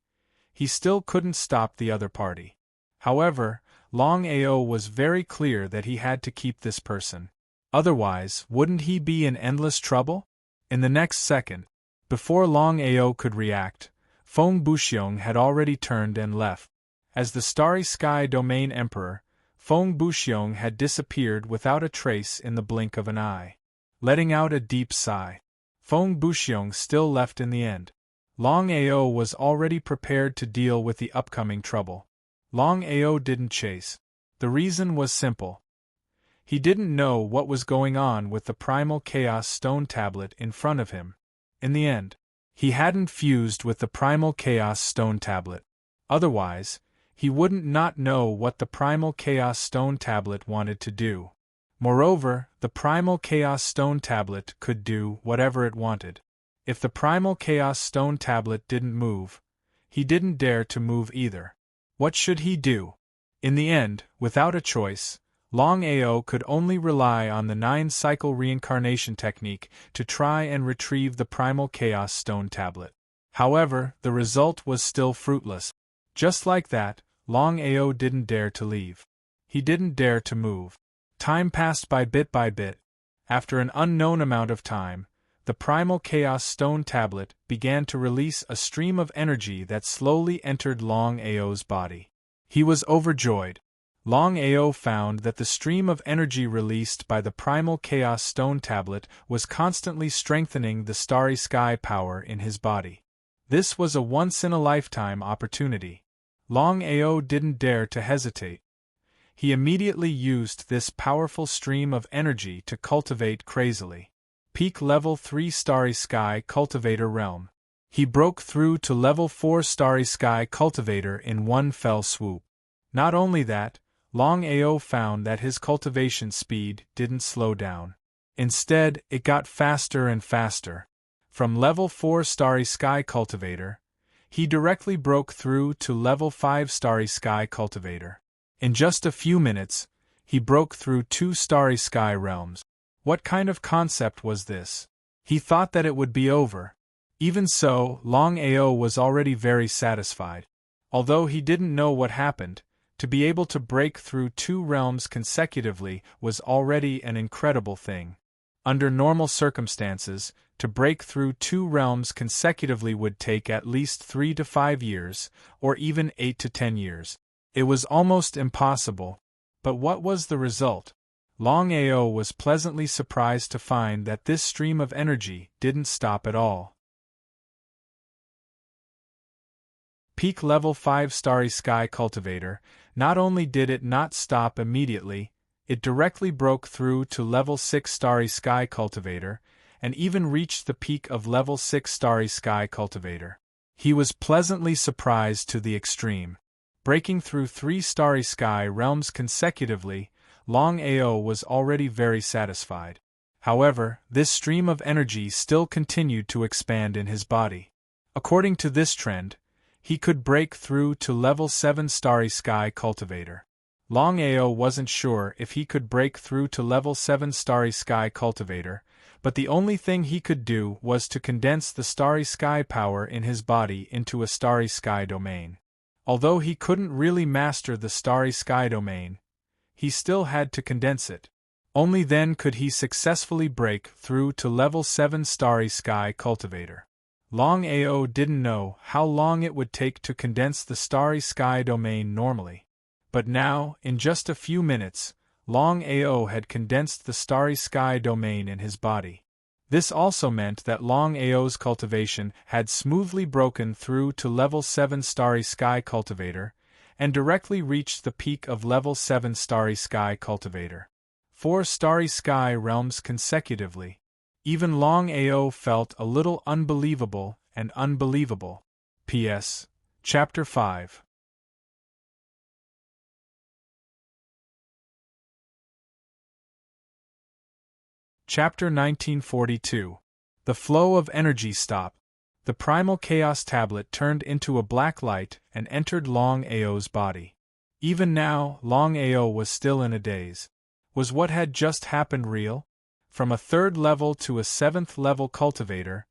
he still couldn't stop the other party. However, Longao was very clear that he had to keep this person. Otherwise, wouldn't he be in endless trouble? In the next second, before Longao could react, Feng Buxiong had already turned and left. As the Starry Sky Domain Emperor, Feng Buxiong had disappeared without a trace in the blink of an eye. Letting out a deep sigh, Feng Buxiong still left in the end. Longao was already prepared to deal with the upcoming trouble. Longao didn't chase. The reason was simple. He didn't know what was going on with the Primal Chaos Stone Tablet in front of him. In the end, he hadn't fused with the Primal Chaos Stone Tablet. Otherwise, he wouldn't not know what the Primal Chaos Stone Tablet wanted to do. Moreover, the Primal Chaos Stone Tablet could do whatever it wanted. If the Primal Chaos Stone Tablet didn't move, he didn't dare to move either. What should he do? In the end, without a choice, Longao could only rely on the 9-cycle reincarnation technique to try and retrieve the Primal Chaos Stone Tablet. However, the result was still fruitless. Just like that, Longao didn't dare to leave. He didn't dare to move. Time passed by bit by bit. After an unknown amount of time, the Primal Chaos Stone Tablet began to release a stream of energy that slowly entered Longao's body. He was overjoyed. Longao found that the stream of energy released by the Primal Chaos Stone Tablet was constantly strengthening the Starry Sky power in his body. This was a once-in-a-lifetime opportunity. Longao didn't dare to hesitate. He immediately used this powerful stream of energy to cultivate crazily. Peak Level 3 Starry Sky Cultivator Realm. He broke through to Level 4 Starry Sky Cultivator in one fell swoop. Not only that, Longao found that his cultivation speed didn't slow down. Instead, it got faster and faster. From Level 4 Starry Sky Cultivator, he directly broke through to Level 5 Starry Sky Cultivator. In just a few minutes, he broke through 2 Starry Sky realms. What kind of concept was this? He thought that it would be over. Even so, Longao was already very satisfied. Although he didn't know what happened, to be able to break through 2 realms consecutively was already an incredible thing. Under normal circumstances, to break through 2 realms consecutively would take at least 3 to 5 years, or even 8 to 10 years. It was almost impossible. But what was the result? Longao was pleasantly surprised to find that this stream of energy didn't stop at all. Peak Level 5 Starry Sky Cultivator, not only did it not stop immediately, it directly broke through to Level 6 Starry Sky Cultivator, and even reached the peak of Level 6 Starry Sky Cultivator. He was pleasantly surprised to the extreme. Breaking through 3 Starry Sky realms consecutively, Longao was already very satisfied. However, this stream of energy still continued to expand in his body. According to this trend, he could break through to Level 7 Starry Sky Cultivator. Longao wasn't sure if he could break through to Level 7 Starry Sky Cultivator, but the only thing he could do was to condense the Starry Sky power in his body into a Starry Sky domain. Although he couldn't really master the Starry Sky domain, he still had to condense it. Only then could he successfully break through to level 7 Starry Sky Cultivator. Longao didn't know how long it would take to condense the Starry Sky domain normally. But now, in just a few minutes, Longao had condensed the Starry Sky domain in his body. This also meant that Longao's cultivation had smoothly broken through to level 7 Starry Sky Cultivator, and directly reached the peak of level 7 Starry Sky Cultivator. 4 Starry Sky realms consecutively. Even Longao felt a little unbelievable and unbelievable. P.S. Chapter 5. Chapter 1942. The flow of energy stopped. The primal chaos tablet turned into a black light and entered Longao's body. Even now, Longao was still in a daze. Was what had just happened real? From a 3rd level to a 7th level cultivator,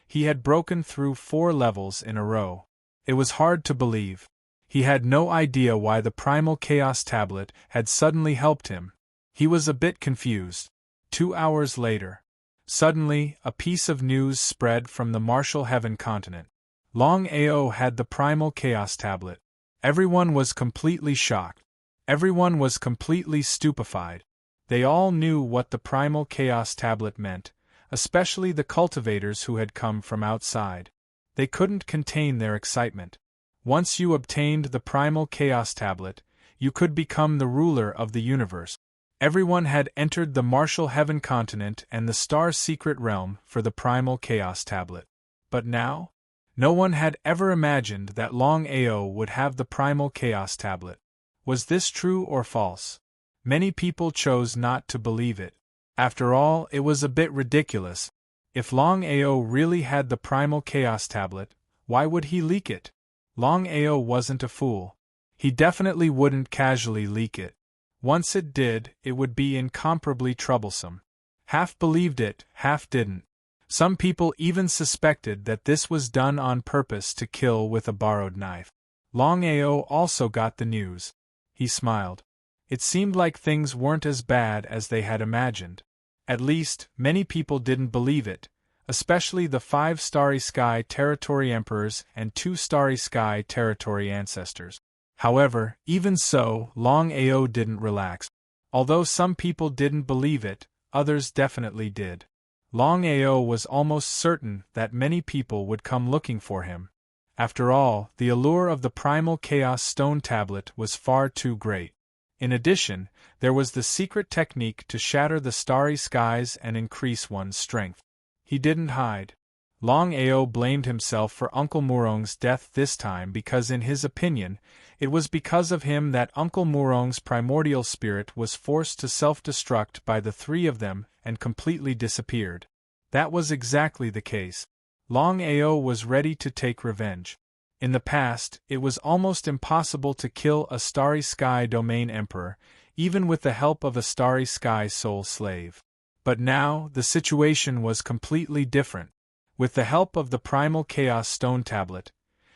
he had broken through 4 levels in a row. It was hard to believe. He had no idea why the primal chaos tablet had suddenly helped him. He was a bit confused. 2 hours later, suddenly, a piece of news spread from the Martial Heaven continent. Longao had the primal chaos tablet. Everyone was completely shocked. Everyone was completely stupefied. They all knew what the primal chaos tablet meant, especially the cultivators who had come from outside. They couldn't contain their excitement. Once you obtained the primal chaos tablet, you could become the ruler of the universe. Everyone had entered the Martial Heaven continent and the Star Secret Realm for the primal chaos tablet. But now? No one had ever imagined that Longao would have the primal chaos tablet. Was this true or false? Many people chose not to believe it. After all, it was a bit ridiculous. If Longao really had the primal chaos tablet, why would he leak it? Longao wasn't a fool. He definitely wouldn't casually leak it. Once it did, it would be incomparably troublesome. Half believed it, half didn't. Some people even suspected that this was done on purpose to kill with a borrowed knife. Longao also got the news. He smiled. It seemed like things weren't as bad as they had imagined. At least, many people didn't believe it, especially the 5 Starry Sky Territory Emperors and 2 Starry Sky Territory Ancestors. However, even so, Longao didn't relax. Although some people didn't believe it, others definitely did. Longao was almost certain that many people would come looking for him. After all, the allure of the primal chaos stone tablet was far too great. In addition, there was the secret technique to shatter the starry skies and increase one's strength. He didn't hide. Longao blamed himself for Uncle Murong's death this time because in his opinion, it was because of him that Uncle Murong's primordial spirit was forced to self-destruct by the 3 of them and completely disappeared. That was exactly the case. Longao was ready to take revenge. In the past, it was almost impossible to kill a Starry Sky Domain Emperor, even with the help of a Starry Sky Soul Slave. But now, the situation was completely different. With the help of the Primal Chaos Stone Tablet,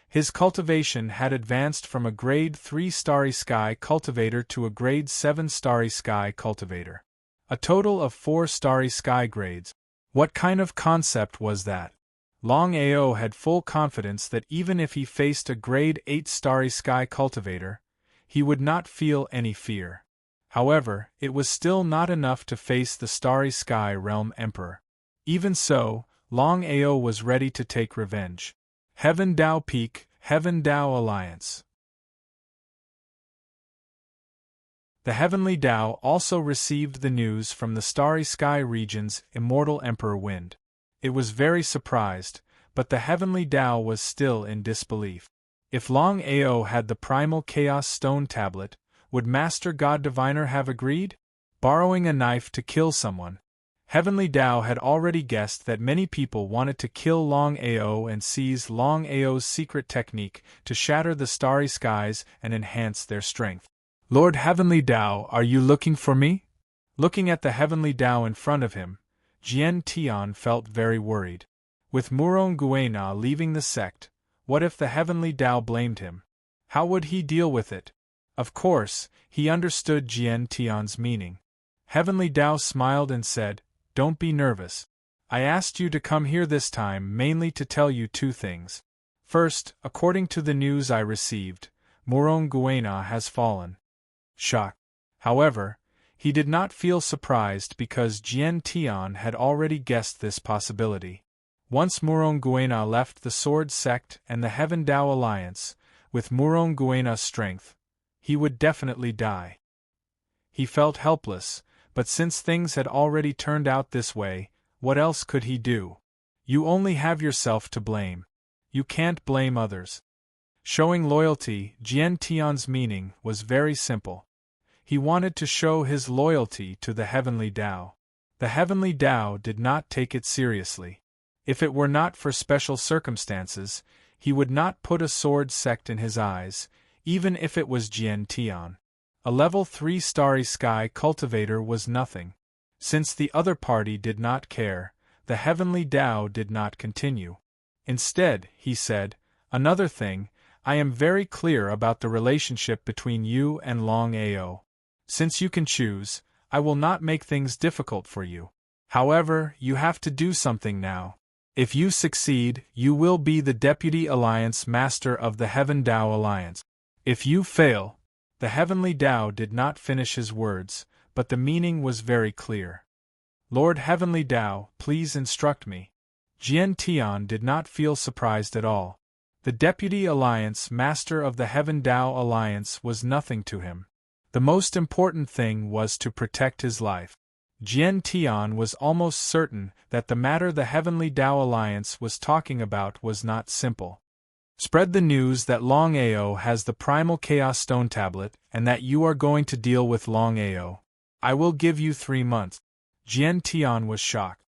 his cultivation had advanced from a Grade 3 Starry Sky Cultivator to a Grade 7 Starry Sky Cultivator. A total of 4 Starry Sky grades. What kind of concept was that? Longao had full confidence that even if he faced a Grade 8 Starry Sky Cultivator, he would not feel any fear. However, it was still not enough to face the Starry Sky Realm Emperor. Even so, Longao was ready to take revenge. Heaven Dao Peak, Heaven Dao Alliance. The Heavenly Dao also received the news from the Starry Sky region's Immortal Emperor Wind. It was very surprised, but the Heavenly Dao was still in disbelief. If Longao had the Primal Chaos Stone Tablet, would Master God Diviner have agreed? Borrowing a knife to kill someone. Heavenly Dao had already guessed that many people wanted to kill Longao and seize Longao's secret technique to shatter the starry skies and enhance their strength. Lord Heavenly Dao, are you looking for me? Looking at the Heavenly Dao in front of him, Jian Tian felt very worried. With Murong Guena leaving the sect, what if the Heavenly Dao blamed him? How would he deal with it? Of course, he understood Jian Tian's meaning. Heavenly Tao smiled and said, "Don't be nervous. I asked you to come here this time mainly to tell you two things. First, according to the news I received, Morong Guena has fallen." Shock. However, he did not feel surprised because Jian Tian had already guessed this possibility. Once Morong Guena left the Sword Sect and the Heaven Tao Alliance, with Morong Guena's strength, he would definitely die. He felt helpless, but since things had already turned out this way, what else could he do? You only have yourself to blame. You can't blame others. Showing loyalty, Jian Tian's meaning was very simple. He wanted to show his loyalty to the Heavenly Tao. The Heavenly Tao did not take it seriously. If it were not for special circumstances, he would not put a sword sect in his eyes, even if it was Jian Tian. A level 3 Starry Sky cultivator was nothing. Since the other party did not care, the Heavenly Tao did not continue. Instead, he said, "Another thing, I am very clear about the relationship between you and Longao. Since you can choose, I will not make things difficult for you. However, you have to do something now. If you succeed, you will be the Deputy Alliance Master of the Heaven Tao Alliance. If you fail..." The Heavenly Tao did not finish his words, but the meaning was very clear. "Lord Heavenly Tao, please instruct me." Jian Tian did not feel surprised at all. The Deputy Alliance Master of the Heaven Tao Alliance was nothing to him. The most important thing was to protect his life. Jian Tian was almost certain that the matter the Heavenly Tao Alliance was talking about was not simple. "Spread the news that Longao has the Primal Chaos Stone Tablet and that you are going to deal with Longao. I will give you 3 months." Jian Tian was shocked.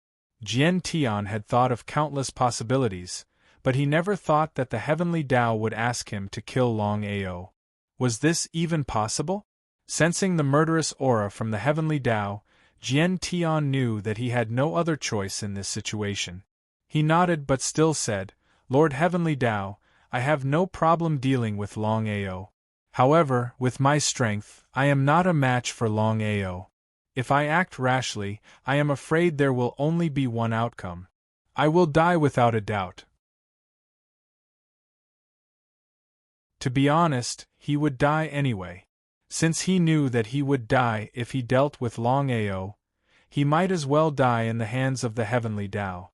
Jian Tian had thought of countless possibilities, but he never thought that the Heavenly Tao would ask him to kill Longao. Was this even possible? Sensing the murderous aura from the Heavenly Tao, Jian Tian knew that he had no other choice in this situation. He nodded but still said, "Lord Heavenly Tao, I have no problem dealing with Longao. However, with my strength, I am not a match for Longao. If I act rashly, I am afraid there will only be one outcome. I will die without a doubt." To be honest, he would die anyway. Since he knew that he would die if he dealt with Longao, he might as well die in the hands of the Heavenly Tao.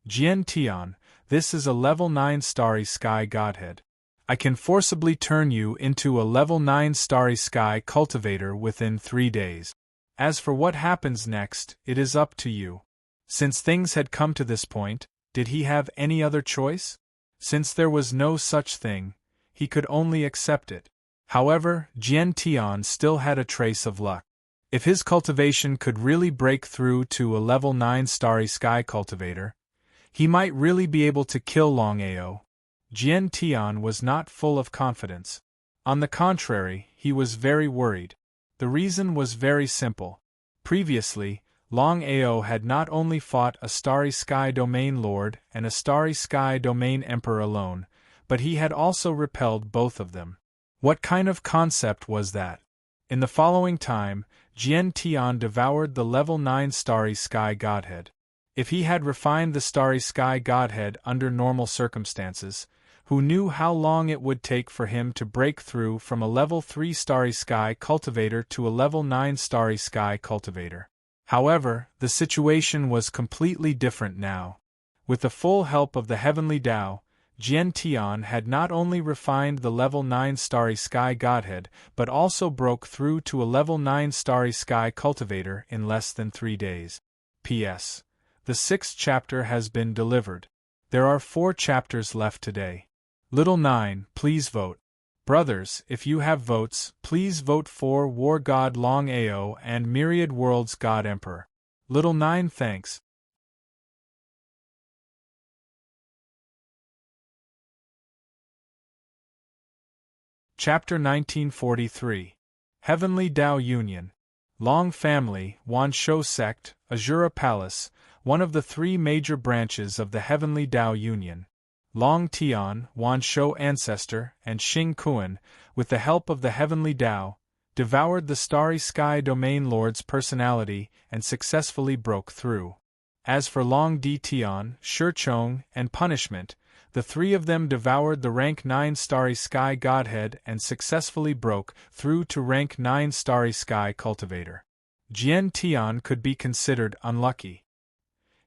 "Jian Tian, this is a level 9 Starry Sky Godhead. I can forcibly turn you into a level 9 Starry Sky cultivator within 3 days. As for what happens next, it is up to you." Since things had come to this point, did he have any other choice? Since there was no such thing, he could only accept it. However, Jian Tian still had a trace of luck. If his cultivation could really break through to a level 9 Starry Sky cultivator, he might really be able to kill Longao. Jian Tian was not full of confidence. On the contrary, he was very worried. The reason was very simple. Previously, Longao had not only fought a Starry Sky Domain Lord and a Starry Sky Domain Emperor alone, but he had also repelled both of them. What kind of concept was that? In the following time, Jian Tian devoured the level 9 Starry Sky Godhead. If he had refined the Starry Sky Godhead under normal circumstances, who knew how long it would take for him to break through from a level 3 Starry Sky cultivator to a level 9 Starry Sky cultivator? However, the situation was completely different now. With the full help of the Heavenly Tao, Jian Tian had not only refined the level 9 Starry Sky Godhead but also broke through to a level 9 Starry Sky cultivator in less than 3 days. P.S. The 6th chapter has been delivered. There are 4 chapters left today. Little 9, please vote. Brothers, if you have votes, please vote for War God Longao and Myriad Worlds God Emperor. Little 9, thanks. Chapter 1943. Heavenly Tao Union. Long Family, Wanshou Sect, Azura Palace, one of the 3 major branches of the Heavenly Tao Union. Long Tian, Wan Shou ancestor, and Xing Kuan, with the help of the heavenly Tao, devoured the starry sky domain lord's personality and successfully broke through. As for Long Di Tian, Shi Chong, and Punishment, the three of them devoured the rank 9 starry sky godhead and successfully broke through to rank 9 starry sky cultivator. Jian Tian could be considered unlucky.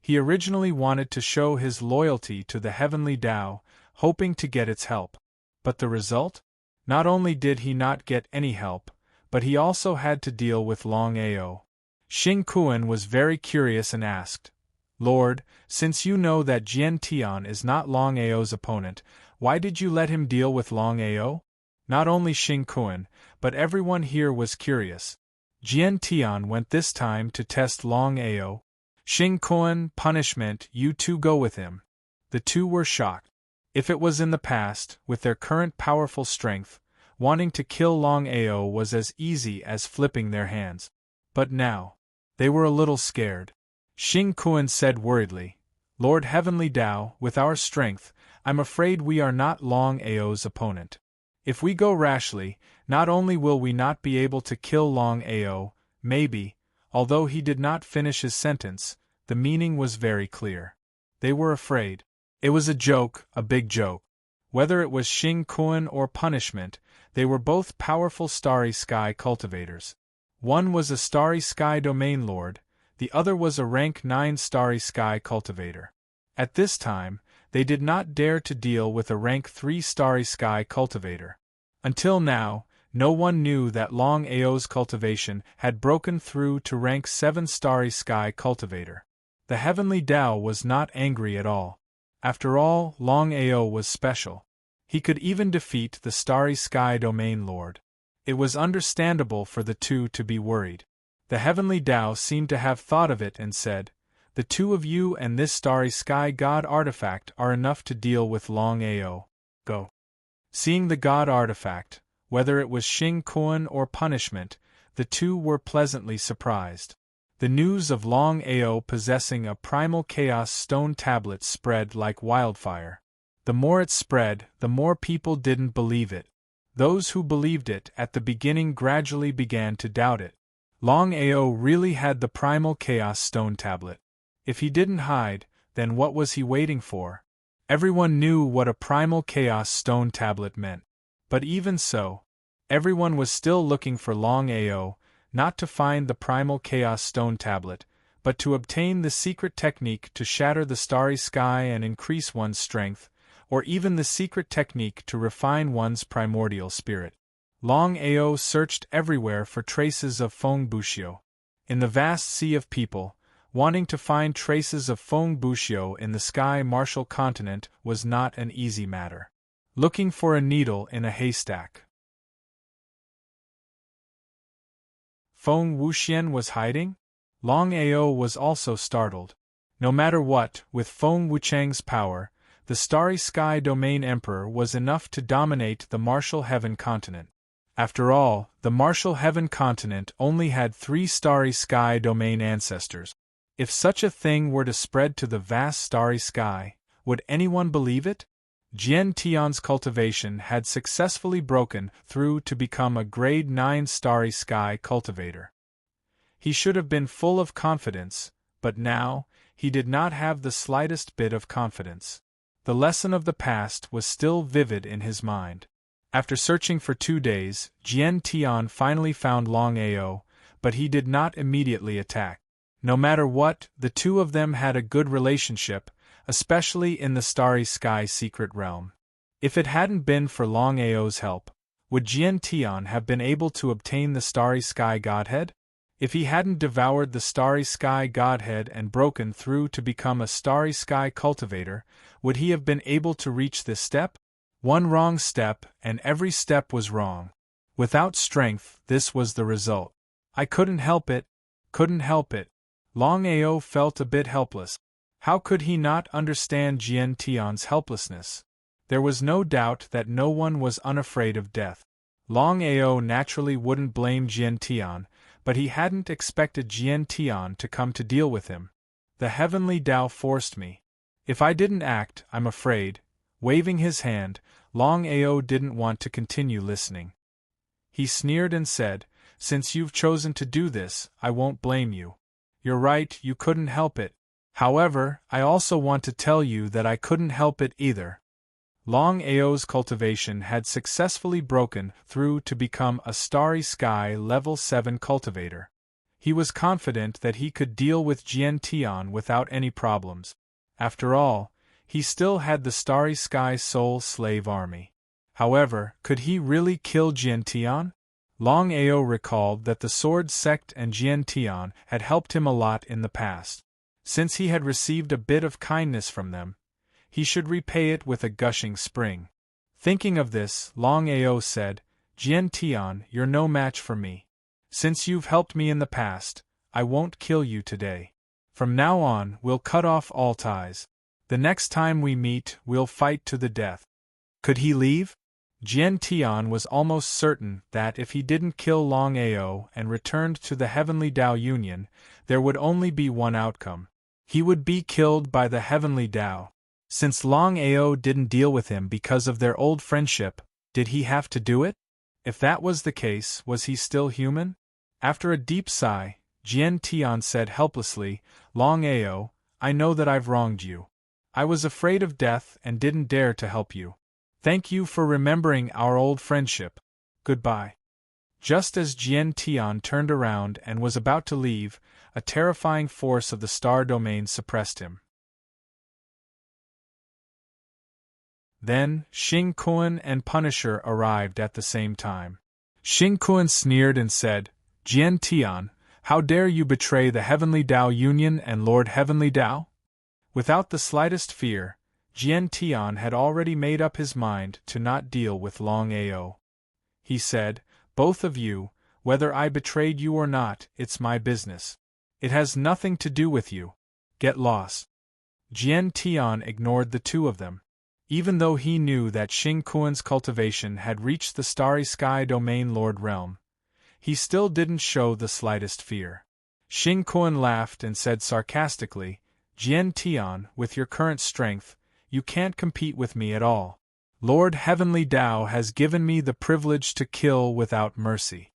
He originally wanted to show his loyalty to the heavenly Tao, hoping to get its help. But the result? Not only did he not get any help, but he also had to deal with Longao. Xing Kuan was very curious and asked, "Lord, since you know that Jian Tian is not Longao's opponent, why did you let him deal with Longao?" Not only Xing Kuan, but everyone here was curious. Jian Tian went this time to test Longao. "Xing Kuan, Punishment, you two go with him." The two were shocked. If it was in the past, with their current powerful strength, wanting to kill Longao was as easy as flipping their hands. But now, they were a little scared. Xing Kuan said worriedly, "Lord Heavenly Tao, with our strength, I'm afraid we are not Longao's opponent. If we go rashly, not only will we not be able to kill Longao, maybe," although he did not finish his sentence, the meaning was very clear. They were afraid. It was a joke, a big joke. Whether it was Xing Kuan or Punishment, they were both powerful starry sky cultivators. One was a starry sky domain lord, the other was a rank 9 starry sky cultivator. At this time, they did not dare to deal with a rank 3 starry sky cultivator. Until now, no one knew that Longao's cultivation had broken through to rank 7 starry sky cultivator. The heavenly Tao was not angry at all. After all, Longao was special. He could even defeat the starry sky domain lord. It was understandable for the two to be worried. The heavenly Tao seemed to have thought of it and said, "The two of you and this starry sky god artifact are enough to deal with Longao. Go." Seeing the god artifact, whether it was Xing Kuan or Punishment, the two were pleasantly surprised. The news of Longao possessing a primal chaos stone tablet spread like wildfire. The more it spread, the more people didn't believe it. Those who believed it at the beginning gradually began to doubt it. Longao really had the primal chaos stone tablet. If he didn't hide, then what was he waiting for? Everyone knew what a primal chaos stone tablet meant. But even so, everyone was still looking for Longao, not to find the primal chaos stone tablet, but to obtain the secret technique to shatter the starry sky and increase one's strength, or even the secret technique to refine one's primordial spirit. Longao searched everywhere for traces of Feng Buxiu. In the vast sea of people, wanting to find traces of Feng Buxiu in the sky martial continent was not an easy matter. Looking for a needle in a haystack. Feng Wuxian was hiding? Longao was also startled. No matter what, with Feng Wuchang's power, the starry sky domain emperor was enough to dominate the martial heaven continent. After all, the martial heaven continent only had 3 starry sky domain ancestors. If such a thing were to spread to the vast starry sky, would anyone believe it? Jian Tian's cultivation had successfully broken through to become a grade 9 starry sky cultivator. He should have been full of confidence, but now, he did not have the slightest bit of confidence. The lesson of the past was still vivid in his mind. After searching for 2 days, Jian Tian finally found Longao, but he did not immediately attack. No matter what, the two of them had a good relationship, especially in the starry sky secret realm. If it hadn't been for Longao's help, would Jian Tian have been able to obtain the starry sky godhead? If he hadn't devoured the starry sky godhead and broken through to become a starry sky cultivator, would he have been able to reach this step? One wrong step, and every step was wrong. Without strength, this was the result. I couldn't help it. Longao felt a bit helpless. How could he not understand Jian Tian's helplessness? There was no doubt that no one was unafraid of death. Longao naturally wouldn't blame Jian Tian, but he hadn't expected Jian Tian to come to deal with him. The heavenly Tao forced me. If I didn't act, I'm afraid, Waving his hand, Longao didn't want to continue listening. He sneered and said, "Since you've chosen to do this, I won't blame you. You're right, you couldn't help it. However, I also want to tell you that I couldn't help it either." Longao's cultivation had successfully broken through to become a Starry Sky Level 7 cultivator. He was confident that he could deal with Jian without any problems. After all, he still had the Starry Sky Soul Slave Army. However, could he really kill Jian? Longao recalled that the Sword Sect and Jian had helped him a lot in the past. Since he had received a bit of kindness from them, he should repay it with a gushing spring. Thinking of this, Longao said, "Jian, you're no match for me. Since you've helped me in the past, I won't kill you today. From now on, we'll cut off all ties. The next time we meet, we'll fight to the death." Could he leave? Jian was almost certain that if he didn't kill Longao and returned to the Heavenly Tao Union, there would only be one outcome. He would be killed by the Heavenly Tao. Since Longao didn't deal with him because of their old friendship, did he have to do it? If that was the case, was he still human? After a deep sigh, Jian said helplessly, "Longao, I know that I've wronged you. I was afraid of death and didn't dare to help you. Thank you for remembering our old friendship. Goodbye." Just as Jian turned around and was about to leave, a terrifying force of the star domain suppressed him. Then, Xing Kuan and Punisher arrived at the same time. Xing Kuan sneered and said, "Jian, how dare you betray the Heavenly Tao Union and Lord Heavenly Tao?" Without the slightest fear, Jian had already made up his mind to not deal with Longao. He said, "Both of you, whether I betrayed you or not, it's my business. It has nothing to do with you. Get lost." Jian ignored the two of them. Even though he knew that Xing Kuan's cultivation had reached the Starry Sky Domain Lord Realm, he still didn't show the slightest fear. Xing Kuan laughed and said sarcastically, "Jian, with your current strength, you can't compete with me at all. Lord Heavenly Tao has given me the privilege to kill without mercy."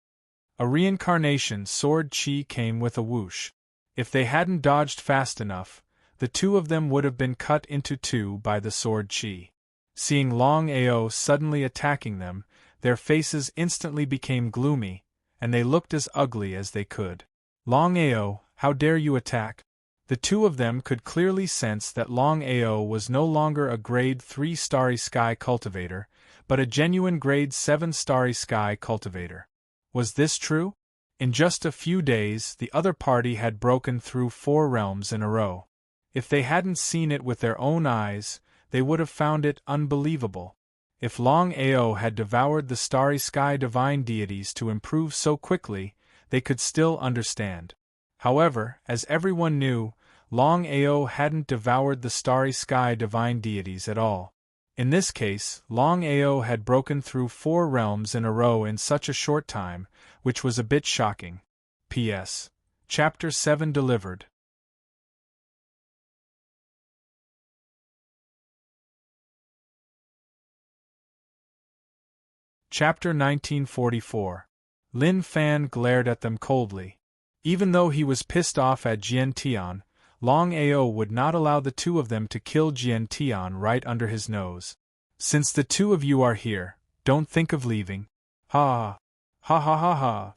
A reincarnation sword chi came with a whoosh. If they hadn't dodged fast enough, the two of them would have been cut into two by the sword chi. Seeing Longao suddenly attacking them, their faces instantly became gloomy, and they looked as ugly as they could. "Longao, how dare you attack?" The two of them could clearly sense that Longao was no longer a Grade 3 Starry Sky cultivator, but a genuine Grade 7 Starry Sky cultivator. Was this true? In just a few days, the other party had broken through 4 realms in a row. If they hadn't seen it with their own eyes, they would have found it unbelievable. If Longao had devoured the Starry Sky divine deities to improve so quickly, they could still understand. However, as everyone knew, Longao hadn't devoured the Starry Sky divine deities at all. In this case, Longao had broken through 4 realms in a row in such a short time, which was a bit shocking. P.S. Chapter 7 delivered. Chapter 1944. Lin Fan glared at them coldly. Even though he was pissed off at Jian, Longao would not allow the two of them to kill Jian right under his nose. "Since the two of you are here, don't think of leaving. Ha! Ha ha ha ha!"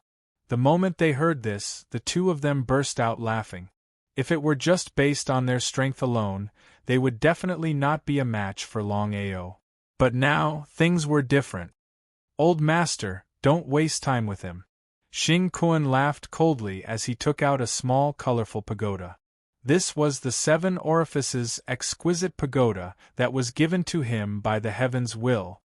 The moment they heard this, the two of them burst out laughing. If it were just based on their strength alone, they would definitely not be a match for Longao. But now, things were different. "Old master, don't waste time with him." Xing Kuan laughed coldly as he took out a small colorful pagoda. This was the 7 Orifices exquisite pagoda that was given to him by the heaven's will.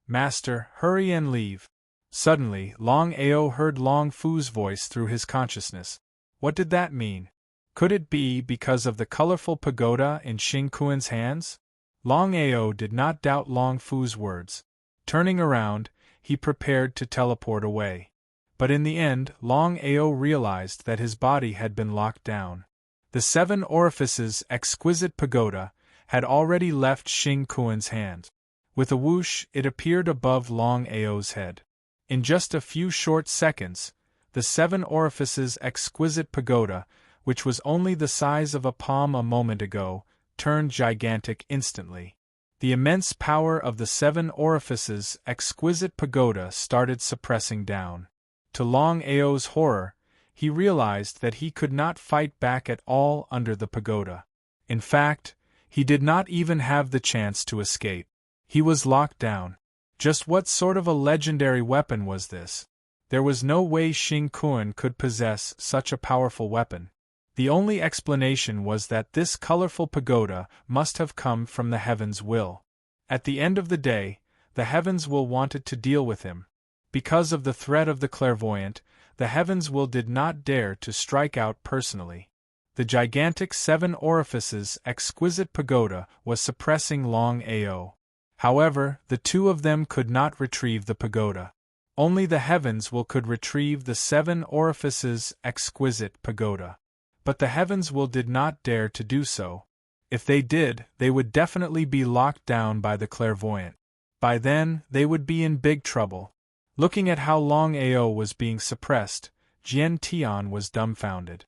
"Master, hurry and leave." Suddenly, Longao heard Long Fu's voice through his consciousness. What did that mean? Could it be because of the colorful pagoda in Xing Kuan's hands? Longao did not doubt Long Fu's words. Turning around, he prepared to teleport away. But in the end, Longao realized that his body had been locked down. The 7 Orifices exquisite pagoda had already left Xing Kuan's hand. With a whoosh, it appeared above Longao's head. In just a few short seconds, the 7 orifices exquisite pagoda, which was only the size of a palm a moment ago, turned gigantic instantly. The immense power of the 7 orifices exquisite pagoda started suppressing down. To Longao's horror, he realized that he could not fight back at all under the pagoda. In fact, he did not even have the chance to escape. He was locked down. Just what sort of a legendary weapon was this? There was no way Xing Kuan could possess such a powerful weapon. The only explanation was that this colorful pagoda must have come from the Heaven's will. At the end of the day, the Heaven's will wanted to deal with him. Because of the threat of the clairvoyant, the Heaven's will did not dare to strike out personally. The gigantic 7 orifices exquisite pagoda was suppressing Longao. However, the two of them could not retrieve the pagoda. Only the Heaven's will could retrieve the 7 orifices exquisite pagoda. But the Heaven's will did not dare to do so. If they did, they would definitely be locked down by the clairvoyant. By then, they would be in big trouble. Looking at how Longao was being suppressed, Jian Tian was dumbfounded.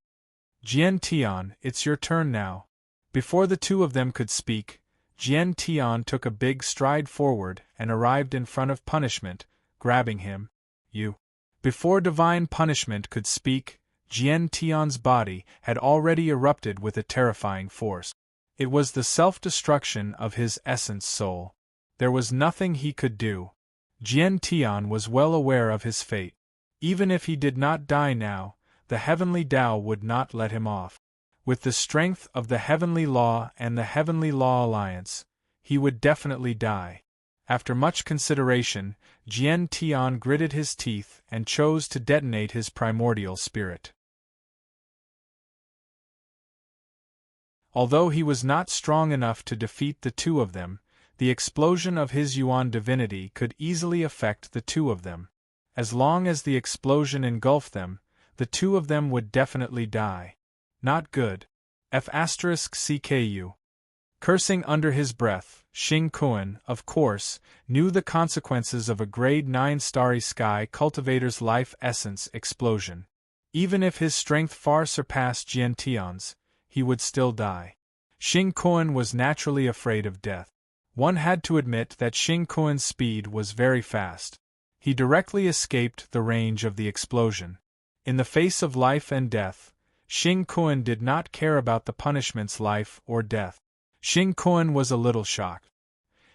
Jian Tian, it's your turn now. Before the two of them could speak, Jian Tian took a big stride forward and arrived in front of Punishment, grabbing him. You. Before Divine Punishment could speak, Jian Tian's body had already erupted with a terrifying force. It was the self-destruction of his essence soul. There was nothing he could do. Jian Tian was well aware of his fate. Even if he did not die now, the Heavenly Tao would not let him off. With the strength of the Heavenly Law and the Heavenly Law Alliance, he would definitely die. After much consideration, Jian Tian gritted his teeth and chose to detonate his primordial spirit. Although he was not strong enough to defeat the two of them, the explosion of his Yuan divinity could easily affect the two of them. As long as the explosion engulfed them, the two of them would definitely die. Not good. F*CKU. Cursing under his breath, Xing Kuan, of course, knew the consequences of a grade 9 starry sky cultivator's life essence explosion. Even if his strength far surpassed Jian Tian's, he would still die. Xing Kuan was naturally afraid of death. One had to admit that Xing Kuan's speed was very fast. He directly escaped the range of the explosion. In the face of life and death, Xing Kuan did not care about the punishment's life or death. Xing Kuan was a little shocked.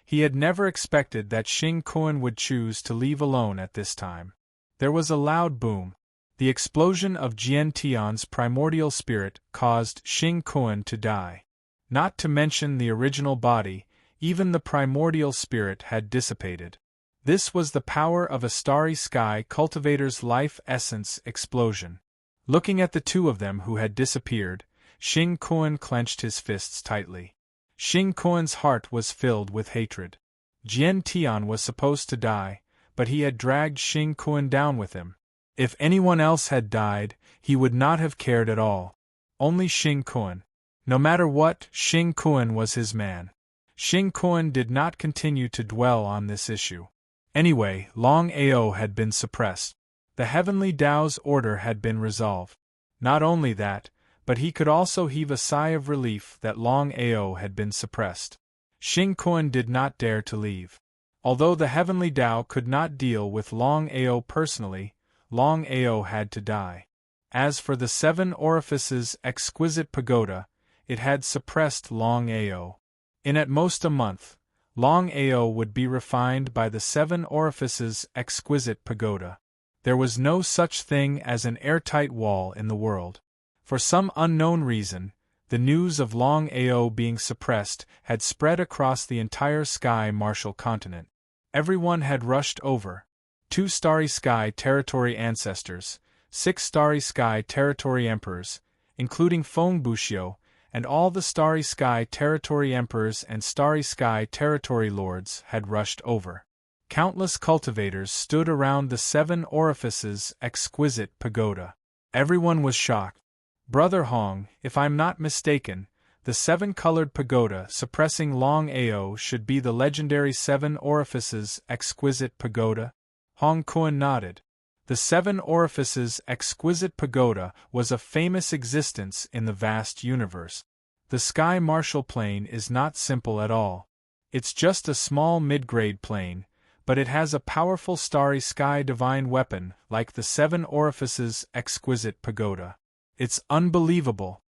He had never expected that Xing Kuan would choose to leave alone at this time. There was a loud boom. The explosion of Jian Tian's primordial spirit caused Xing Kuan to die. Not to mention the original body, even the primordial spirit had dissipated. This was the power of a starry sky cultivator's life essence explosion. Looking at the two of them who had disappeared, Xing Kuan clenched his fists tightly. Xing Kuan's heart was filled with hatred. Jian Tian was supposed to die, but he had dragged Xing Kuan down with him. If anyone else had died, he would not have cared at all. Only Xing Kuan. No matter what, Xing Kuan was his man. Xing Kuan did not continue to dwell on this issue. Anyway, Longao had been suppressed. The Heavenly Tao's order had been resolved. Not only that, but he could also heave a sigh of relief that Longao had been suppressed. Xing Kuan did not dare to leave. Although the Heavenly Tao could not deal with Longao personally, Longao had to die. As for the 7 orifices exquisite pagoda, it had suppressed Longao. In at most a month, Longao would be refined by the 7 orifices exquisite pagoda. There was no such thing as an airtight wall in the world. For some unknown reason, the news of Longao being suppressed had spread across the entire Sky Martial continent. Everyone had rushed over. 2 Starry Sky Territory ancestors, 6 Starry Sky Territory emperors, including Feng Buxiu, and all the Starry Sky Territory emperors and Starry Sky Territory lords had rushed over. Countless cultivators stood around the 7 orifices exquisite pagoda. Everyone was shocked. Brother Hong, if I'm not mistaken, The seven-colored pagoda suppressing Longao should be the legendary Seven Orifices Exquisite Pagoda? Hong Kuan nodded. The Seven Orifices Exquisite Pagoda was a famous existence in the vast universe. The sky martial plane is not simple at all. It's just a small mid-grade plane, but it has a powerful starry sky divine weapon like the Seven Orifices Exquisite Pagoda. It's unbelievable.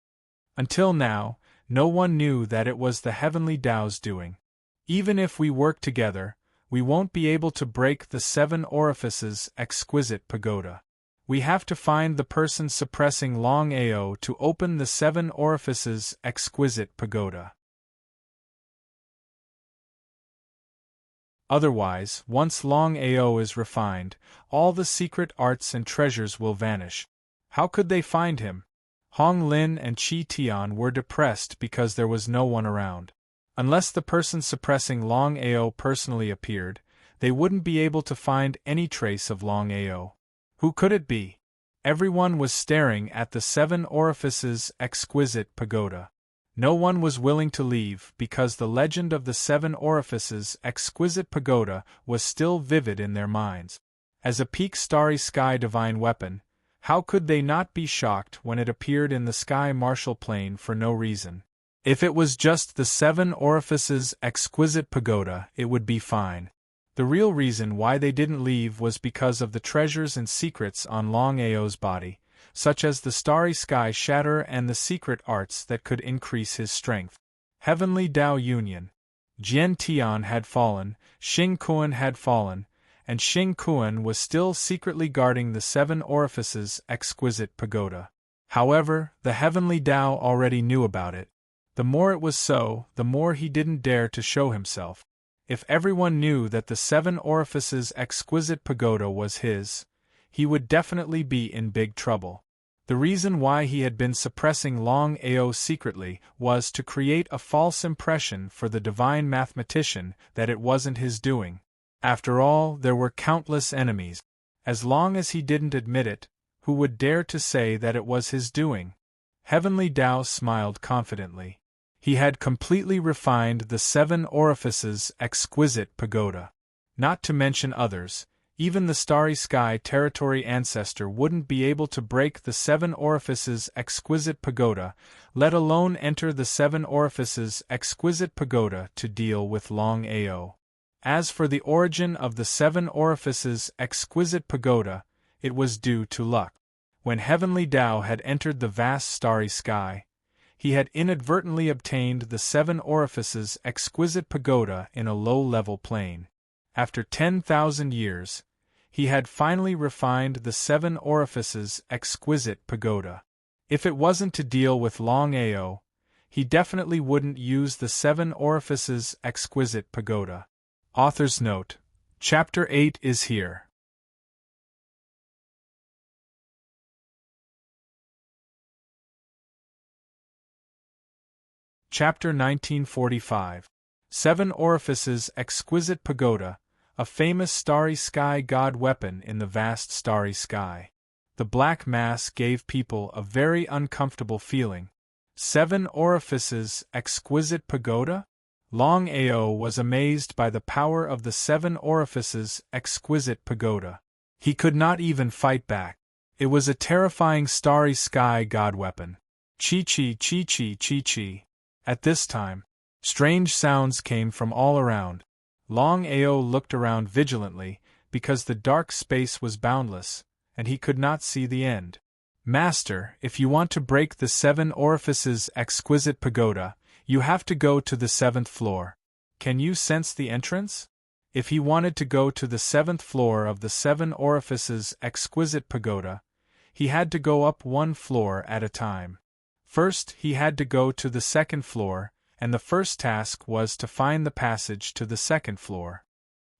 Until now, no one knew that it was the Heavenly Tao's doing. Even if we work together, we won't be able to break the Seven Orifices Exquisite Pagoda. We have to find the person suppressing Longao to open the Seven Orifices Exquisite Pagoda. Otherwise, once Longao is refined, all the secret arts and treasures will vanish. How could they find him? Hong Lin and Chi Tian were depressed because there was no one around. Unless the person suppressing Longao personally appeared, they wouldn't be able to find any trace of Longao. Who could it be? Everyone was staring at the Seven Orifices Exquisite Pagoda. No one was willing to leave because the legend of the Seven Orifices Exquisite Pagoda was still vivid in their minds. As a peak starry sky divine weapon, how could they not be shocked when it appeared in the sky martial plane for no reason? If it was just the Seven Orifices Exquisite Pagoda, it would be fine. The real reason why they didn't leave was because of the treasures and secrets on Longao's body, such as the starry sky shatter and the secret arts that could increase his strength. Heavenly Tao Union. Jian Tian had fallen, Xing Kuan had fallen, and Xing Kuan was still secretly guarding the Seven Orifices Exquisite Pagoda. However, the Heavenly Tao already knew about it. The more it was so, the more he didn't dare to show himself. If everyone knew that the Seven Orifices Exquisite Pagoda was his, he would definitely be in big trouble. The reason why he had been suppressing Longao secretly was to create a false impression for the divine mathematician that it wasn't his doing. After all, there were countless enemies. As long as he didn't admit it, who would dare to say that it was his doing? Heavenly Tao smiled confidently. He had completely refined the Seven Orifices Exquisite Pagoda. Not to mention others, even the Starry Sky Territory ancestor wouldn't be able to break the Seven Orifices Exquisite Pagoda, let alone enter the Seven Orifices Exquisite Pagoda to deal with Longao. As for the origin of the Seven Orifices Exquisite Pagoda, it was due to luck. When Heavenly Tao had entered the vast starry sky, he had inadvertently obtained the Seven Orifices Exquisite Pagoda in a low-level plane. After 10,000 years, he had finally refined the Seven Orifices Exquisite Pagoda. If it wasn't to deal with Longao, he definitely wouldn't use the Seven Orifices Exquisite Pagoda. Author's note: Chapter 8 is here. Chapter 1945. Seven Orifices Exquisite Pagoda, a famous starry sky god weapon in the vast starry sky. The black mass gave people a very uncomfortable feeling. Seven Orifices Exquisite Pagoda? Longao was amazed by the power of the Seven Orifices Exquisite Pagoda. He could not even fight back. It was a terrifying starry sky god weapon. Chi-chi, chi-chi, chi-chi. At this time, strange sounds came from all around. Longao looked around vigilantly, because the dark space was boundless, and he could not see the end. Master, if you want to break the Seven Orifices Exquisite Pagoda, you have to go to the 7th floor. Can you sense the entrance? If he wanted to go to the 7th floor of the Seven Orifices Exquisite Pagoda, he had to go up one floor at a time. First, he had to go to the 2nd floor, and the first task was to find the passage to the 2nd floor.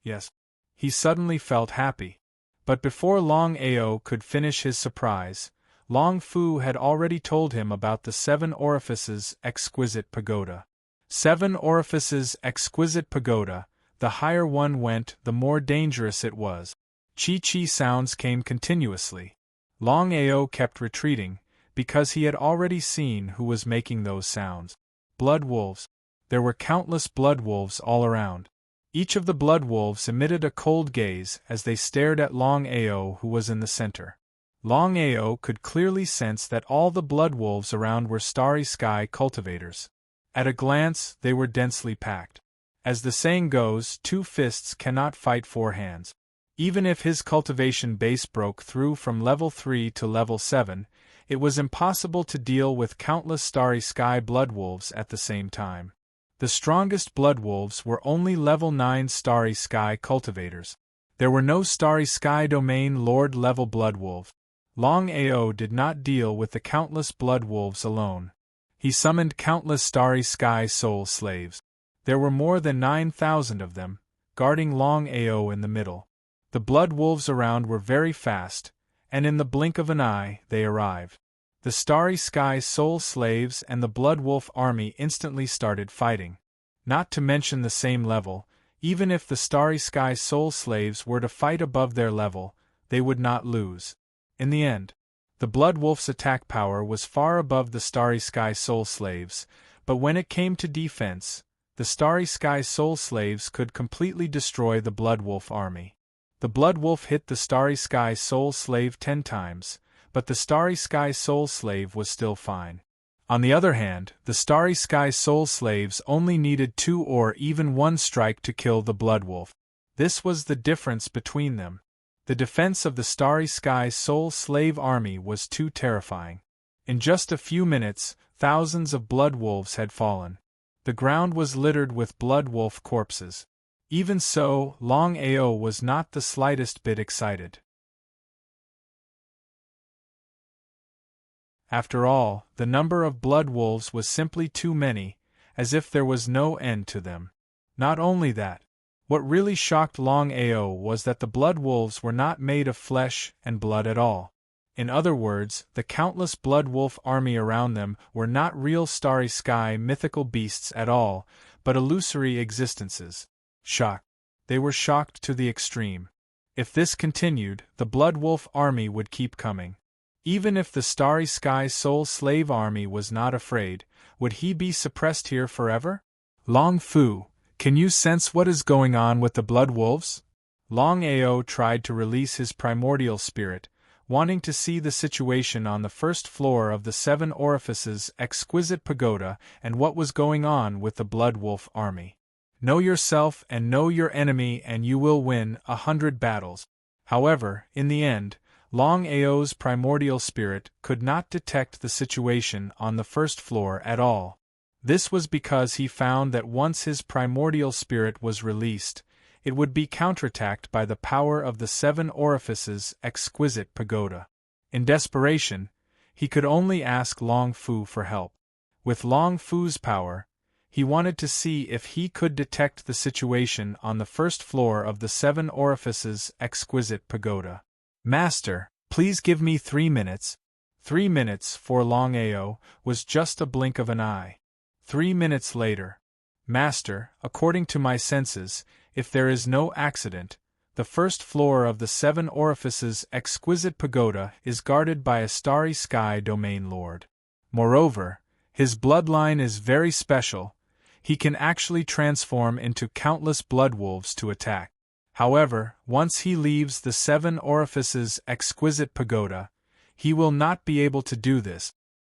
Yes. He suddenly felt happy. But before Longao could finish his surprise, Long Fu had already told him about the Seven Orifices Exquisite Pagoda. Seven Orifices Exquisite Pagoda, the higher one went, the more dangerous it was. Chi-chi sounds came continuously. Longao kept retreating, because he had already seen who was making those sounds. Blood wolves. There were countless blood wolves all around. Each of the blood wolves emitted a cold gaze as they stared at Longao, who was in the center. Longao could clearly sense that all the blood wolves around were starry sky cultivators. At a glance, they were densely packed. As the saying goes, 2 fists cannot fight 4 hands. Even if his cultivation base broke through from level 3 to level 7, it was impossible to deal with countless starry sky blood wolves at the same time. The strongest blood wolves were only level 9 starry sky cultivators. There were no starry sky domain lord level blood wolves. Longao did not deal with the countless blood wolves alone. He summoned countless starry sky soul slaves. There were more than 9,000 of them, guarding Longao in the middle. The blood wolves around were very fast, and in the blink of an eye, they arrived. The starry sky soul slaves and the blood wolf army instantly started fighting. Not to mention the same level, even if the starry sky soul slaves were to fight above their level, they would not lose. In the end, the blood wolf's attack power was far above the starry sky soul slaves, but when it came to defense, the starry sky soul slaves could completely destroy the blood wolf army. The blood wolf hit the starry sky soul slave 10 times, but the starry sky soul slave was still fine. On the other hand, the starry sky soul slaves only needed 2 or even 1 strike to kill the blood wolf. This was the difference between them. The defense of the starry sky soul slave army was too terrifying. In just a few minutes, thousands of blood wolves had fallen. The ground was littered with blood wolf corpses. Even so, Longao was not the slightest bit excited. After all, the number of blood wolves was simply too many, as if there was no end to them. Not only that, what really shocked Longao was that the blood wolves were not made of flesh and blood at all. In other words, the countless blood wolf army around them were not real starry sky mythical beasts at all, but illusory existences. Shocked. They were shocked to the extreme. If this continued, the blood wolf army would keep coming. Even if the starry sky soul slave army was not afraid, would he be suppressed here forever? Long Fu, can you sense what is going on with the blood wolves? Longao tried to release his primordial spirit, wanting to see the situation on the first floor of the 7 Orifices exquisite pagoda and what was going on with the blood wolf army. Know yourself and know your enemy and you will win 100 battles. However, in the end, Longao's primordial spirit could not detect the situation on the first floor at all. This was because he found that once his primordial spirit was released, it would be counterattacked by the power of the 7 Orifices exquisite pagoda. In desperation, he could only ask Long Fu for help. With Long Fu's power, he wanted to see if he could detect the situation on the first floor of the 7 Orifices exquisite pagoda. Master, please give me 3 minutes. 3 minutes for Longao was just a blink of an eye. 3 minutes later. Master, according to my senses, if there is no accident, the first floor of the 7 Orifices exquisite pagoda is guarded by a starry sky domain lord. Moreover, his bloodline is very special. He can actually transform into countless blood wolves to attack. However, once he leaves the 7 Orifices exquisite pagoda, he will not be able to do this.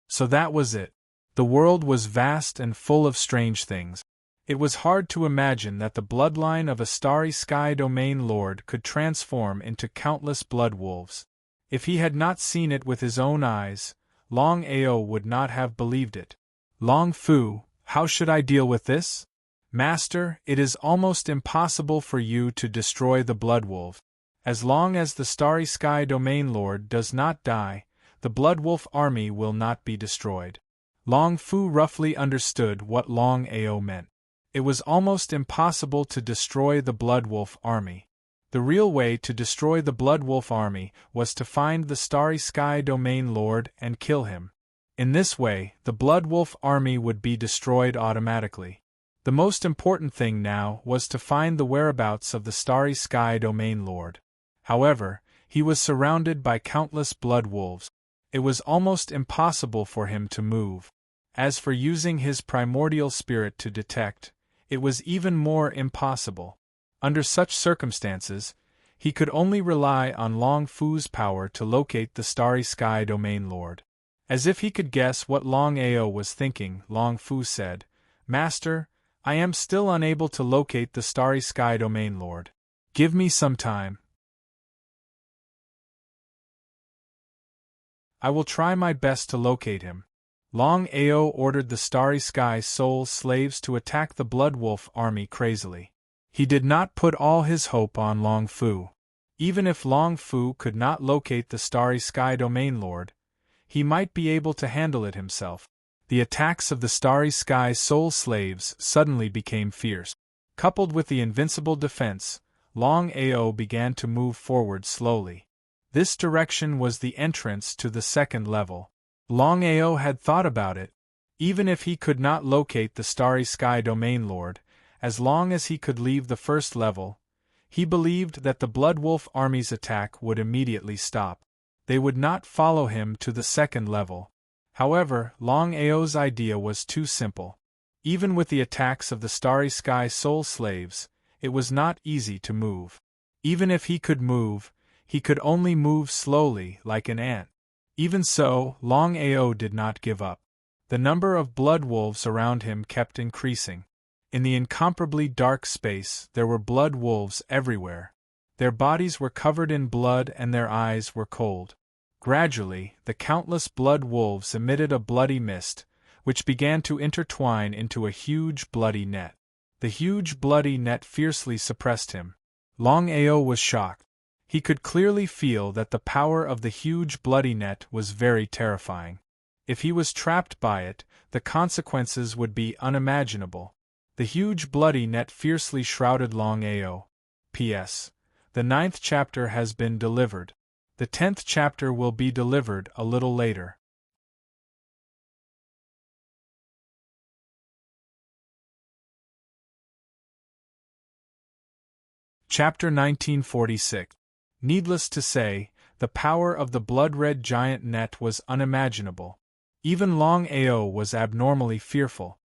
So that was it. The world was vast and full of strange things. It was hard to imagine that the bloodline of a starry sky domain lord could transform into countless blood wolves. If he had not seen it with his own eyes, Longao would not have believed it. Long Fu, how should I deal with this? Master, it is almost impossible for you to destroy the blood wolf. As long as the starry sky domain lord does not die, the blood wolf army will not be destroyed. Long Fu roughly understood what Longao meant. It was almost impossible to destroy the blood wolf army. The real way to destroy the blood wolf army was to find the starry sky domain lord and kill him. In this way, the blood wolf army would be destroyed automatically. The most important thing now was to find the whereabouts of the starry sky domain lord. However, he was surrounded by countless blood wolves. It was almost impossible for him to move. As for using his primordial spirit to detect, it was even more impossible. Under such circumstances, he could only rely on Long Fu's power to locate the Starry Sky Domain Lord. As if he could guess what Longao was thinking, Long Fu said, "Master, I am still unable to locate the Starry Sky Domain Lord. Give me some time. I will try my best to locate him." Longao ordered the Starry Sky Soul slaves to attack the Blood Wolf army crazily. He did not put all his hope on Long Fu. Even if Long Fu could not locate the Starry Sky Domain Lord, he might be able to handle it himself. The attacks of the Starry Sky Soul slaves suddenly became fierce. Coupled with the invincible defense, Longao began to move forward slowly. This direction was the entrance to the second level. Longao had thought about it. Even if he could not locate the Starry Sky Domain Lord, as long as he could leave the first level, he believed that the Blood Wolf army's attack would immediately stop. They would not follow him to the second level. However, Longao's idea was too simple. Even with the attacks of the Starry Sky Soul slaves, it was not easy to move. Even if he could move, he could only move slowly like an ant. Even so, Longao did not give up. The number of blood wolves around him kept increasing. In the incomparably dark space, there were blood wolves everywhere. Their bodies were covered in blood and their eyes were cold. Gradually, the countless blood wolves emitted a bloody mist, which began to intertwine into a huge bloody net. The huge bloody net fiercely suppressed him. Longao was shocked. He could clearly feel that the power of the huge bloody net was very terrifying. If he was trapped by it, the consequences would be unimaginable. The huge bloody net fiercely shrouded Longao. P.S. The 9th chapter has been delivered. The 10th chapter will be delivered a little later. Chapter 1946. Needless to say, the power of the blood-red giant net was unimaginable. Even Longao was abnormally fearful.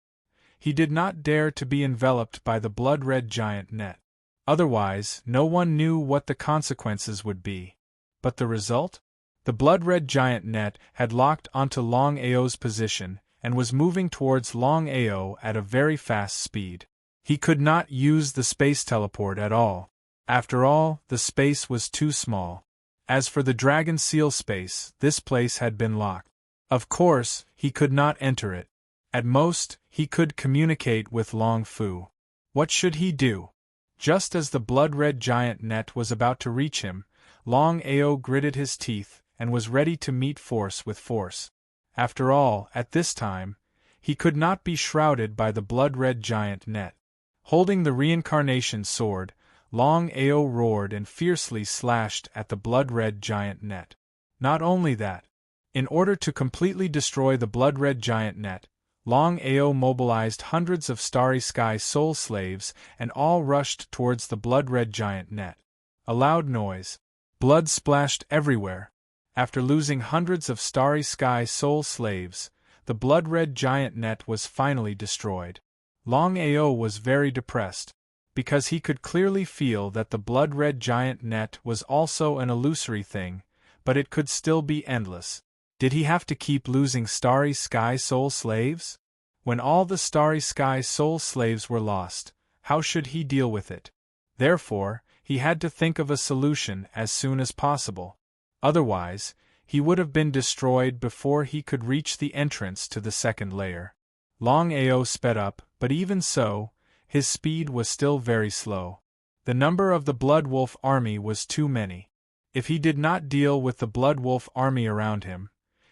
He did not dare to be enveloped by the blood-red giant net. Otherwise, no one knew what the consequences would be. But the result? The blood-red giant net had locked onto Longao's position and was moving towards Longao at a very fast speed. He could not use the space teleport at all. After all, the space was too small. As for the Dragon Seal space, this place had been locked. Of course, he could not enter it. At most, he could communicate with Long Fu. What should he do? Just as the blood-red giant net was about to reach him, Longao gritted his teeth and was ready to meet force with force. After all, at this time, he could not be shrouded by the blood-red giant net. Holding the reincarnation sword, Longao roared and fiercely slashed at the blood-red giant net. Not only that. In order to completely destroy the blood-red giant net, Longao mobilized hundreds of Starry Sky Soul slaves and all rushed towards the blood-red giant net. A loud noise. Blood splashed everywhere. After losing hundreds of Starry Sky Soul slaves, the blood-red giant net was finally destroyed. Longao was very depressed, because he could clearly feel that the blood-red giant net was also an illusory thing, but it could still be endless. Did he have to keep losing Starry Sky Soul slaves? When all the Starry Sky Soul slaves were lost, how should he deal with it? Therefore, he had to think of a solution as soon as possible. Otherwise, he would have been destroyed before he could reach the entrance to the second layer. Longao sped up, but even so, his speed was still very slow. The number of the Blood Wolf army was too many. If he did not deal with the Blood Wolf army around him,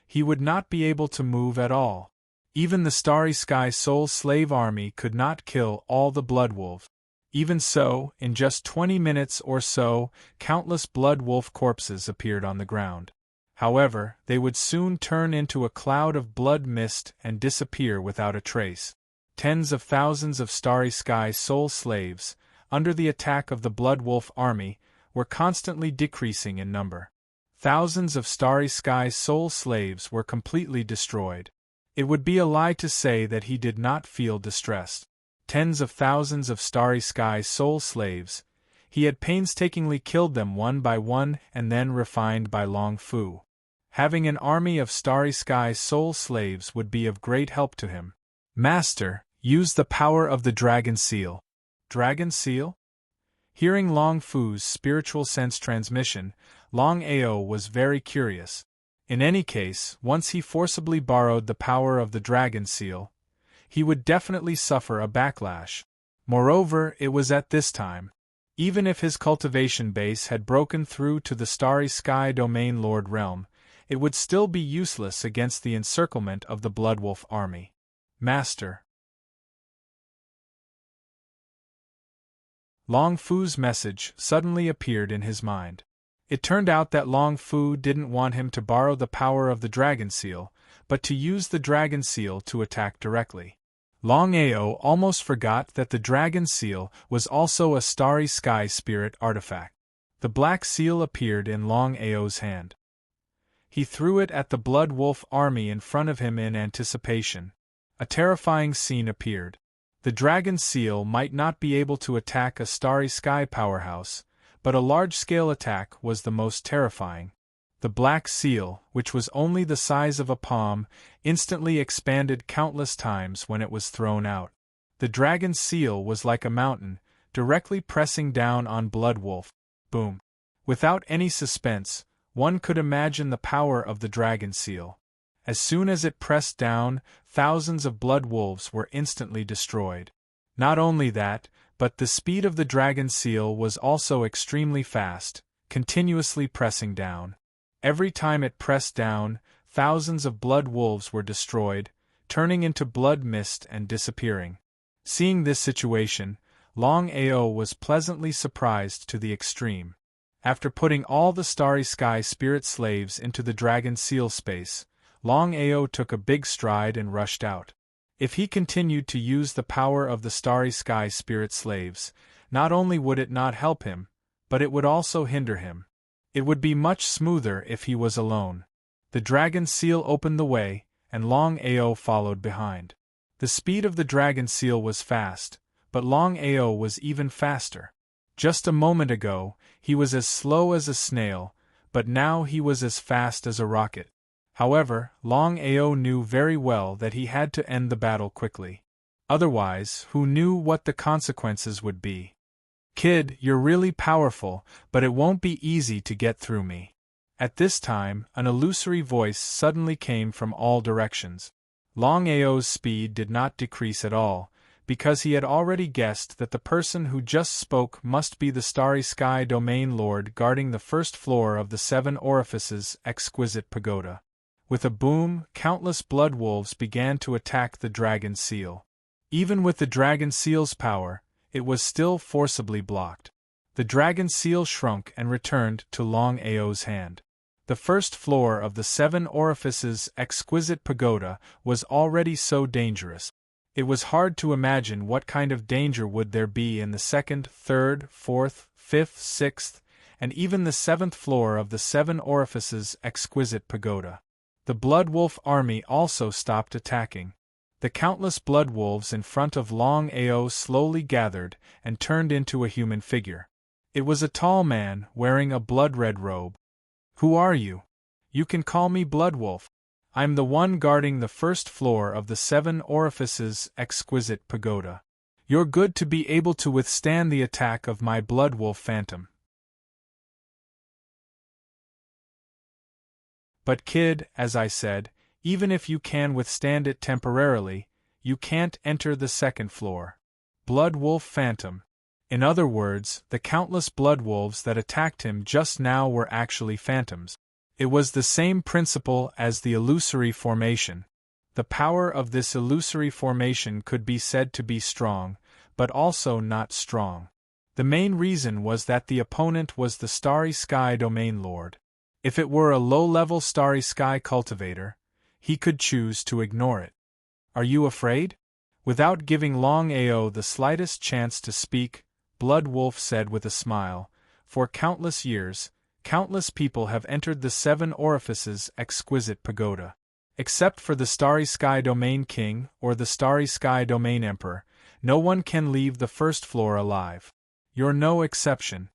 he would not be able to move at all. Even the Starry Sky Soul Slave army could not kill all the Blood Wolves. Even so, in just 20 minutes or so, countless Blood Wolf corpses appeared on the ground. However, they would soon turn into a cloud of blood mist and disappear without a trace. Tens of thousands of Starry Sky Soul slaves, under the attack of the Blood Wolf army, were constantly decreasing in number. Thousands of Starry Sky Soul slaves were completely destroyed. It would be a lie to say that he did not feel distressed. Tens of thousands of Starry Sky soul slaves. He had painstakingly killed them one by one and then refined by Long Fu. Having an army of Starry Sky soul slaves would be of great help to him. Master, use the power of the Dragon Seal. Dragon Seal? Hearing Long Fu's spiritual sense transmission, Longao was very curious. In any case, once he forcibly borrowed the power of the Dragon Seal, he would definitely suffer a backlash. Moreover, it was at this time. Even if his cultivation base had broken through to the Starry Sky Domain Lord realm, it would still be useless against the encirclement of the Bloodwolf army. Master. Long Fu's message suddenly appeared in his mind. It turned out that Long Fu didn't want him to borrow the power of the Dragon Seal, but to use the Dragon Seal to attack directly. Longao almost forgot that the Dragon Seal was also a Starry Sky Spirit artifact. The Black Seal appeared in Longao's hand. He threw it at the Blood Wolf army in front of him in anticipation. A terrifying scene appeared. The Dragon Seal might not be able to attack a Starry Sky powerhouse, but a large-scale attack was the most terrifying. The Black Seal, which was only the size of a palm, instantly expanded countless times when it was thrown out. The Dragon Seal was like a mountain, directly pressing down on Bloodwolf. Boom. Without any suspense, one could imagine the power of the Dragon Seal. As soon as it pressed down, thousands of blood wolves were instantly destroyed. Not only that, but the speed of the Dragon Seal was also extremely fast, continuously pressing down. Every time it pressed down, thousands of blood wolves were destroyed, turning into blood mist and disappearing. Seeing this situation, Longao was pleasantly surprised to the extreme. After putting all the Starry Sky Spirit slaves into the Dragon Seal space, Longao took a big stride and rushed out. If he continued to use the power of the Starry Sky Spirit slaves, not only would it not help him, but it would also hinder him. It would be much smoother if he was alone. The Dragon Seal opened the way, and Longao followed behind. The speed of the Dragon Seal was fast, but Longao was even faster. Just a moment ago, he was as slow as a snail, but now he was as fast as a rocket. However, Longao knew very well that he had to end the battle quickly. Otherwise, who knew what the consequences would be? Kid, you're really powerful, but it won't be easy to get through me. At this time, an illusory voice suddenly came from all directions. Longao's speed did not decrease at all, because he had already guessed that the person who just spoke must be the Starry Sky Domain Lord guarding the first floor of the Seven Orifices Exquisite Pagoda. With a boom, countless blood wolves began to attack the Dragon Seal. Even with the Dragon Seal's power, it was still forcibly blocked. The Dragon Seal shrunk and returned to Longao's hand. The first floor of the Seven Orifices Exquisite Pagoda was already so dangerous. It was hard to imagine what kind of danger would there be in the second, third, fourth, fifth, sixth, and even the seventh floor of the Seven Orifices Exquisite Pagoda. The Blood Wolf army also stopped attacking. The countless blood wolves in front of Longao slowly gathered and turned into a human figure. It was a tall man wearing a blood-red robe. Who are you? You can call me Blood Wolf. I'm the one guarding the first floor of the Seven Orifices Exquisite Pagoda. You're good to be able to withstand the attack of my Blood Wolf Phantom. But kid, as I said, even if you can withstand it temporarily, you can't enter the second floor. Blood Wolf Phantom. In other words, the countless blood wolves that attacked him just now were actually phantoms. It was the same principle as the illusory formation. The power of this illusory formation could be said to be strong, but also not strong. The main reason was that the opponent was the Starry Sky Domain Lord. If it were a low-level Starry Sky cultivator, he could choose to ignore it. Are you afraid? Without giving Longao the slightest chance to speak, Blood Wolf said with a smile, for countless years, countless people have entered the Seven Orifices Exquisite Pagoda. Except for the Starry Sky Domain King or the Starry Sky Domain Emperor, no one can leave the first floor alive. You're no exception.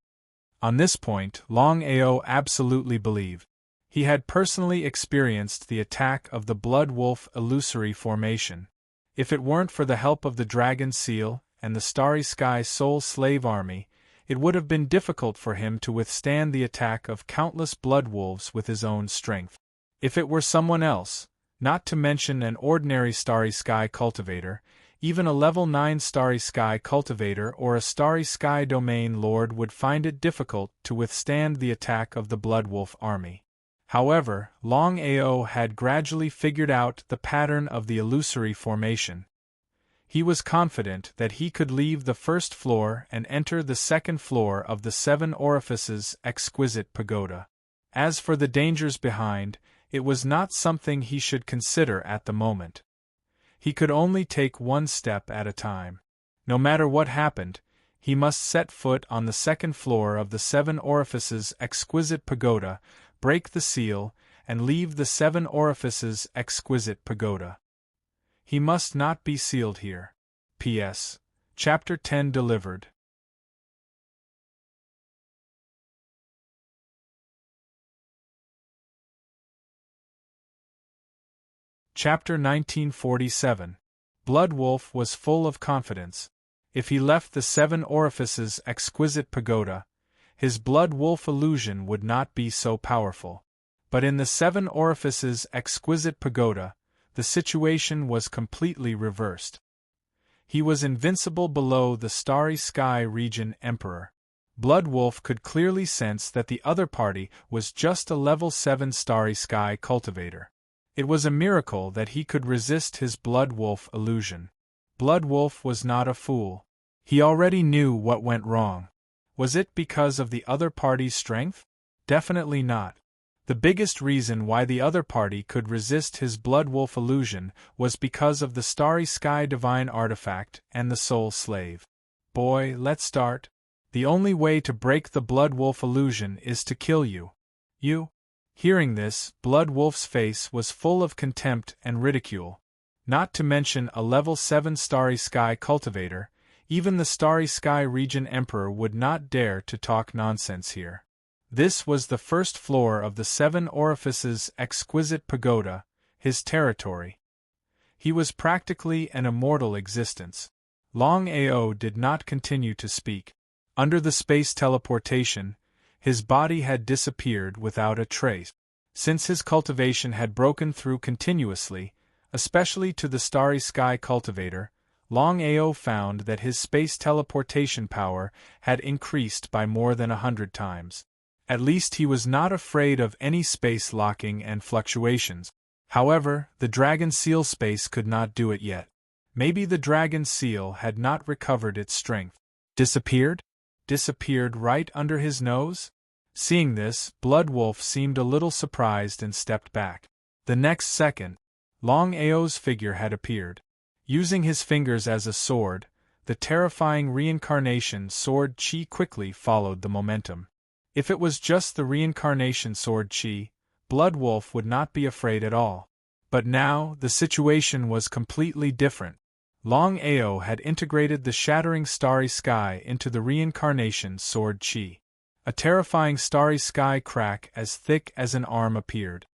On this point, Longao absolutely believed. He had personally experienced the attack of the Blood Wolf illusory formation. If it weren't for the help of the Dragon Seal and the Starry Sky Soul Slave Army, it would have been difficult for him to withstand the attack of countless blood wolves with his own strength. If it were someone else, not to mention an ordinary Starry Sky cultivator, even a level 9 Starry Sky cultivator or a Starry Sky Domain Lord would find it difficult to withstand the attack of the Blood Wolf army. However, Longao had gradually figured out the pattern of the illusory formation. He was confident that he could leave the first floor and enter the second floor of the Seven Orifices exquisite pagoda. As for the dangers behind, it was not something he should consider at the moment. He could only take one step at a time. No matter what happened, he must set foot on the second floor of the Seven Orifices exquisite pagoda, break the seal, and leave the Seven Orifices exquisite pagoda. He must not be sealed here. P.S. Chapter 10 delivered. Chapter 1947. Blood Wolf was full of confidence. If he left the Seven Orifices exquisite pagoda, his Blood Wolf illusion would not be so powerful. But in the Seven Orifices exquisite pagoda, the situation was completely reversed. He was invincible below the Starry Sky region Emperor. Blood Wolf could clearly sense that the other party was just a level 7 Starry Sky cultivator. It was a miracle that he could resist his Blood Wolf illusion. Blood Wolf was not a fool. He already knew what went wrong. Was it because of the other party's strength? Definitely not. The biggest reason why the other party could resist his Blood Wolf illusion was because of the Starry Sky Divine Artifact and the Soul Slave. Boy, let's start. The only way to break the Blood Wolf illusion is to kill you. You? Hearing this, Blood Wolf's face was full of contempt and ridicule. Not to mention a level 7 Starry Sky cultivator, even the Starry Sky region Emperor would not dare to talk nonsense here. This was the first floor of the Seven Orifices exquisite pagoda, his territory. He was practically an immortal existence. Longao did not continue to speak. Under the space teleportation, his body had disappeared without a trace. Since his cultivation had broken through continuously, especially to the Starry Sky cultivator, Longao found that his space teleportation power had increased by more than 100 times. At least he was not afraid of any space locking and fluctuations. However, the Dragon Seal space could not do it yet. Maybe the Dragon Seal had not recovered its strength. Disappeared? Disappeared right under his nose? Seeing this, Blood Wolf seemed a little surprised and stepped back. The next second, Longao's figure had appeared. Using his fingers as a sword, the terrifying reincarnation sword Chi quickly followed the momentum. If it was just the reincarnation sword Chi, Blood Wolf would not be afraid at all. But now, the situation was completely different. Longao had integrated the shattering Starry Sky into the reincarnation sword Chi. A terrifying Starry Sky crack as thick as an arm appeared.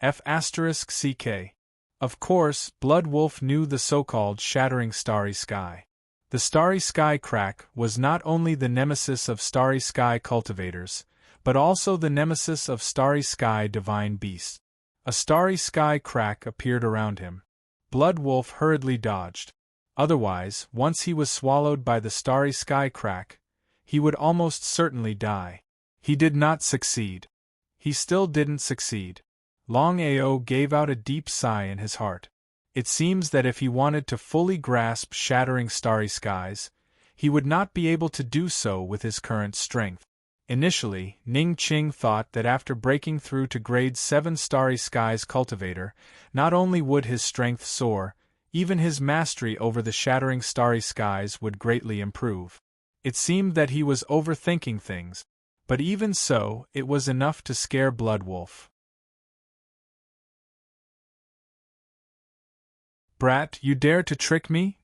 F***CK. Of course, Blood Wolf knew the so-called shattering Starry Sky. The Starry Sky crack was not only the nemesis of Starry Sky cultivators, but also the nemesis of Starry Sky divine beasts. A Starry Sky crack appeared around him. Blood Wolf hurriedly dodged. Otherwise, once he was swallowed by the Starry Sky crack, he would almost certainly die. He did not succeed. He still didn't succeed. Longao gave out a deep sigh in his heart. It seems that if he wanted to fully grasp shattering Starry Skies, he would not be able to do so with his current strength. Initially, Ning Qing thought that after breaking through to grade 7 Starry Skies cultivator, not only would his strength soar, even his mastery over the shattering Starry Skies would greatly improve. It seemed that he was overthinking things, but even so, it was enough to scare Blood Wolf. Brat, you dare to trick me?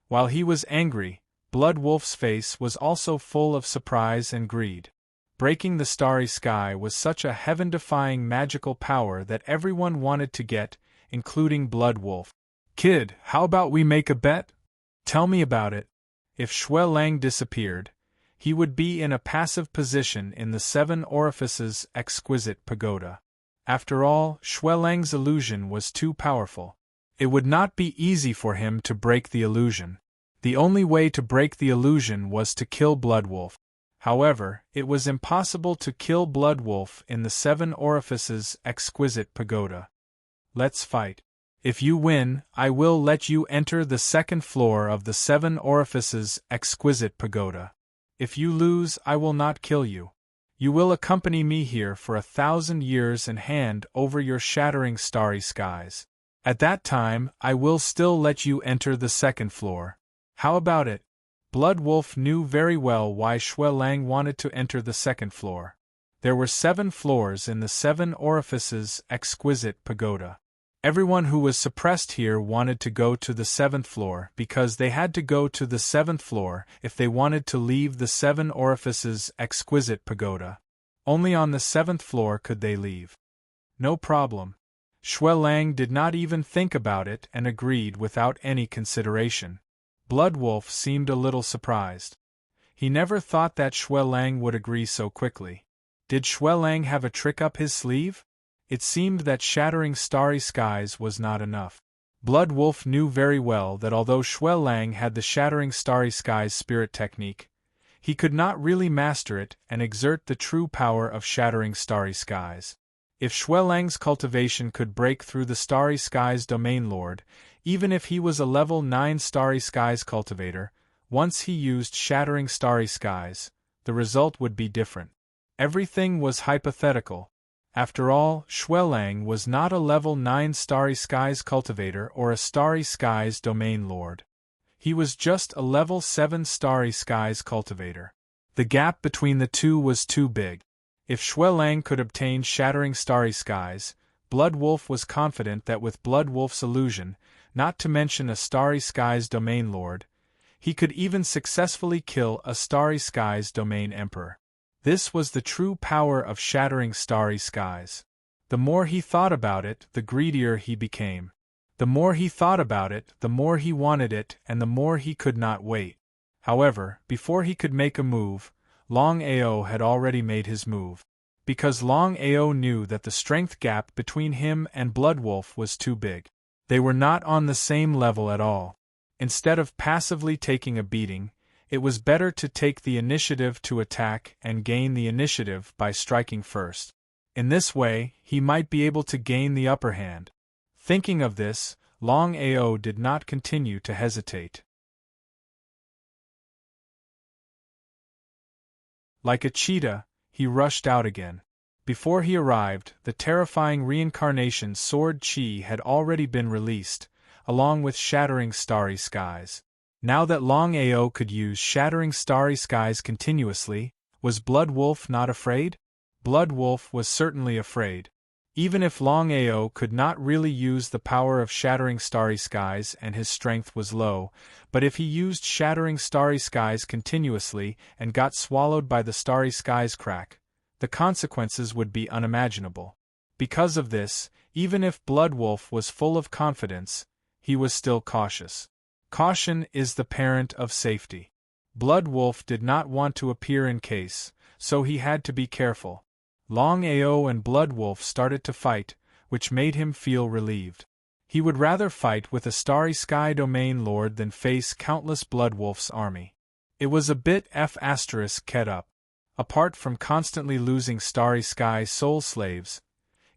While he was angry, Blood Wolf's face was also full of surprise and greed. Breaking the starry sky was such a heaven-defying magical power that everyone wanted to get, including Blood Wolf. Kid, how about we make a bet? Tell me about it. If Xue Lang disappeared, he would be in a passive position in the Seven Orifices' exquisite pagoda. After all, Xue Lang's illusion was too powerful. It would not be easy for him to break the illusion. The only way to break the illusion was to kill Blood Wolf. However, it was impossible to kill Blood Wolf in the Seven Orifices' exquisite pagoda. Let's fight. If you win, I will let you enter the second floor of the Seven Orifices' exquisite pagoda. If you lose, I will not kill you. You will accompany me here for 1,000 years and hand over your shattering starry skies. At that time, I will still let you enter the second floor. How about it? Blood Wolf knew very well why Xue Lang wanted to enter the second floor. There were 7 floors in the Seven Orifices' exquisite pagoda. Everyone who was suppressed here wanted to go to the 7th floor because they had to go to the 7th floor if they wanted to leave the Seven Orifices' exquisite pagoda. Only on the 7th floor could they leave. No problem. Xue Lang did not even think about it and agreed without any consideration. Blood Wolf seemed a little surprised. He never thought that Xue Lang would agree so quickly. Did Xue Lang have a trick up his sleeve? It seemed that shattering starry skies was not enough. Blood Wolf knew very well that although Xue Lang had the shattering starry skies spirit technique, he could not really master it and exert the true power of shattering starry skies. If Xue Lang's cultivation could break through the starry skies domain lord, even if he was a level 9 starry skies cultivator, once he used shattering starry skies, the result would be different. Everything was hypothetical. After all, Xue Lang was not a level 9 starry skies cultivator or a starry skies domain lord. He was just a level 7 starry skies cultivator. The gap between the two was too big. If Xue Lang could obtain shattering starry skies, Blood Wolf was confident that with Blood Wolf's illusion, not to mention a starry skies domain lord, he could even successfully kill a starry skies domain emperor. This was the true power of shattering starry skies. The more he thought about it, the greedier he became. The more he thought about it, the more he wanted it and the more he could not wait. However, before he could make a move, Longao had already made his move. Because Longao knew that the strength gap between him and Blood Wolf was too big. They were not on the same level at all. Instead of passively taking a beating, it was better to take the initiative to attack and gain the initiative by striking first. In this way, he might be able to gain the upper hand. Thinking of this, Longao did not continue to hesitate. Like a cheetah, he rushed out again. Before he arrived, the terrifying reincarnation Sword Chi had already been released, along with shattering starry skies. Now that Longao could use shattering starry skies continuously, was Blood Wolf not afraid? Blood Wolf was certainly afraid. Even if Longao could not really use the power of shattering starry skies and his strength was low, but if he used shattering starry skies continuously and got swallowed by the starry skies crack, the consequences would be unimaginable. Because of this, even if Blood Wolf was full of confidence, he was still cautious. Caution is the parent of safety. Blood Wolf did not want to appear in case, so he had to be careful. Longao and Blood Wolf started to fight, which made him feel relieved. He would rather fight with a starry sky domain lord than face countless Blood Wolf's army. It was a bit f***ed up. Apart from constantly losing starry sky soul slaves,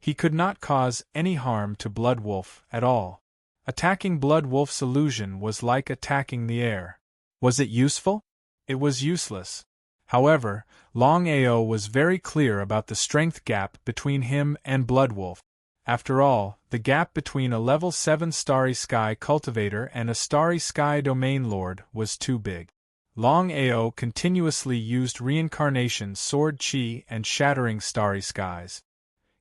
he could not cause any harm to Blood Wolf at all. Attacking Blood Wolf's illusion was like attacking the air. Was it useful? It was useless. However, Longao was very clear about the strength gap between him and Blood Wolf. After all, the gap between a level 7 starry sky cultivator and a starry sky domain lord was too big. Longao continuously used reincarnation Sword Chi and shattering starry skies.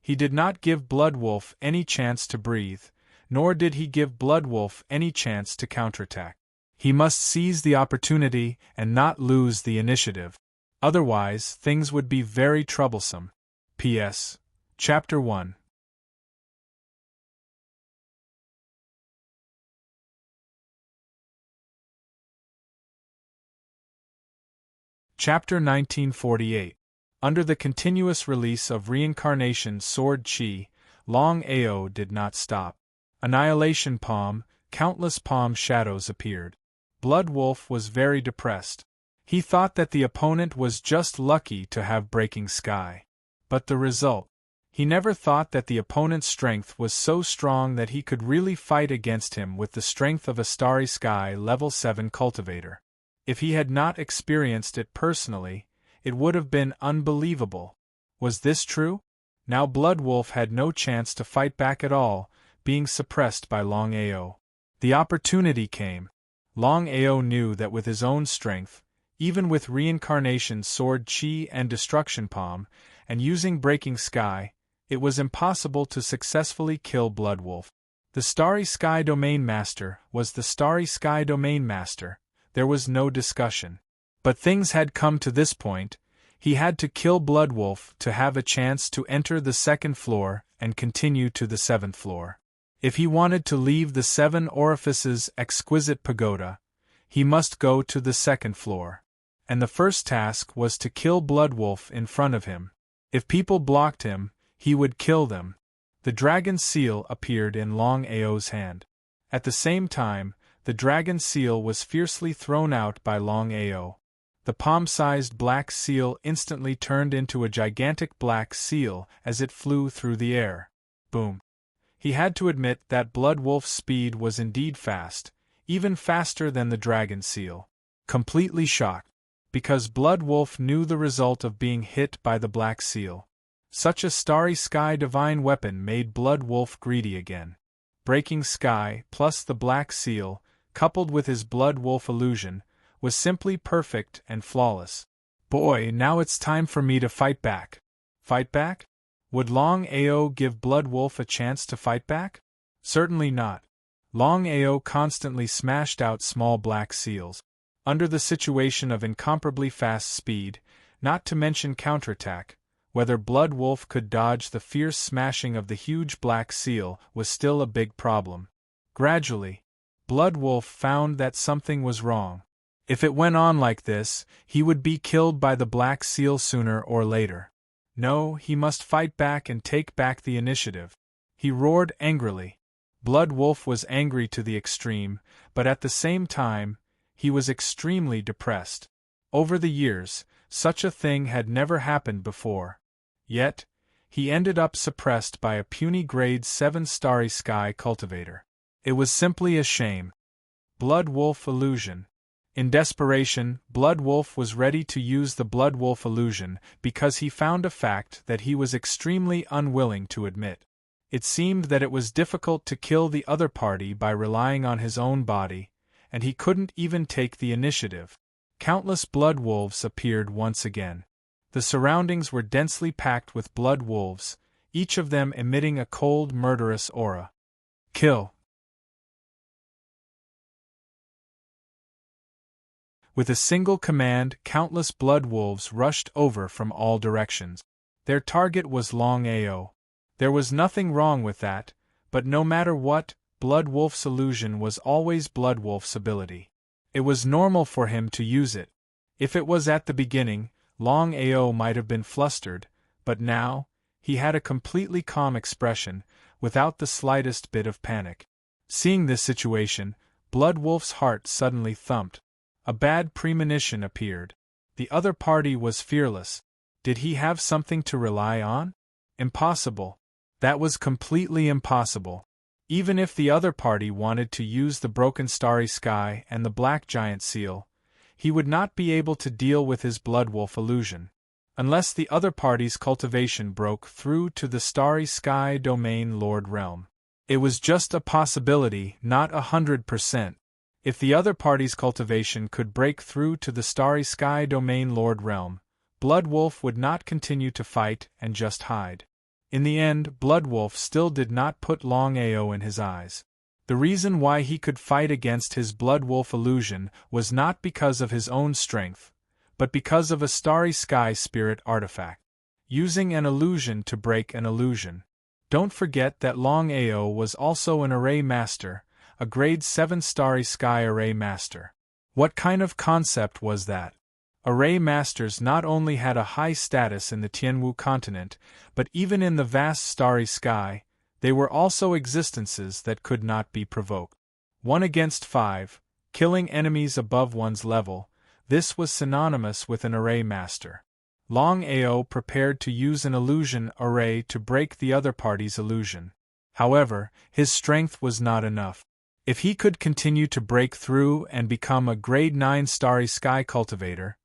He did not give Blood Wolf any chance to breathe, nor did he give Bloodwolf any chance to counterattack. He must seize the opportunity and not lose the initiative. Otherwise, things would be very troublesome. P.S. Chapter 1. Chapter 1948. Under the continuous release of reincarnation sword chi, Longao did not stop. Annihilation palm, countless palm shadows appeared. Bloodwolf was very depressed. He thought that the opponent was just lucky to have breaking sky. But the result? He never thought that the opponent's strength was so strong that he could really fight against him with the strength of a starry sky level 7 cultivator. If he had not experienced it personally, it would have been unbelievable. Was this true? Now Bloodwolf had no chance to fight back at all, being suppressed by Longao. The opportunity came. Longao knew that with his own strength, even with reincarnation sword chi and destruction palm, and using breaking sky, it was impossible to successfully kill Bloodwolf. The Starry Sky Domain Master was the Starry Sky Domain Master. There was no discussion. But things had come to this point. He had to kill Bloodwolf to have a chance to enter the 2nd floor and continue to the 7th floor. If he wanted to leave the 7 orifices exquisite pagoda, he must go to the 2nd floor. And the first task was to kill Bloodwolf in front of him. If people blocked him, he would kill them. The dragon seal appeared in Longao's hand. At the same time, the dragon seal was fiercely thrown out by Longao. The palm-sized black seal instantly turned into a gigantic black seal as it flew through the air. Boom. He had to admit that Bloodwolf's speed was indeed fast, even faster than the dragon seal. Completely shocked. Because Bloodwolf knew the result of being hit by the black seal. Such a starry sky divine weapon made Bloodwolf greedy again. Breaking sky plus the black seal, coupled with his Bloodwolf illusion, was simply perfect and flawless. Boy, now it's time for me to fight back. Fight back? Would Longao give Bloodwolf a chance to fight back? Certainly not. Longao constantly smashed out small black seals. Under the situation of incomparably fast speed, not to mention counterattack, whether Bloodwolf could dodge the fierce smashing of the huge black seal was still a big problem. Gradually, Bloodwolf found that something was wrong. If it went on like this, he would be killed by the black seal sooner or later. No, he must fight back and take back the initiative. He roared angrily. Bloodwolf was angry to the extreme, but at the same time, he was extremely depressed. Over the years, such a thing had never happened before. Yet, he ended up suppressed by a puny grade 7 starry sky cultivator. It was simply a shame. Bloodwolf illusion. In desperation, Bloodwolf was ready to use the Bloodwolf illusion because he found a fact that he was extremely unwilling to admit. It seemed that it was difficult to kill the other party by relying on his own body, and he couldn't even take the initiative. Countless blood wolves appeared once again. The surroundings were densely packed with blood wolves, each of them emitting a cold, murderous aura. Kill! With a single command, countless blood wolves rushed over from all directions. Their target was Longao. There was nothing wrong with that, but no matter what, Bloodwolf's illusion was always Bloodwolf's ability. It was normal for him to use it. If it was at the beginning, Longao might have been flustered, but now, he had a completely calm expression, without the slightest bit of panic. Seeing this situation, Bloodwolf's heart suddenly thumped. A bad premonition appeared. The other party was fearless. Did he have something to rely on? Impossible. That was completely impossible. Even if the other party wanted to use the broken starry sky and the black giant seal, he would not be able to deal with his Bloodwolf illusion. Unless the other party's cultivation broke through to the starry sky domain Lord Realm. It was just a possibility, not 100%. If the other party's cultivation could break through to the starry sky domain Lord Realm, Bloodwolf would not continue to fight and just hide. In the end, Bloodwolf still did not put Longao in his eyes. The reason why he could fight against his Bloodwolf illusion was not because of his own strength, but because of a starry sky spirit artifact. Using an illusion to break an illusion. Don't forget that Longao was also an array master, a grade 7 starry sky array master. What kind of concept was that? Array masters not only had a high status in the Tianwu continent, but even in the vast starry sky, they were also existences that could not be provoked. 1 against 5, killing enemies above one's level, this was synonymous with an array master. Longao prepared to use an illusion array to break the other party's illusion. However, his strength was not enough. If he could continue to break through and become a grade 9 starry sky cultivator,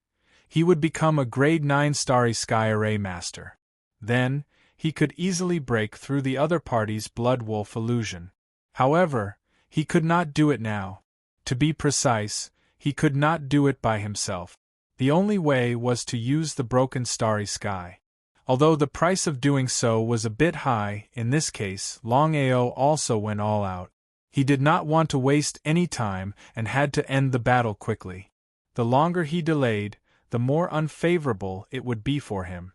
he would become a grade 9 starry sky array master. Then, he could easily break through the other party's Bloodwolf illusion. However, he could not do it now. To be precise, he could not do it by himself. The only way was to use the broken starry sky. Although the price of doing so was a bit high, in this case, Longao also went all out. He did not want to waste any time and had to end the battle quickly. The longer he delayed, the more unfavorable it would be for him.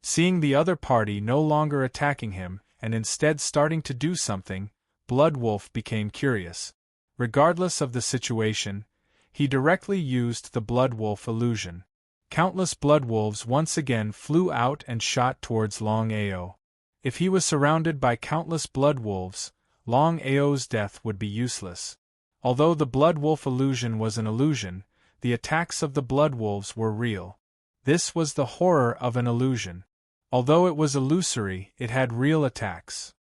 Seeing the other party no longer attacking him, and instead starting to do something, Bloodwolf became curious. Regardless of the situation, he directly used the Bloodwolf illusion. Countless Bloodwolves once again flew out and shot towards Longao. If he was surrounded by countless Bloodwolves, Longao's death would be useless. Although the Bloodwolf illusion was an illusion, the attacks of the Bloodwolves were real. This was the horror of an illusion. Although it was illusory, it had real attacks.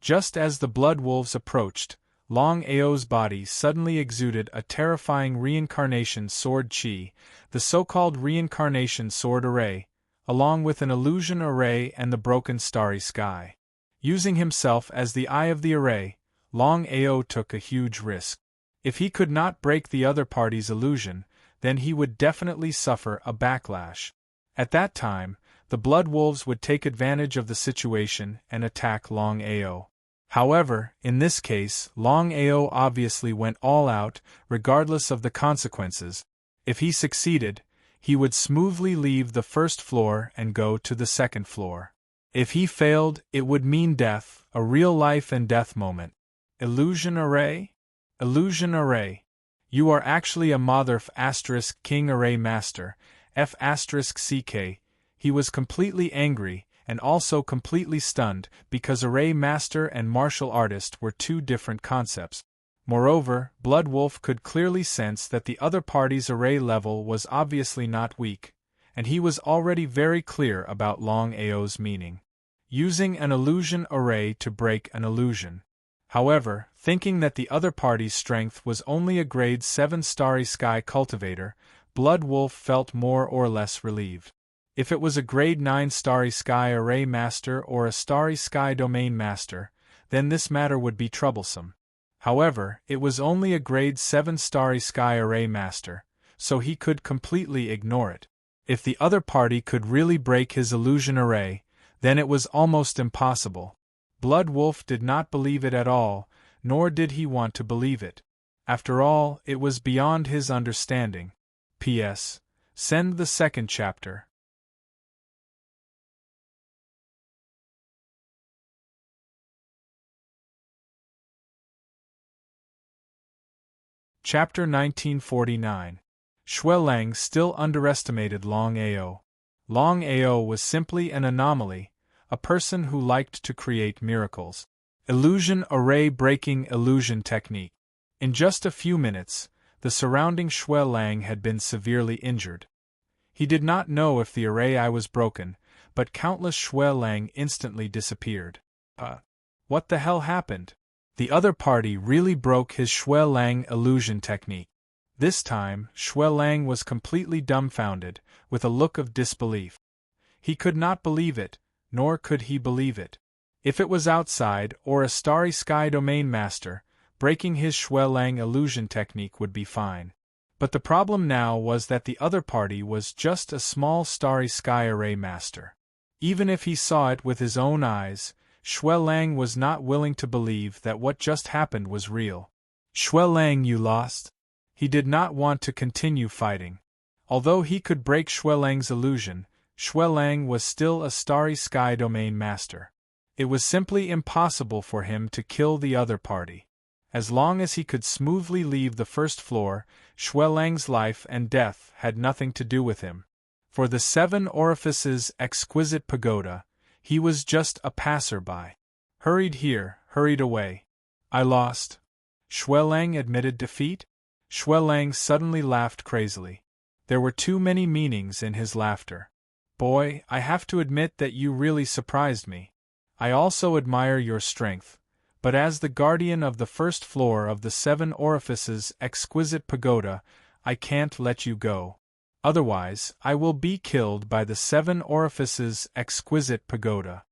Just as the Bloodwolves approached, Longao's body suddenly exuded a terrifying reincarnation sword chi, the so-called reincarnation sword array, along with an illusion array and the broken starry sky. Using himself as the eye of the array, Longao took a huge risk. If he could not break the other party's illusion, then he would definitely suffer a backlash. At that time, the Bloodwolves would take advantage of the situation and attack Longao. However, in this case, Longao obviously went all out, regardless of the consequences. If he succeeded, he would smoothly leave the first floor and go to the second floor. If he failed, it would mean death, a real life and death moment. Illusion array? Illusion array. You are actually a mother f*** king array master, f***ck. He was completely angry, and also completely stunned, because array master and martial artist were two different concepts. Moreover, Bloodwolf could clearly sense that the other party's array level was obviously not weak, and he was already very clear about Longao's meaning. Using an illusion array to break an illusion. However, thinking that the other party's strength was only a grade 7 starry sky cultivator, Bloodwolf felt more or less relieved. If it was a grade 9 starry sky array master or a starry sky domain master, then this matter would be troublesome. However, it was only a grade 7 starry sky array master, so he could completely ignore it. If the other party could really break his illusion array, then it was almost impossible. Bloodwolf did not believe it at all, nor did he want to believe it. After all, it was beyond his understanding. P.S. Send the second chapter. Chapter 1949. Xuelang still underestimated Longao. Longao was simply an anomaly, a person who liked to create miracles. Illusion array breaking illusion technique. In just a few minutes, the surrounding Xuelang had been severely injured. He did not know if the array I was broken, but countless Xuelang instantly disappeared. What the hell happened? The other party really broke his Xuelang illusion technique. This time, Xuelang was completely dumbfounded, with a look of disbelief. He could not believe it, nor could he believe it. If it was outside or a starry sky domain master, breaking his Xuelang illusion technique would be fine. But the problem now was that the other party was just a small starry sky array master. Even if he saw it with his own eyes, Xue Lang was not willing to believe that what just happened was real. Xue Lang, you lost? He did not want to continue fighting. Although he could break Xue Lang's illusion, Xue Lang was still a starry sky domain master. It was simply impossible for him to kill the other party. As long as he could smoothly leave the first floor, Xue Lang's life and death had nothing to do with him. For the 7 Orifices exquisite pagoda, he was just a passer-by. Hurried here, hurried away. I lost. Xue Lang admitted defeat? Xue Lang suddenly laughed crazily. There were too many meanings in his laughter. Boy, I have to admit that you really surprised me. I also admire your strength, but as the guardian of the first floor of the 7 Orifices exquisite pagoda, I can't let you go. Otherwise, I will be killed by the 7 Orifices exquisite pagoda.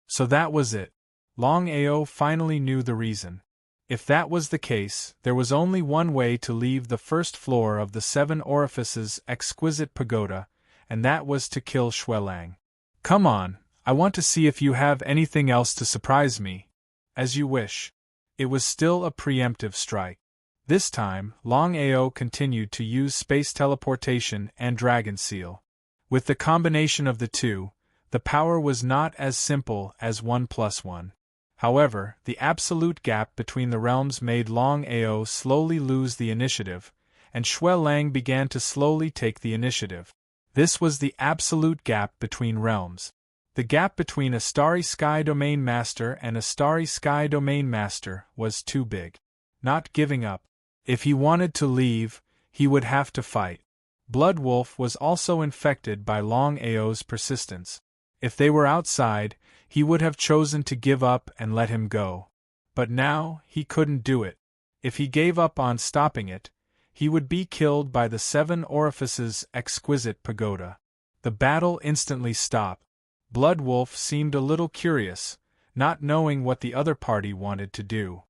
So that was it. Longao finally knew the reason. If that was the case, there was only one way to leave the first floor of the 7 Orifices exquisite pagoda, and that was to kill Xue Lang. Come on, I want to see if you have anything else to surprise me. As you wish. It was still a preemptive strike. This time, Longao continued to use space teleportation and dragon seal. With the combination of the two, the power was not as simple as 1 plus 1. However, the absolute gap between the realms made Longao slowly lose the initiative, and Xue Lang began to slowly take the initiative. This was the absolute gap between realms. The gap between a starry sky domain master and a starry sky domain master was too big. Not giving up. If he wanted to leave, he would have to fight. Blood Wolf was also infected by Longao's persistence. If they were outside, he would have chosen to give up and let him go. But now, he couldn't do it. If he gave up on stopping it, he would be killed by the 7 Orifices exquisite pagoda. The battle instantly stopped. Blood Wolf seemed a little curious, not knowing what the other party wanted to do.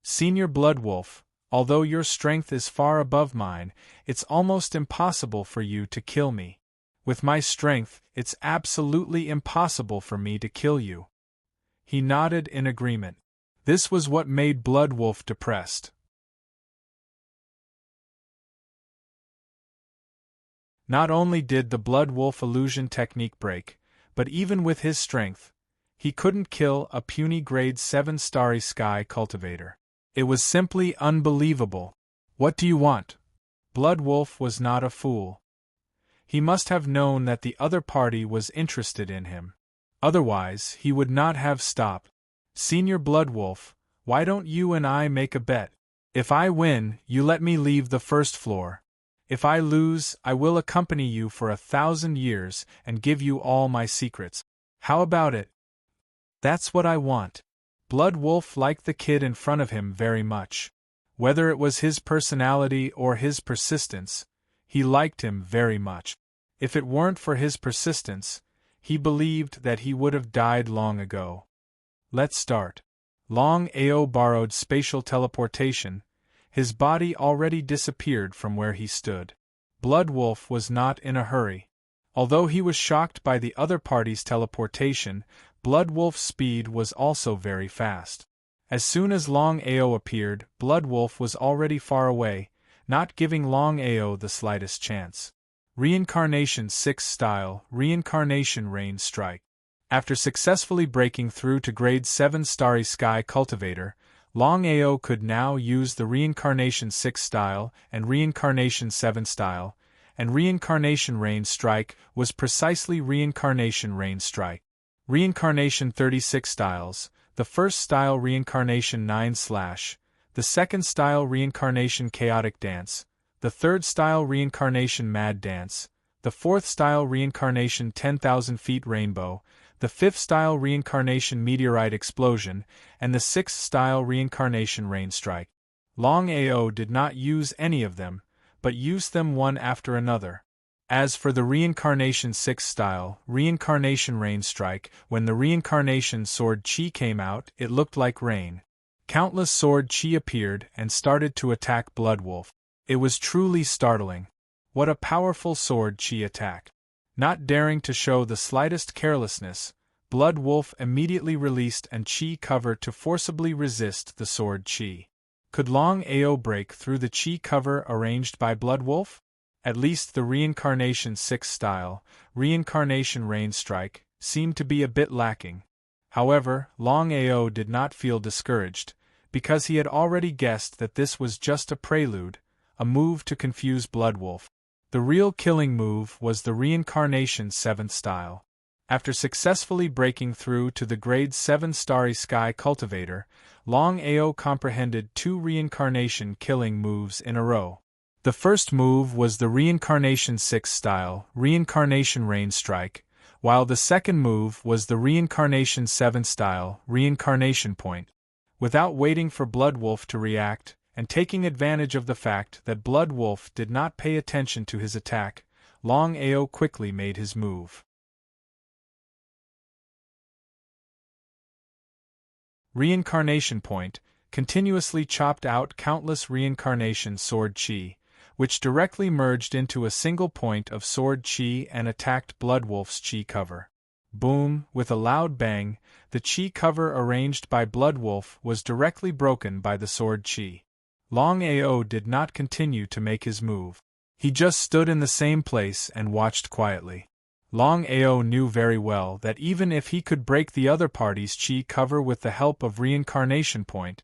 Senior Blood Wolf, although your strength is far above mine, it's almost impossible for you to kill me. With my strength, it's absolutely impossible for me to kill you. He nodded in agreement. This was what made Blood Wolf depressed. Not only did the Blood Wolf illusion technique break, but even with his strength, he couldn't kill a puny grade 7 starry sky cultivator. It was simply unbelievable. What do you want? Blood Wolf was not a fool. He must have known that the other party was interested in him. Otherwise, he would not have stopped. Senior Blood Wolf, why don't you and I make a bet? If I win, you let me leave the first floor. If I lose, I will accompany you for 1,000 years and give you all my secrets. How about it? That's what I want. Blood Wolf liked the kid in front of him very much. Whether it was his personality or his persistence, he liked him very much. If it weren't for his persistence, he believed that he would have died long ago. Let's start. Longao borrowed spatial teleportation. His body already disappeared from where he stood. Blood Wolf was not in a hurry. Although he was shocked by the other party's teleportation, Blood Wolf's speed was also very fast. As soon as Longao appeared, Blood Wolf was already far away, not giving Longao the slightest chance. Reincarnation 6 style, Reincarnation Rain Strike. After successfully breaking through to grade 7 Starry Sky Cultivator, Longao could now use the Reincarnation 6 style and Reincarnation 7 style, and Reincarnation Rain Strike was precisely Reincarnation Rain Strike. Reincarnation 36 styles, the first style Reincarnation 9/, the second style Reincarnation Chaotic Dance, the third style Reincarnation Mad Dance, the fourth style Reincarnation 10,000 Feet Rainbow, the fifth style Reincarnation Meteorite Explosion, and the sixth style Reincarnation Rain Strike. Longao did not use any of them, but used them one after another. As for the Reincarnation 6 style, Reincarnation Rain Strike, when the Reincarnation Sword Chi came out, it looked like rain. Countless Sword Chi appeared and started to attack Blood Wolf. It was truly startling. What a powerful sword chi attack! Not daring to show the slightest carelessness, Blood Wolf immediately released an chi cover to forcibly resist the sword chi. Could Longao break through the chi cover arranged by Blood Wolf? At least the Reincarnation 6 style, Reincarnation Rain Strike, seemed to be a bit lacking. However, Longao did not feel discouraged, because he had already guessed that this was just a prelude, a move to confuse Blood Wolf. The real killing move was the Reincarnation 7th style. After successfully breaking through to the Grade 7 Starry Sky Cultivator, Longao comprehended 2 Reincarnation killing moves in a row. The first move was the Reincarnation 6 style, Reincarnation Rain Strike, while the second move was the Reincarnation 7 style, Reincarnation Point. Without waiting for Blood Wolf to react, and taking advantage of the fact that Blood Wolf did not pay attention to his attack, Longao quickly made his move. Reincarnation Point continuously chopped out countless reincarnation sword chi, which directly merged into a single point of sword chi and attacked Blood Wolf's chi cover. Boom! With a loud bang, the chi cover arranged by Blood Wolf was directly broken by the sword chi. Longao did not continue to make his move. He just stood in the same place and watched quietly. Longao knew very well that even if he could break the other party's chi cover with the help of Reincarnation Point,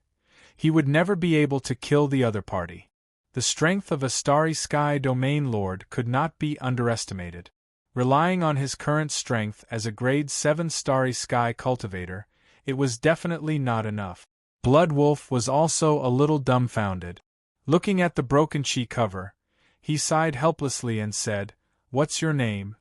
he would never be able to kill the other party. The strength of a Starry Sky Domain Lord could not be underestimated. Relying on his current strength as a Grade 7 Starry Sky Cultivator, it was definitely not enough. Blood Wolf was also a little dumbfounded. Looking at the broken chi cover, he sighed helplessly and said, "What's your name?"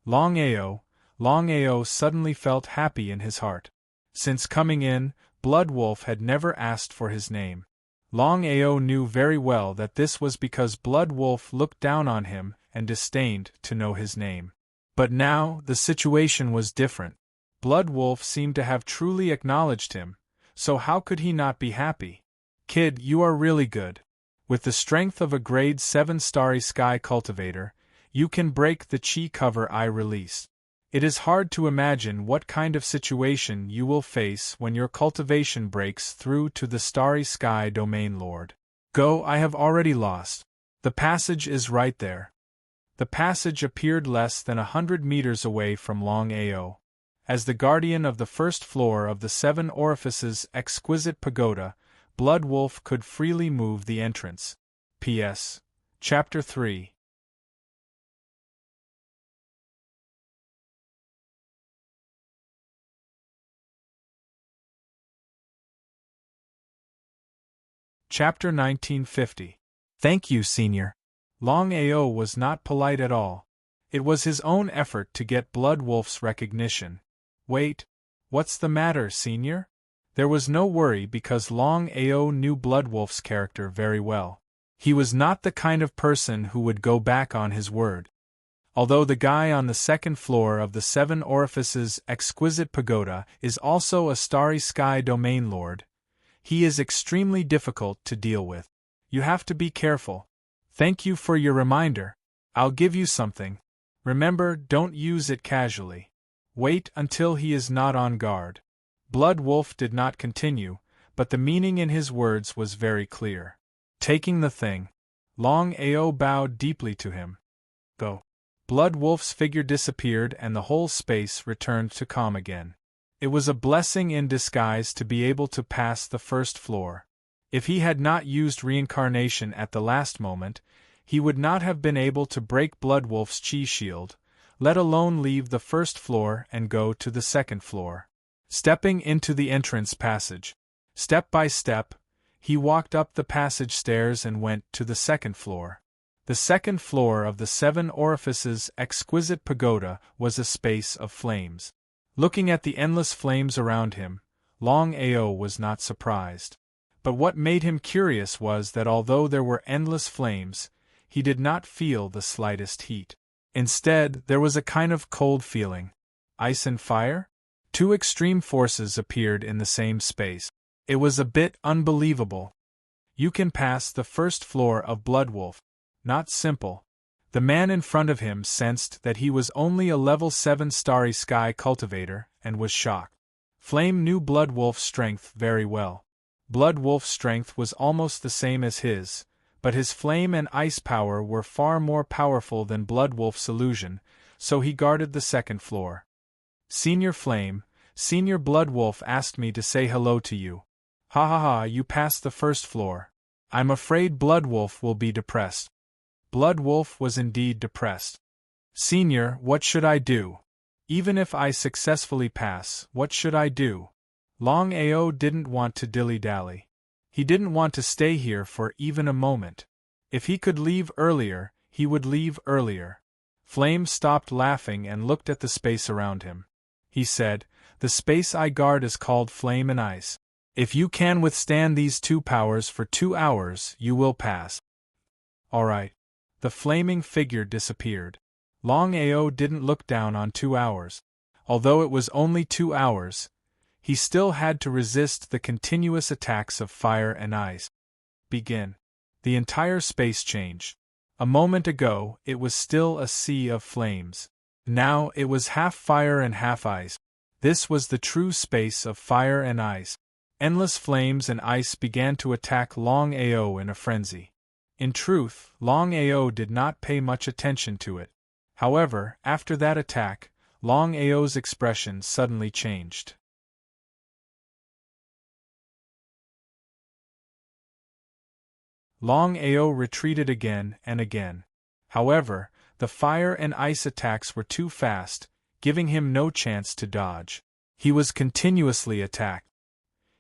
Longao. Longao suddenly felt happy in his heart. Since coming in, Blood Wolf had never asked for his name. Longao knew very well that this was because Blood Wolf looked down on him and disdained to know his name. But now, the situation was different. Blood Wolf seemed to have truly acknowledged him, so how could he not be happy? "Kid, you are really good. With the strength of a Grade 7 Starry Sky Cultivator, you can break the chi cover I released. It is hard to imagine what kind of situation you will face when your cultivation breaks through to the Starry Sky Domain Lord. Go, I have already lost. The passage is right there." The passage appeared less than 100 meters away from Longao. As the guardian of the first floor of the 7 Orifices exquisite pagoda, Blood Wolf could freely move the entrance. P.S. Chapter 3. Chapter 1950. Thank you, Senior. Longao was not polite at all. It was his own effort to get Blood Wolf's recognition. Wait, what's the matter, Senior? There was no worry because Longao knew Blood Wolf's character very well. He was not the kind of person who would go back on his word. Although the guy on the second floor of the 7 Orifices exquisite pagoda is also a Starry Sky Domain Lord, he is extremely difficult to deal with. You have to be careful. Thank you for your reminder. I'll give you something. Remember, don't use it casually. Wait until he is not on guard. Blood Wolf did not continue, but the meaning in his words was very clear. Taking the thing. Longao bowed deeply to him. Go. Blood Wolf's figure disappeared and the whole space returned to calm again. It was a blessing in disguise to be able to pass the first floor. If he had not used reincarnation at the last moment, he would not have been able to break Blood Wolf's chi shield, let alone leave the first floor and go to the second floor. Stepping into the entrance passage. Step by step, he walked up the passage stairs and went to the second floor. The second floor of the 7 Orifices exquisite pagoda was a space of flames. Looking at the endless flames around him, Longao was not surprised. But what made him curious was that although there were endless flames, he did not feel the slightest heat. Instead, there was a kind of cold feeling. Ice and fire? 2 extreme forces appeared in the same space. It was a bit unbelievable. You can pass the first floor of Bloodwolf. Not simple. The man in front of him sensed that he was only a level 7 Starry Sky cultivator, and was shocked. Flame knew Bloodwolf's strength very well. Bloodwolf's strength was almost the same as his, but his flame and ice power were far more powerful than Bloodwolf's illusion, so he guarded the second floor. Senior Flame, Senior Bloodwolf asked me to say hello to you. Ha ha ha, you passed the first floor. I'm afraid Bloodwolf will be depressed. Bloodwolf was indeed depressed. Senior, what should I do? Even if I successfully pass, what should I do? Longao didn't want to dilly-dally. He didn't want to stay here for even a moment. If he could leave earlier, he would leave earlier. Flame stopped laughing and looked at the space around him. He said, "The space I guard is called Flame and Ice. If you can withstand these two powers for 2 hours, you will pass." All right. The flaming figure disappeared. Longao didn't look down on 2 hours. Although it was only 2 hours, he still had to resist the continuous attacks of fire and ice. Begin. The entire space changed. A moment ago, it was still a sea of flames. Now it was half fire and half ice. This was the true space of fire and ice. Endless flames and ice began to attack Longao in a frenzy. In truth, Longao did not pay much attention to it. However, after that attack, Longao's expression suddenly changed. Longao retreated again and again. However, the fire and ice attacks were too fast, giving him no chance to dodge. He was continuously attacked.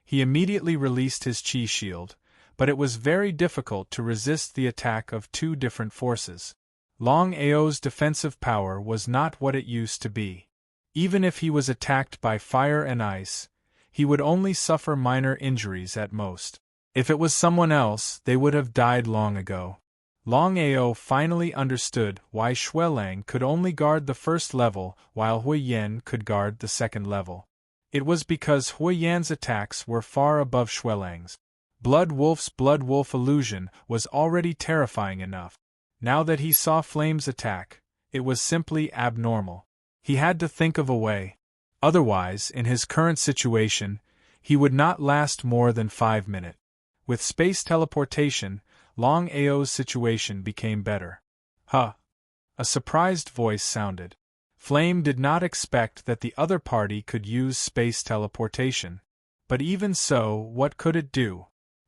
He immediately released his chi shield, but it was very difficult to resist the attack of two different forces. Longao's defensive power was not what it used to be. Even if he was attacked by fire and ice, he would only suffer minor injuries at most. If it was someone else, they would have died long ago. Longao finally understood why Xuelang could only guard the first level while Huiyan could guard the second level. It was because Huiyan's attacks were far above Xuelang's. Bloodwolf's Bloodwolf illusion was already terrifying enough. Now that he saw Flame's attack, it was simply abnormal. He had to think of a way. Otherwise, in his current situation, he would not last more than 5 minutes. With space teleportation, Longao's situation became better. Huh! A surprised voice sounded. Flame did not expect that the other party could use space teleportation. But even so, what could it do?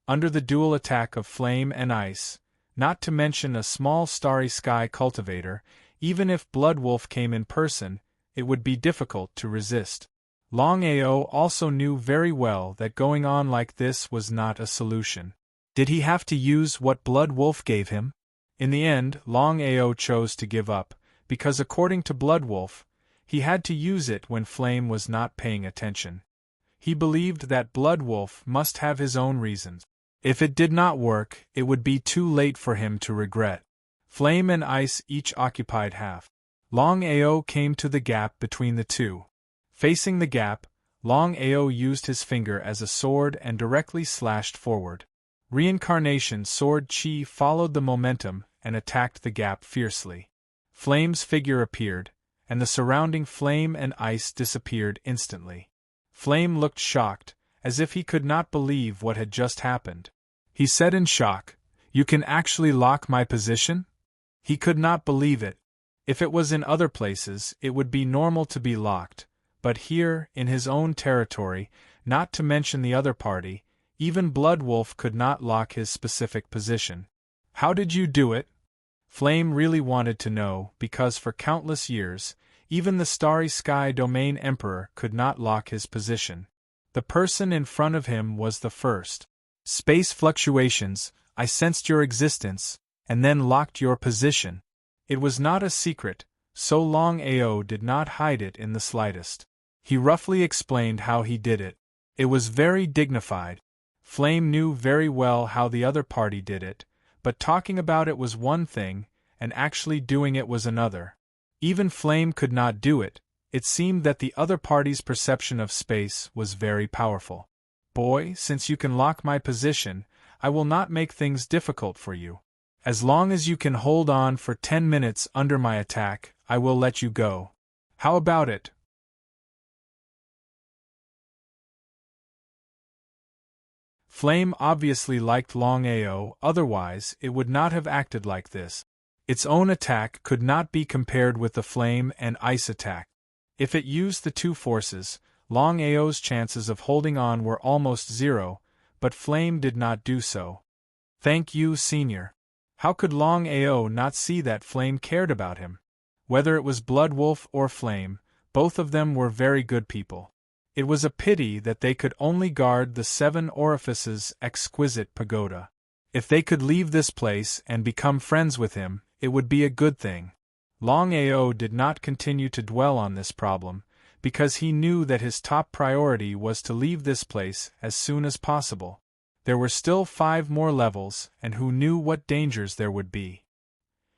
Under the dual attack of flame and ice, not to mention a small starry sky cultivator, even if Bloodwolf came in person, it would be difficult to resist. Longao also knew very well that going on like this was not a solution. Did he have to use what Bloodwolf gave him? In the end, Longao chose to give up, because according to Bloodwolf, he had to use it when Flame was not paying attention. He believed that Bloodwolf must have his own reasons. If it did not work, it would be too late for him to regret. Flame and ice each occupied half. Longao came to the gap between the two. Facing the gap, Longao used his finger as a sword and directly slashed forward. Reincarnation Sword Chi followed the momentum and attacked the gap fiercely. Flame's figure appeared, and the surrounding flame and ice disappeared instantly. Flame looked shocked, as if he could not believe what had just happened. He said in shock, "You can actually lock my position?" He could not believe it. If it was in other places, it would be normal to be locked, but here, in his own territory, not to mention the other party, even Bloodwolf could not lock his specific position. "How did you do it?" Flame really wanted to know, because for countless years, even the Starry Sky Domain Emperor could not lock his position. The person in front of him was the first. "Space fluctuations, I sensed your existence, and then locked your position." It was not a secret, so Longao did not hide it in the slightest. He roughly explained how he did it. It was very dignified. Flame knew very well how the other party did it, but talking about it was one thing, and actually doing it was another. Even Flame could not do it. It seemed that the other party's perception of space was very powerful. "Boy, since you can lock my position, I will not make things difficult for you. As long as you can hold on for 10 minutes under my attack, I will let you go. How about it? Flame obviously liked Longao, otherwise it would not have acted like this. Its own attack could not be compared with the flame and ice attack. If it used the two forces, Longao's chances of holding on were almost zero, but Flame did not do so. Thank you, Senior. How could Longao not see that Flame cared about him? Whether it was Bloodwolf or Flame, both of them were very good people. It was a pity that they could only guard the 7 orifices exquisite pagoda. If they could leave this place and become friends with him, it would be a good thing. Longao did not continue to dwell on this problem, because he knew that his top priority was to leave this place as soon as possible. There were still 5 more levels, and who knew what dangers there would be.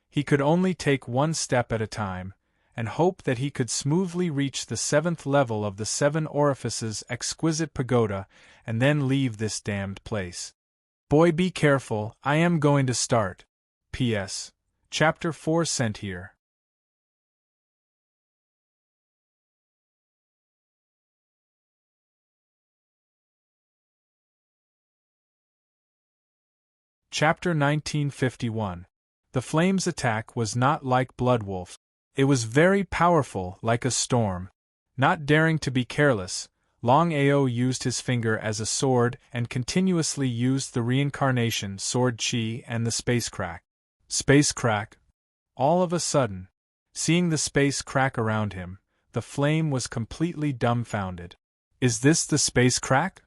He could only take one step at a time, and hope that he could smoothly reach the 7th level of the 7 orifices exquisite pagoda, and then leave this damned place. Boy, be careful, I am going to start. P.S. Chapter 4 sent here. Chapter 1951. The Flame's attack was not like Bloodwolf. It was very powerful, like a storm. Not daring to be careless, Longao used his finger as a sword and continuously used the reincarnation sword chi and the space crack. Space crack. All of a sudden, seeing the space crack around him, the Flame was completely dumbfounded. Is this the space crack?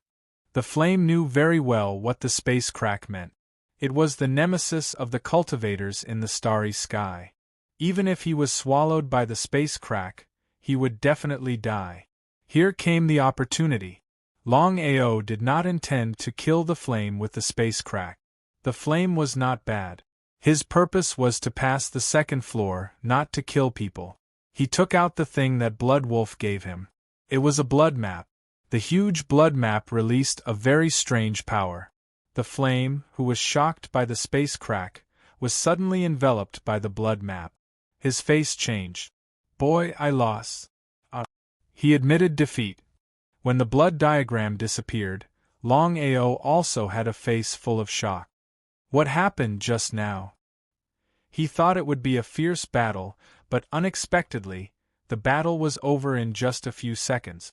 The Flame knew very well what the space crack meant. It was the nemesis of the cultivators in the starry sky. Even if he was swallowed by the space crack, he would definitely die. Here came the opportunity. Longao did not intend to kill the Flame with the space crack. The Flame was not bad. His purpose was to pass the 2nd floor, not to kill people. He took out the thing that Bloodwolf gave him. It was a blood map. The huge blood map released a very strange power. The Flame, who was shocked by the space crack, was suddenly enveloped by the blood map. His face changed. Boy, I lost. He admitted defeat. When the blood diagram disappeared, Longao also had a face full of shock. What happened just now? He thought it would be a fierce battle, but unexpectedly, the battle was over in just a few seconds.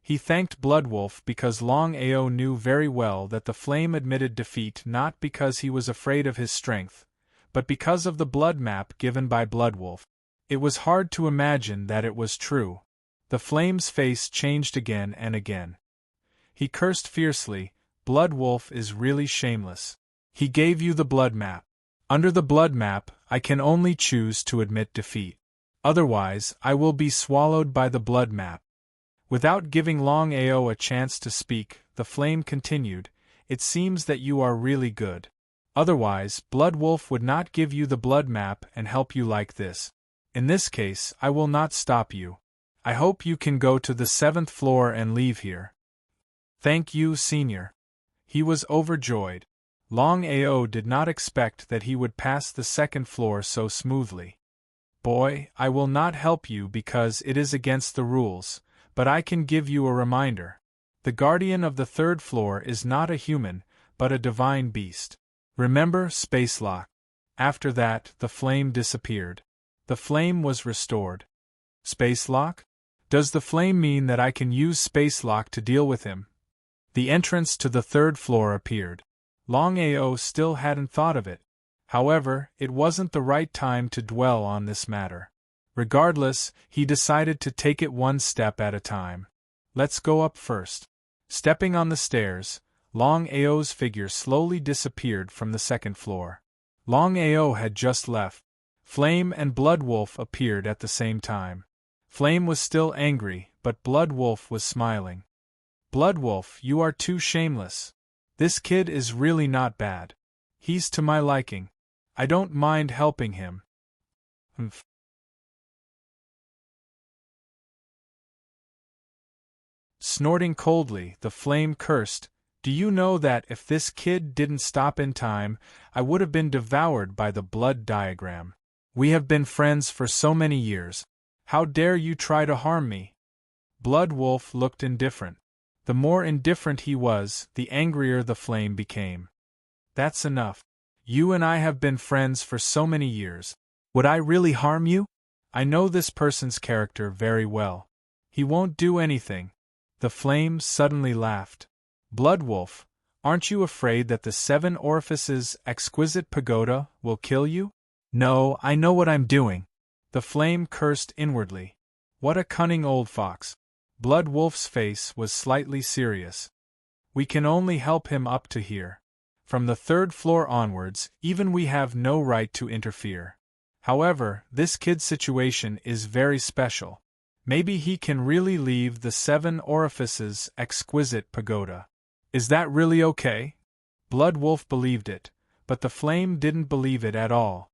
He thanked Bloodwolf because Longao knew very well that the Flame admitted defeat not because he was afraid of his strength, but because of the blood map given by Bloodwolf. It was hard to imagine that it was true. The Flame's face changed again and again. He cursed fiercely. Bloodwolf is really shameless. He gave you the blood map. Under the blood map, I can only choose to admit defeat. Otherwise, I will be swallowed by the blood map. Without giving Longao a chance to speak, the Flame continued, It seems that you are really good. Otherwise, Bloodwolf would not give you the blood map and help you like this. In this case, I will not stop you. I hope you can go to the 7th floor and leave here. Thank you, Senior. He was overjoyed. Longao did not expect that he would pass the 2nd floor so smoothly. Boy, I will not help you because it is against the rules, but I can give you a reminder. The guardian of the 3rd floor is not a human, but a divine beast. Remember Space Lock. After that, the Flame disappeared. The Flame was restored. Space Lock? Does the Flame mean that I can use Space Lock to deal with him? The entrance to the 3rd floor appeared. Longao still hadn't thought of it. However, it wasn't the right time to dwell on this matter. Regardless, he decided to take it one step at a time. Let's go up first. Stepping on the stairs, Longao's figure slowly disappeared from the 2nd floor. Longao had just left. Flame and Bloodwolf appeared at the same time. Flame was still angry, but Bloodwolf was smiling. Bloodwolf, you are too shameless. This kid is really not bad. He's to my liking. I don't mind helping him. Snorting coldly, the Flame cursed, Do you know that if this kid didn't stop in time, I would have been devoured by the blood diagram? We have been friends for so many years. How dare you try to harm me? Blood Wolf looked indifferent. The more indifferent he was, the angrier the flame became. That's enough. You and I have been friends for so many years. Would I really harm you? I know this person's character very well. He won't do anything. The flame suddenly laughed. Blood Wolf, aren't you afraid that the 7 orifices exquisite pagoda will kill you? No, I know what I'm doing. The flame cursed inwardly. What a cunning old fox. Blood Wolf's face was slightly serious. We can only help him up to here. From the 3rd floor onwards, even we have no right to interfere. However, this kid's situation is very special. Maybe he can really leave the 7 orifices exquisite pagoda. Is that really okay? Blood Wolf believed it, but the flame didn't believe it at all.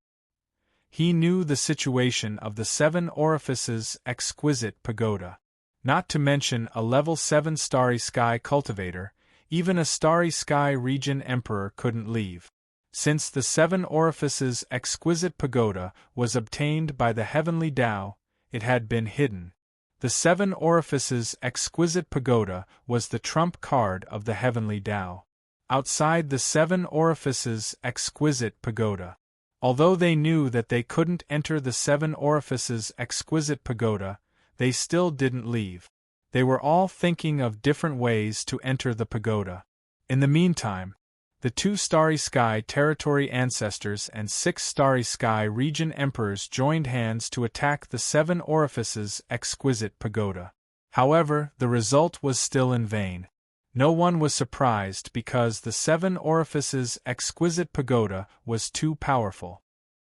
He knew the situation of the 7 orifices exquisite pagoda. Not to mention a level 7 starry sky cultivator, even a starry sky region emperor couldn't leave. Since the 7 orifices exquisite pagoda was obtained by the heavenly Tao, it had been hidden. The 7 orifices exquisite pagoda was the trump card of the heavenly Tao. Outside the 7 orifices exquisite pagoda. Although they knew that they couldn't enter the 7 orifices exquisite pagoda, they still didn't leave. They were all thinking of different ways to enter the pagoda. In the meantime, the 2 starry sky territory ancestors and 6 starry sky region emperors joined hands to attack the 7 orifices exquisite pagoda. However, the result was still in vain. No one was surprised because the 7 orifices exquisite pagoda was too powerful.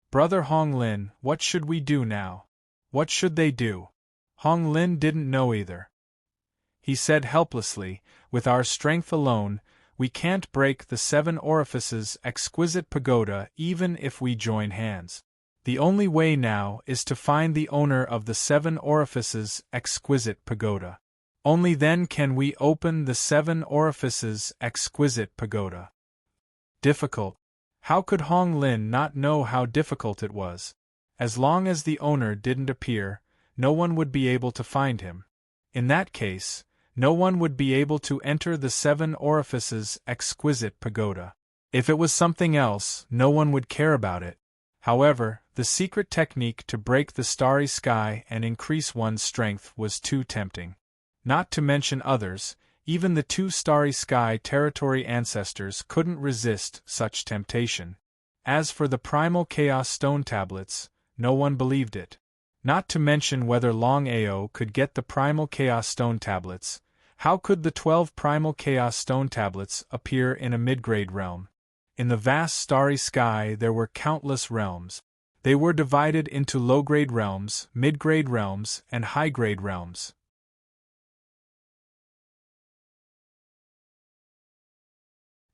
Brother Hong Lin, what should we do now? What should they do? Hong Lin didn't know either. He said helplessly, with our strength alone, we can't break the 7 orifices exquisite pagoda even if we join hands. The only way now is to find the owner of the 7 orifices exquisite pagoda. Only then can we open the 7 orifices exquisite pagoda. Difficult. How could Hong Lin not know how difficult it was? As long as the owner didn't appear, no one would be able to find him. In that case, no one would be able to enter the 7 orifices exquisite pagoda. If it was something else, no one would care about it. However, the secret technique to break the starry sky and increase one's strength was too tempting. Not to mention others, even the 2 starry sky territory ancestors couldn't resist such temptation. As for the primal chaos stone tablets, no one believed it. Not to mention whether Longao could get the primal chaos stone tablets. How could the 12 primal chaos stone tablets appear in a mid-grade realm? In the vast starry sky there were countless realms. They were divided into low-grade realms, mid-grade realms, and high-grade realms.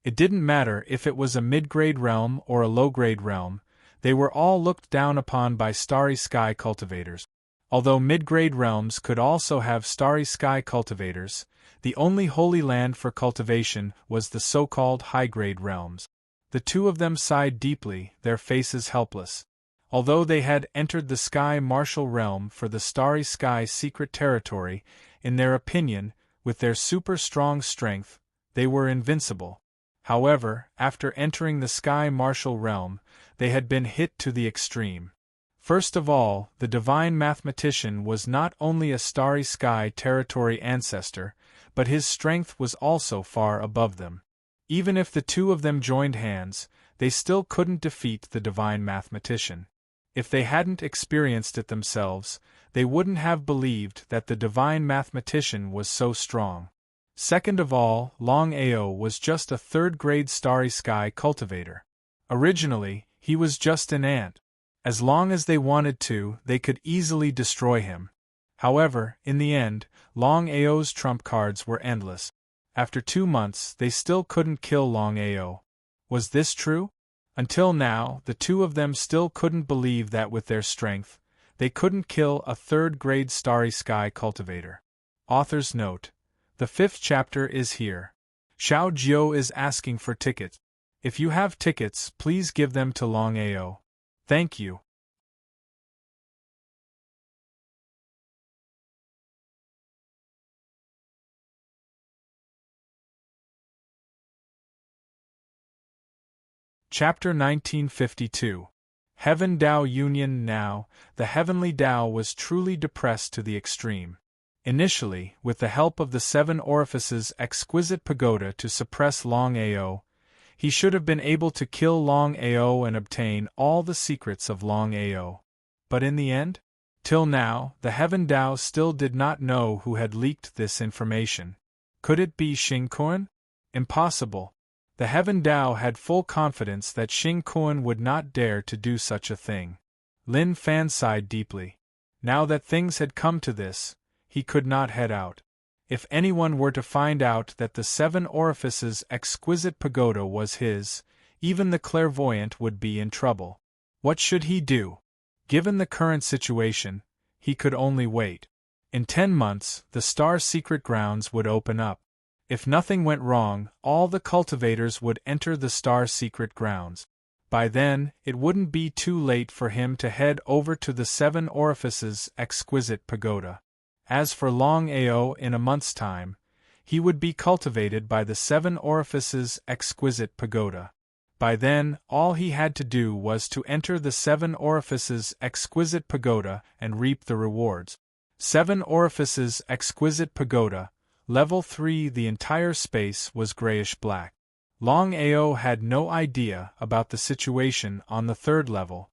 It didn't matter if it was a mid-grade realm or a low-grade realm, they were all looked down upon by starry sky cultivators. Although mid-grade realms could also have starry sky cultivators, the only holy land for cultivation was the so-called high-grade realms. The 2 of them sighed deeply, their faces helpless. Although they had entered the sky martial realm for the starry sky secret territory, in their opinion, with their super-strong strength, they were invincible. However, after entering the sky martial realm, they had been hit to the extreme. First of all, the divine mathematician was not only a starry sky territory ancestor, but his strength was also far above them. Even if the 2 of them joined hands, they still couldn't defeat the divine mathematician. If they hadn't experienced it themselves, they wouldn't have believed that the divine mathematician was so strong. Second of all, Longao was just a 3rd-grade starry sky cultivator. Originally, he was just an ant. As long as they wanted to, they could easily destroy him. However, in the end, Longao's trump cards were endless. After 2 months, they still couldn't kill Longao. Was this true? Until now, the 2 of them still couldn't believe that with their strength, they couldn't kill a 3rd-grade starry sky cultivator. Author's note. The 5th chapter is here. Xiao Jiu is asking for tickets. If you have tickets, please give them to Longao. Thank you. Chapter 1952. Heaven Tao Union. Now, the heavenly Tao was truly depressed to the extreme. Initially, with the help of the 7 orifices exquisite pagoda to suppress Longao, he should have been able to kill Longao and obtain all the secrets of Longao. But in the end? Till now, the Heaven Tao still did not know who had leaked this information. Could it be Xing Kuan? Impossible. The Heaven Tao had full confidence that Xing Kuan would not dare to do such a thing. Lin Fan sighed deeply. Now that things had come to this, he could not head out. If anyone were to find out that the 7 orifices exquisite pagoda was his, even the clairvoyant would be in trouble. What should he do? Given the current situation, he could only wait. In 10 months, the Star Secret Grounds would open up. If nothing went wrong, all the cultivators would enter the Star Secret Grounds. By then, it wouldn't be too late for him to head over to the 7 orifices exquisite pagoda. As for Longao, in a month's time, he would be cultivated by the 7 orifices exquisite pagoda. By then, all he had to do was to enter the 7 orifices exquisite pagoda and reap the rewards. 7 orifices exquisite pagoda, level 3. The entire space was grayish-black. Longao had no idea about the situation on the 3rd level.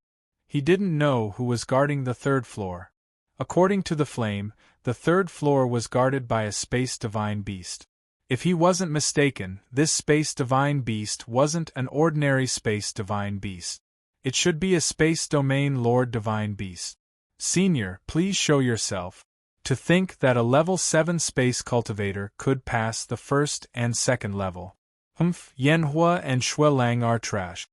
He didn't know who was guarding the 3rd floor. According to the flame, the 3rd floor was guarded by a space divine beast. If he wasn't mistaken, this space divine beast wasn't an ordinary space divine beast. It should be a space domain lord divine beast. Senior, please show yourself. To think that a level 7 space cultivator could pass the 1st and 2nd level. Yanhua and Shuelang are trash.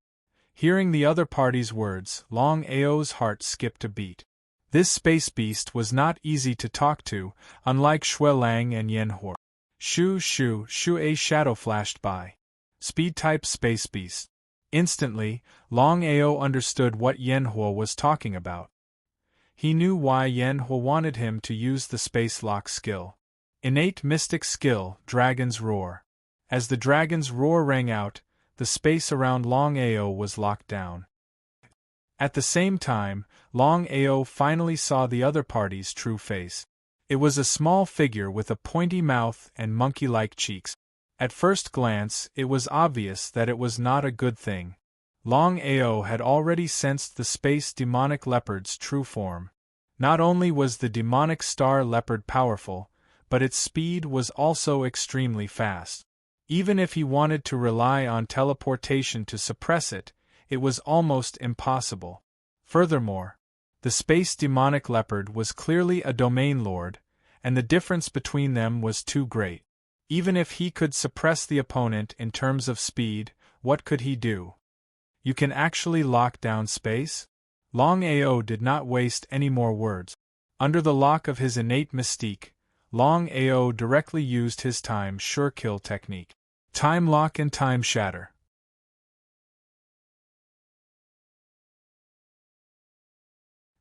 Hearing the other party's words, Longao's heart skipped a beat. This space beast was not easy to talk to, unlike Shuelang and Yanhua. Shoo, a shadow flashed by. Speed-type space beast. Instantly, Longao understood what Yanhua was talking about. He knew why Yanhua wanted him to use the space lock skill. Innate mystic skill, Dragon's Roar. As the Dragon's Roar rang out, the space around Longao was locked down. At the same time, Longao finally saw the other party's true face. It was a small figure with a pointy mouth and monkey-like cheeks. At first glance, it was obvious that it was not a good thing. Longao had already sensed the space demonic leopard's true form. Not only was the demonic star leopard powerful, but its speed was also extremely fast. Even if he wanted to rely on teleportation to suppress it, it was almost impossible. Furthermore, the space demonic leopard was clearly a domain lord, and the difference between them was too great. Even if he could suppress the opponent in terms of speed, what could he do? You can actually lock down space? Longao did not waste any more words. Under the lock of his innate mystique, Longao directly used his time sure kill technique. Time lock and time shatter.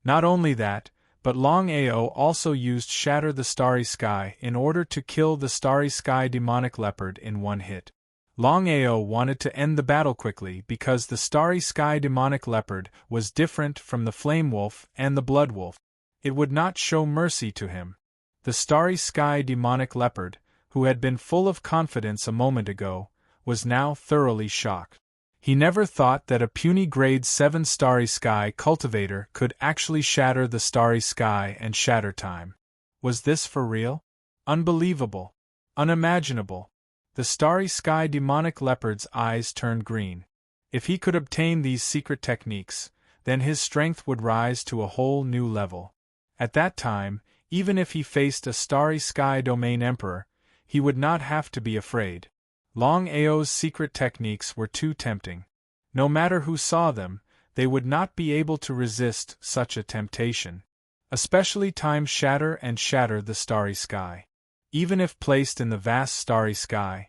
Not only that, but Longao also used Shatter the Starry Sky in order to kill the Starry Sky demonic leopard in one hit. Longao wanted to end the battle quickly because the Starry Sky demonic leopard was different from the Flame Wolf and the Blood Wolf. It would not show mercy to him. The Starry Sky demonic leopard, who had been full of confidence a moment ago, was now thoroughly shocked. He never thought that a puny grade 7 Starry Sky cultivator could actually shatter the Starry Sky and shatter time. Was this for real? Unbelievable. Unimaginable. The Starry Sky demonic leopard's eyes turned green. If he could obtain these secret techniques, then his strength would rise to a whole new level. At that time, even if he faced a Starry Sky domain emperor, he would not have to be afraid. Longao's secret techniques were too tempting. No matter who saw them, they would not be able to resist such a temptation. Especially time shatter and shatter the Starry Sky. Even if placed in the vast Starry Sky,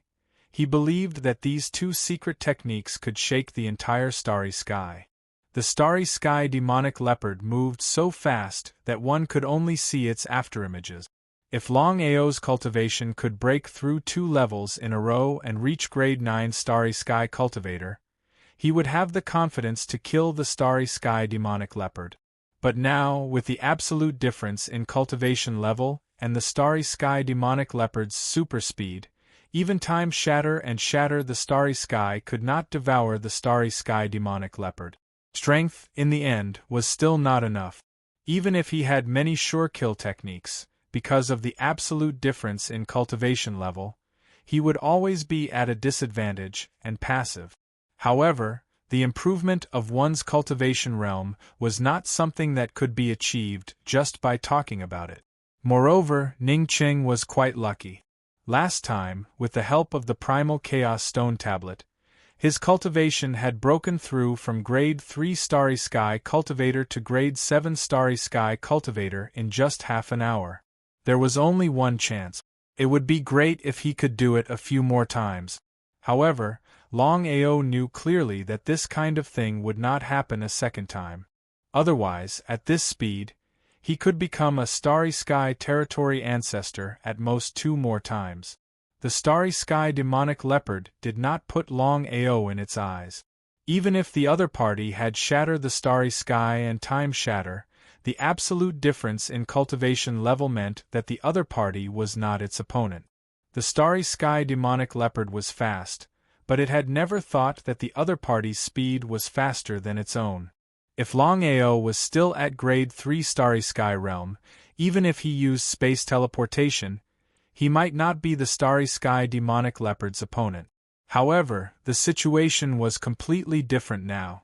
He believed that these two secret techniques could shake the entire starry sky. The starry sky demonic leopard moved so fast that one could only see its afterimages. If Longao's cultivation could break through 2 levels in a row and reach grade 9 starry sky cultivator, he would have the confidence to kill the starry sky demonic leopard. But now, with the absolute difference in cultivation level and the starry sky demonic leopard's super speed, even time shatter and shatter the starry sky could not devour the starry sky demonic leopard. Strength, in the end, was still not enough. Even if he had many sure kill techniques, because of the absolute difference in cultivation level, he would always be at a disadvantage and passive. However, the improvement of one's cultivation realm was not something that could be achieved just by talking about it. Moreover, Ning Qing was quite lucky. Last time, with the help of the Primal Chaos Stone Tablet, his cultivation had broken through from grade 3 Starry Sky Cultivator to grade 7 Starry Sky Cultivator in just half an hour. There was only one chance. It would be great if he could do it a few more times. However, Longao knew clearly that this kind of thing would not happen a second time. Otherwise, at this speed, he could become a Starry Sky Territory Ancestor at most 2 more times. The Starry Sky Demonic Leopard did not put Longao in its eyes. Even if the other party had Shatter the Starry Sky and Time Shatter, the absolute difference in cultivation level meant that the other party was not its opponent. The Starry Sky Demonic Leopard was fast, but it had never thought that the other party's speed was faster than its own. If Longao was still at grade 3 Starry Sky Realm, even if he used space teleportation, he might not be the Starry Sky Demonic Leopard's opponent. However, the situation was completely different now.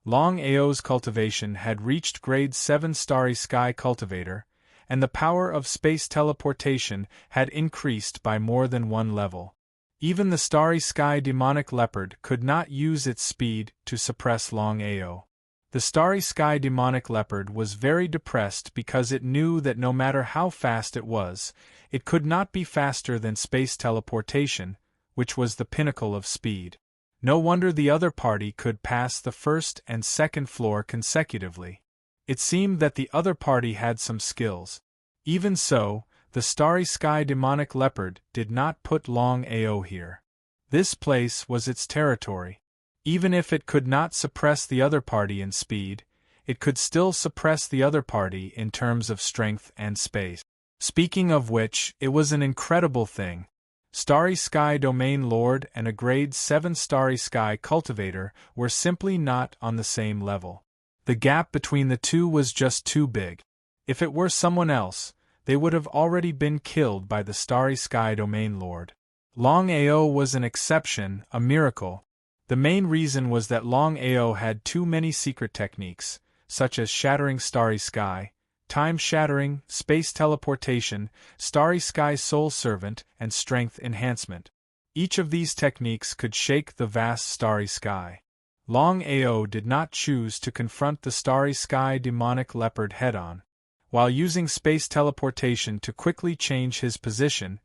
Longao's cultivation had reached grade 7 Starry Sky Cultivator, and the power of space teleportation had increased by more than 1 level. Even the Starry Sky Demonic Leopard could not use its speed to suppress Longao. The Starry Sky Demonic Leopard was very depressed because it knew that no matter how fast it was, it could not be faster than space teleportation, which was the pinnacle of speed. No wonder the other party could pass the first and second floor consecutively. It seemed that the other party had some skills. Even so, the Starry Sky Demonic Leopard did not put Longao here. This place was its territory. Even if it could not suppress the other party in speed, it could still suppress the other party in terms of strength and space. Speaking of which, it was an incredible thing. Starry Sky Domain Lord and a grade 7 Starry Sky Cultivator were simply not on the same level. The gap between the two was just too big. If it were someone else, they would have already been killed by the Starry Sky Domain Lord. Longao was an exception, a miracle. The main reason was that Longao had too many secret techniques, such as Shattering Starry Sky, Time Shattering, Space Teleportation, Starry Sky Soul Servant, and Strength Enhancement. Each of these techniques could shake the vast starry sky. Longao did not choose to confront the Starry Sky Demonic Leopard head-on. While using space teleportation to quickly change his position,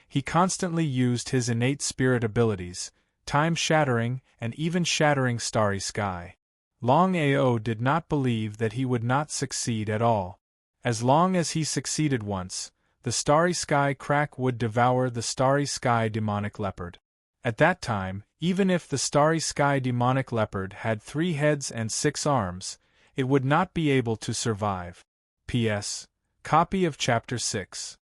he constantly used his innate spirit abilities, Time Shattering, and even Shattering Starry Sky. Longao did not believe that he would not succeed at all. As long as he succeeded once, the Starry Sky Crack would devour the Starry Sky Demonic Leopard. At that time, even if the Starry Sky Demonic Leopard had 3 heads and 6 arms, it would not be able to survive. P.S. Copy of Chapter 6.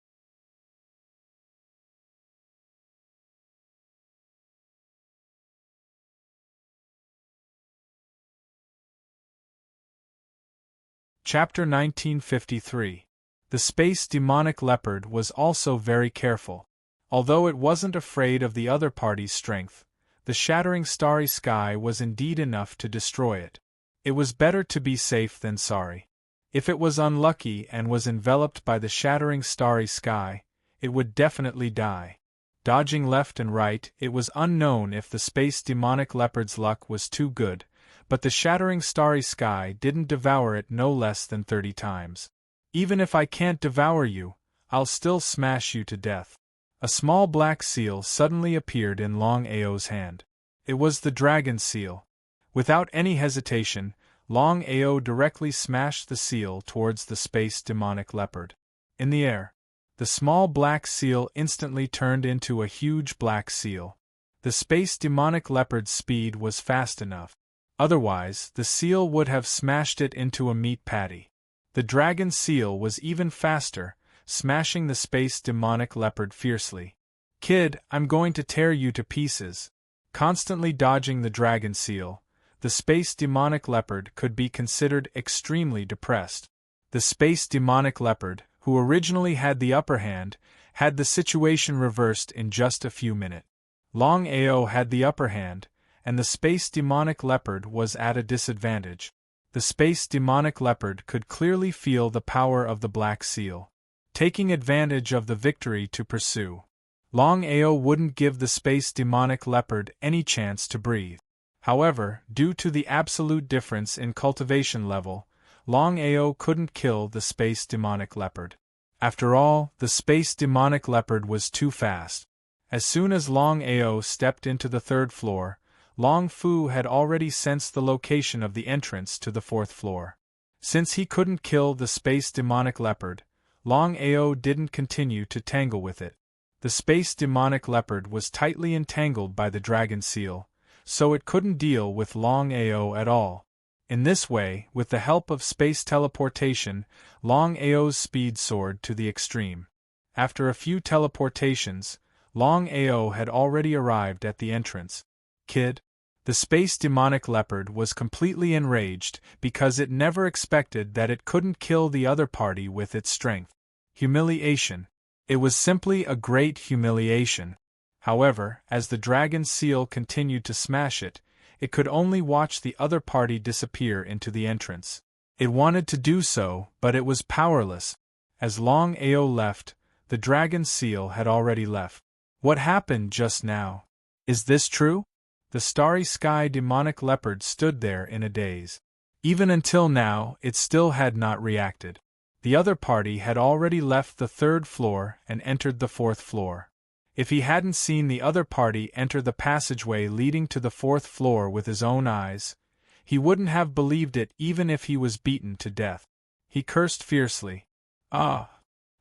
Chapter 1953. The Space Demonic Leopard was also very careful. Although it wasn't afraid of the other party's strength, the shattering starry sky was indeed enough to destroy it. It was better to be safe than sorry. If it was unlucky and was enveloped by the shattering starry sky, it would definitely die. Dodging left and right, it was unknown if the Space Demonic Leopard's luck was too good, but the shattering starry sky didn't devour it no less than 30 times. Even if I can't devour you, I'll still smash you to death. A small black seal suddenly appeared in Longao's hand. It was the dragon seal. Without any hesitation, Longao directly smashed the seal towards the space demonic leopard. In the air, the small black seal instantly turned into a huge black seal. The space demonic leopard's speed was fast enough. Otherwise, the seal would have smashed it into a meat patty. The dragon seal was even faster, smashing the space demonic leopard fiercely. Kid, I'm going to tear you to pieces. Constantly dodging the dragon seal, the space demonic leopard could be considered extremely depressed. The space demonic leopard, who originally had the upper hand, had the situation reversed in just a few minutes. Longao had the upper hand, and the space demonic leopard was at a disadvantage. The space demonic leopard could clearly feel the power of the black seal. Taking advantage of the victory to pursue, Longao wouldn't give the space demonic leopard any chance to breathe. However, due to the absolute difference in cultivation level, Longao couldn't kill the space demonic leopard. After all, the space demonic leopard was too fast. As soon as Longao stepped into the third floor, Long Fu had already sensed the location of the entrance to the fourth floor. Since he couldn't kill the space demonic leopard, Longao didn't continue to tangle with it. The space demonic leopard was tightly entangled by the dragon seal, so it couldn't deal with Longao at all. In this way, with the help of space teleportation, Longao's speed soared to the extreme. After a few teleportations, Longao had already arrived at the entrance. Kid. The space demonic leopard was completely enraged because it never expected that it couldn't kill the other party with its strength. Humiliation. It was simply a great humiliation. However, as the dragon seal continued to smash it, it could only watch the other party disappear into the entrance. It wanted to do so, but it was powerless. As Longao left, the dragon seal had already left. What happened just now? Is this true? The starry sky demonic leopard stood there in a daze. Even until now, it still had not reacted. The other party had already left the third floor and entered the fourth floor. If he hadn't seen the other party enter the passageway leading to the fourth floor with his own eyes, he wouldn't have believed it even if he was beaten to death. He cursed fiercely. Ah!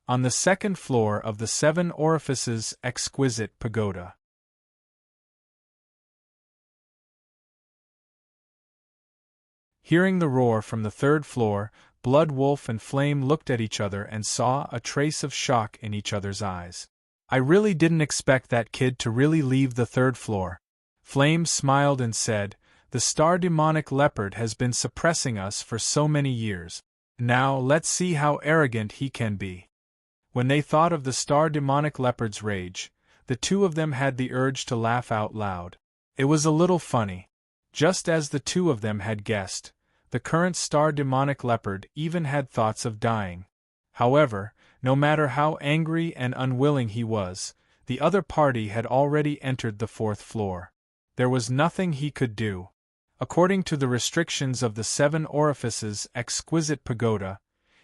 On the second floor of the Seven Orifices exquisite pagoda. Hearing the roar from the third floor, Blood Wolf and Flame looked at each other and saw a trace of shock in each other's eyes. I really didn't expect that kid to really leave the third floor. Flame smiled and said, the star demonic leopard has been suppressing us for so many years. Now let's see how arrogant he can be. When they thought of the star demonic leopard's rage, the two of them had the urge to laugh out loud. It was a little funny. Just as the two of them had guessed, the current star demonic leopard even had thoughts of dying. However, no matter how angry and unwilling he was, the other party had already entered the fourth floor. There was nothing he could do. According to the restrictions of the Seven Orifices exquisite pagoda,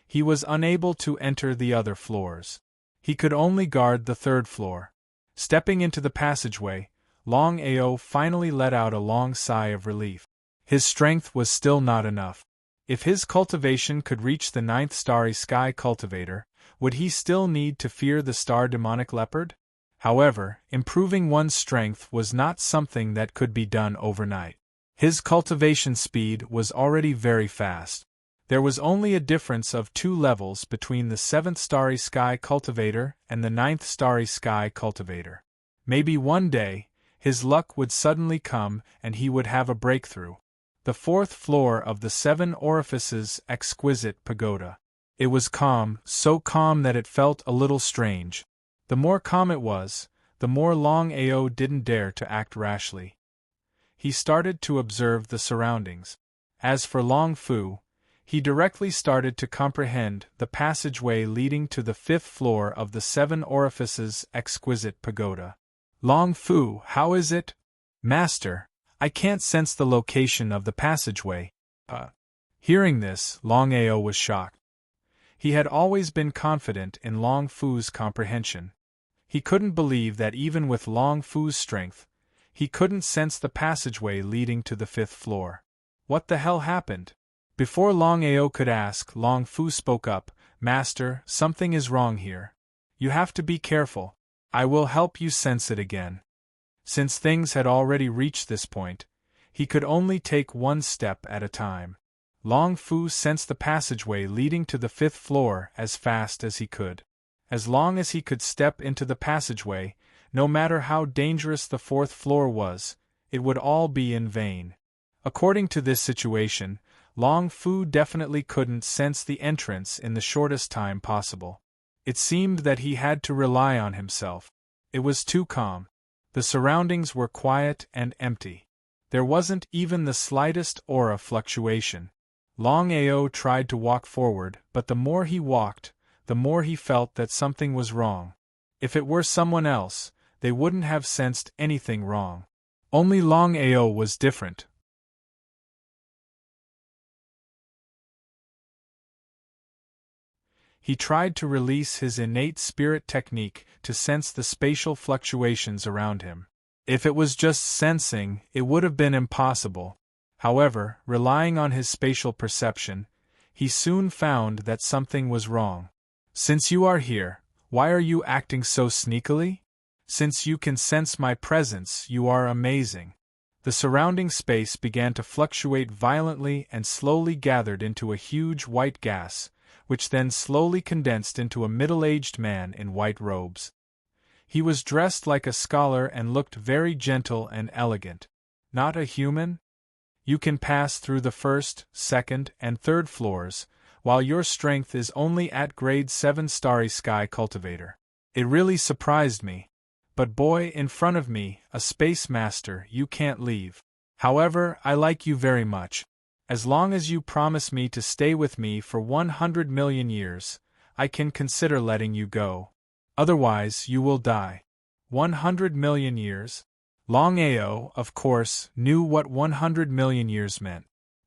he was unable to enter the other floors. He could only guard the third floor. Stepping into the passageway, Longao finally let out a long sigh of relief. His strength was still not enough. If his cultivation could reach the 9th starry sky cultivator, would he still need to fear the star demonic leopard? However, improving one's strength was not something that could be done overnight. His cultivation speed was already very fast. There was only a difference of 2 levels between the 7th starry sky cultivator and the 9th starry sky cultivator. Maybe one day, his luck would suddenly come and he would have a breakthrough. The 4th floor of the Seven Orifices exquisite pagoda. It was calm, so calm that it felt a little strange. The more calm it was, the more Longao didn't dare to act rashly. He started to observe the surroundings. As for Long Fu, he directly started to comprehend the passageway leading to the 5th floor of the Seven Orifices exquisite pagoda. Long Fu, how is it? Master, I can't sense the location of the passageway. Hearing this, Longao was shocked. He had always been confident in Long Fu's comprehension. He couldn't believe that even with Long Fu's strength, he couldn't sense the passageway leading to the 5th floor. What the hell happened? Before Longao could ask, Long Fu spoke up, "Master, something is wrong here. You have to be careful. I will help you sense it again." Since things had already reached this point, he could only take one step at a time. Long Fu sensed the passageway leading to the 5th floor as fast as he could. As long as he could step into the passageway, no matter how dangerous the 4th floor was, it would all be in vain. According to this situation, Long Fu definitely couldn't sense the entrance in the shortest time possible. It seemed that he had to rely on himself. It was too calm. The surroundings were quiet and empty. There wasn't even the slightest aura fluctuation. Longao tried to walk forward, but the more he walked, the more he felt that something was wrong. If it were someone else, they wouldn't have sensed anything wrong. Only Longao was different. He tried to release his innate spirit technique to sense the spatial fluctuations around him. If it was just sensing, it would have been impossible. However, relying on his spatial perception, he soon found that something was wrong. "Since you are here, why are you acting so sneakily? Since you can sense my presence, you are amazing." The surrounding space began to fluctuate violently and slowly gathered into a huge white gas, which then slowly condensed into a middle-aged man in white robes. He was dressed like a scholar and looked very gentle and elegant. Not a human? "You can pass through the 1st, 2nd, and 3rd floors, while your strength is only at grade 7 Starry Sky Cultivator." It really surprised me. "But boy, in front of me, a space master, you can't leave. However, I like you very much. As long as you promise me to stay with me for 100 million years, I can consider letting you go. Otherwise, you will die." 100 million years? Longao, of course, knew what 100 million years meant.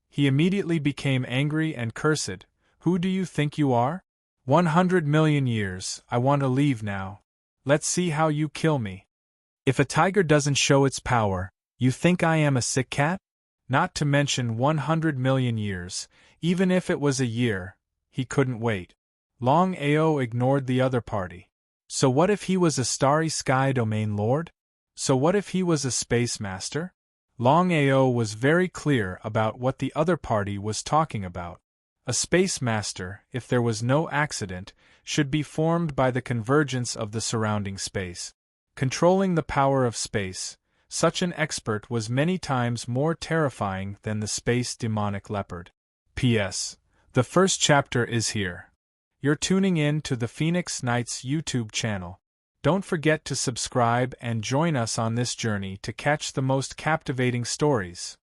He immediately became angry and cursed. "Who do you think you are? 100 million years, I want to leave now. Let's see how you kill me. If a tiger doesn't show its power, you think I am a sick cat?" Not to mention 100 million years, even if it was a year, he couldn't wait. Longao ignored the other party. So what if he was a Starry Sky Domain Lord? So what if he was a Space Master? Longao was very clear about what the other party was talking about. A Space Master, if there was no accident, should be formed by the convergence of the surrounding space. Controlling the power of space, such an expert was many times more terrifying than the space demonic leopard. P.S. The first chapter is here. You're tuning in to the Phoenix Knights YouTube channel. Don't forget to subscribe and join us on this journey to catch the most captivating stories.